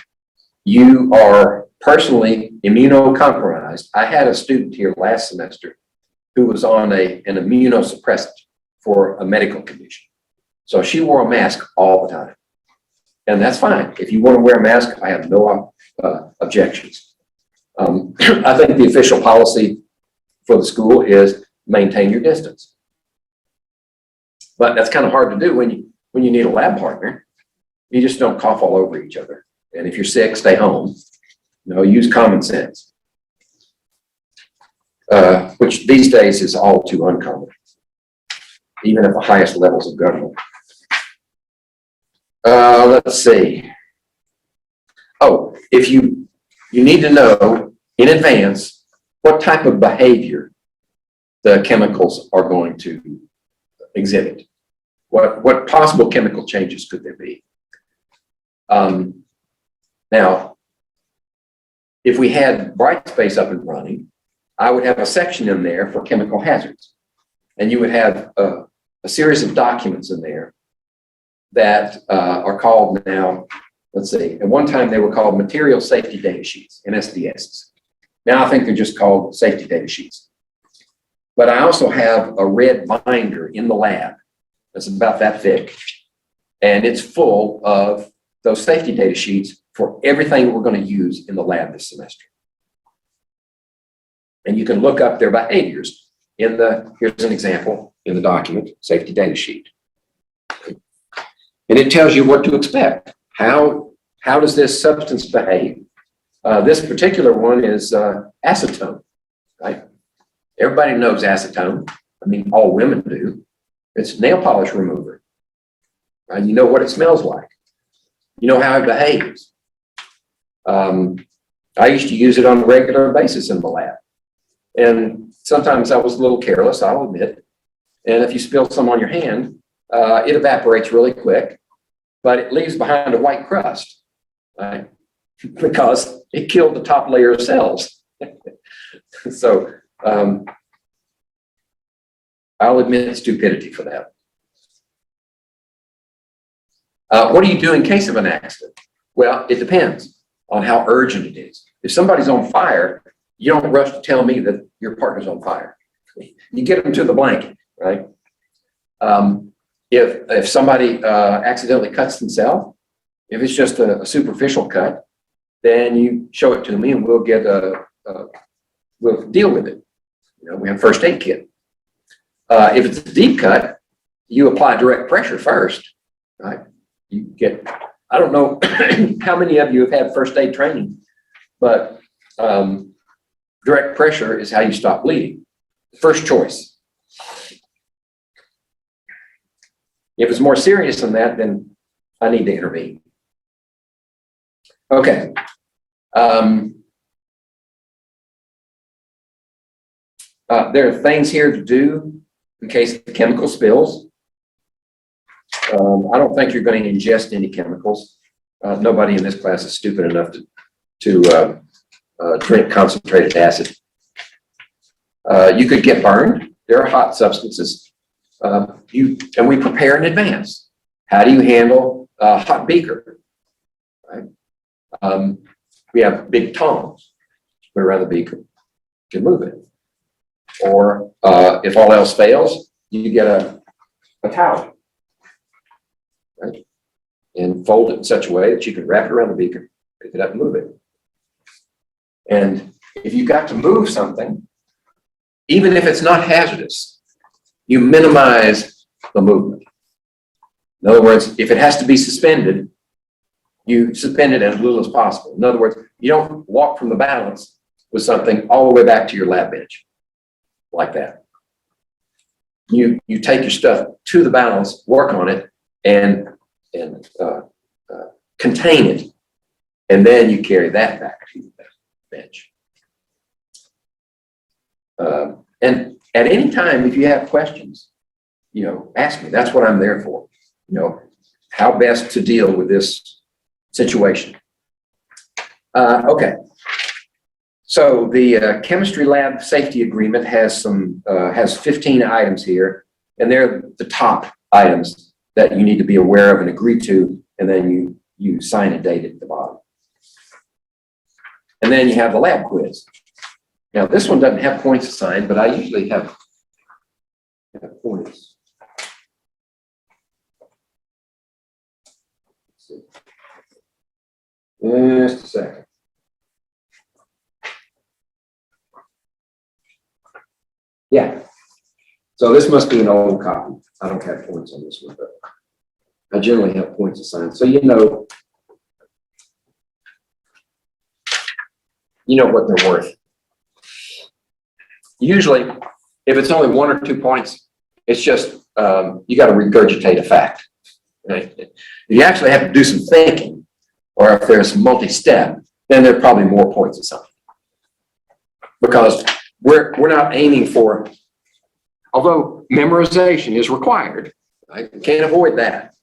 you are personally immunocompromised, I had a student here last semester who was on an immunosuppressant for a medical condition. So she wore a mask all the time. And that's fine. If you want to wear a mask, I have no objections. I think the official policy for the school is maintain your distance. But that's kind of hard to do when you need a lab partner. You just don't cough all over each other. And if you're sick, stay home. Use common sense, which these days is all too uncommon, even at the highest levels of government. Let's see. Oh, if you need to know in advance what type of behavior the chemicals are going to exhibit. What possible chemical changes could there be? Now, if we had Brightspace up and running, I would have a section in there for chemical hazards. And you would have a series of documents in there that are called now, let's see, at one time they were called Material Safety Data Sheets, MSDSs. Now I think they're just called Safety Data Sheets. But I also have a red binder in the lab that's about that thick, and it's full of those safety data sheets for everything we're going to use in the lab this semester. And you can look up their behaviors here's an example in the document, safety data sheet. And it tells you what to expect. How does this substance behave? This particular one is acetone, right? Everybody knows acetone. I mean, all women do. It's nail polish remover, right? You know what it smells like. You know how it behaves. I used to use it on a regular basis in the lab. And sometimes I was a little careless, I'll admit. And if you spill some on your hand, it evaporates really quick, but it leaves behind a white crust, right? Because it killed the top layer of cells. So I'll admit stupidity for that. What do you do in case of an accident? Well, it depends on how urgent it is. If somebody's on fire, you don't rush to tell me that your partner's on fire. You get them to the blanket, right? If somebody accidentally cuts themselves, if it's just a superficial cut, then you show it to me and we'll deal with it. We have a first aid kit. If it's a deep cut, you apply direct pressure first, right? You get, I don't know how many of you have had first aid training, but direct pressure is how you stop bleeding. First choice. If it's more serious than that, then I need to intervene. Okay. There are things here to do in case the chemical spills. I don't think you're going to ingest any chemicals. Nobody in this class is stupid enough to drink concentrated acid. You could get burned. There are hot substances. And we prepare in advance. How do you handle a hot beaker? Right? We have big tongs. Put around the beaker. You can move it. Or if all else fails, you get a towel, right? And fold it in such a way that you can wrap it around the beaker, pick it up and move it. And if you've got to move something, even if it's not hazardous, you minimize the movement. In other words, if it has to be suspended, you suspend it as little as possible. In other words, you don't walk from the balance with something all the way back to your lab bench like that. You take your stuff to the balance, work on it, and contain it, and then you carry that back to the bench. And at any time, if you have questions, ask me. That's what I'm there for. How best to deal with this situation. Okay. So the chemistry lab safety agreement has 15 items here, and they're the top items that you need to be aware of and agree to, and then you sign a date at the bottom. And then you have the lab quiz. Now this one doesn't have points assigned, but I usually have points. Let's see. Just a second. Yeah. So this must be an old copy. I don't have points on this one, but I generally have points assigned. So you know what they're worth. Usually, if it's only 1 or 2 points, it's just you got to regurgitate a fact. Right? If you actually have to do some thinking, or if there's multi-step, then there are probably more points assigned. Because we're not aiming for, although memorization is required, right? Can't avoid that.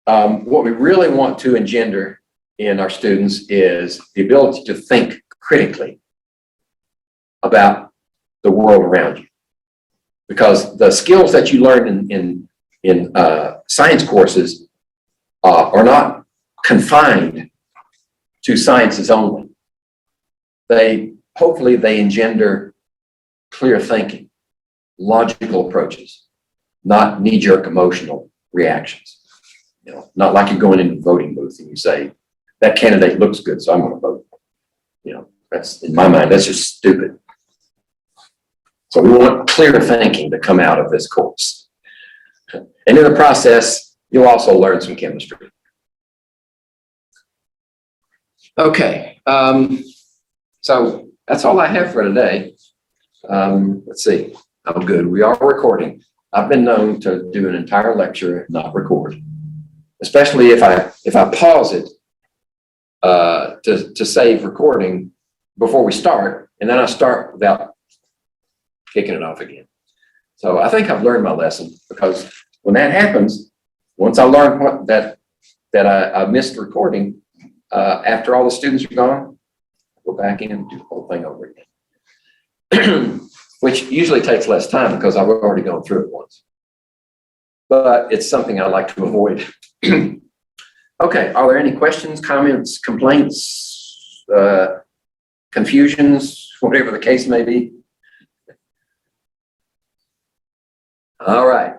What we really want to engender in our students is the ability to think critically about the world around you. Because the skills that you learn in science courses are not confined to sciences only. Hopefully they engender clear thinking, logical approaches, not knee-jerk emotional reactions. Not like you're going into the voting booth and you say, that candidate looks good, so I'm going to vote. That's, in my mind, that's just stupid. So we want clear thinking to come out of this course. And in the process, you'll also learn some chemistry. Okay, so that's all I have for today. Let's see, I'm good. We are recording. I've been known to do an entire lecture and not record, especially if I pause it to save recording before we start, and then I start without kicking it off again. So I think I've learned my lesson, because when that happens, once I learn that I missed recording, after all the students are gone, go back in and do the whole thing over again, which usually takes less time because I've already gone through it once. But it's something I like to avoid. Okay, are there any questions, comments, complaints, confusions, whatever the case may be? All right.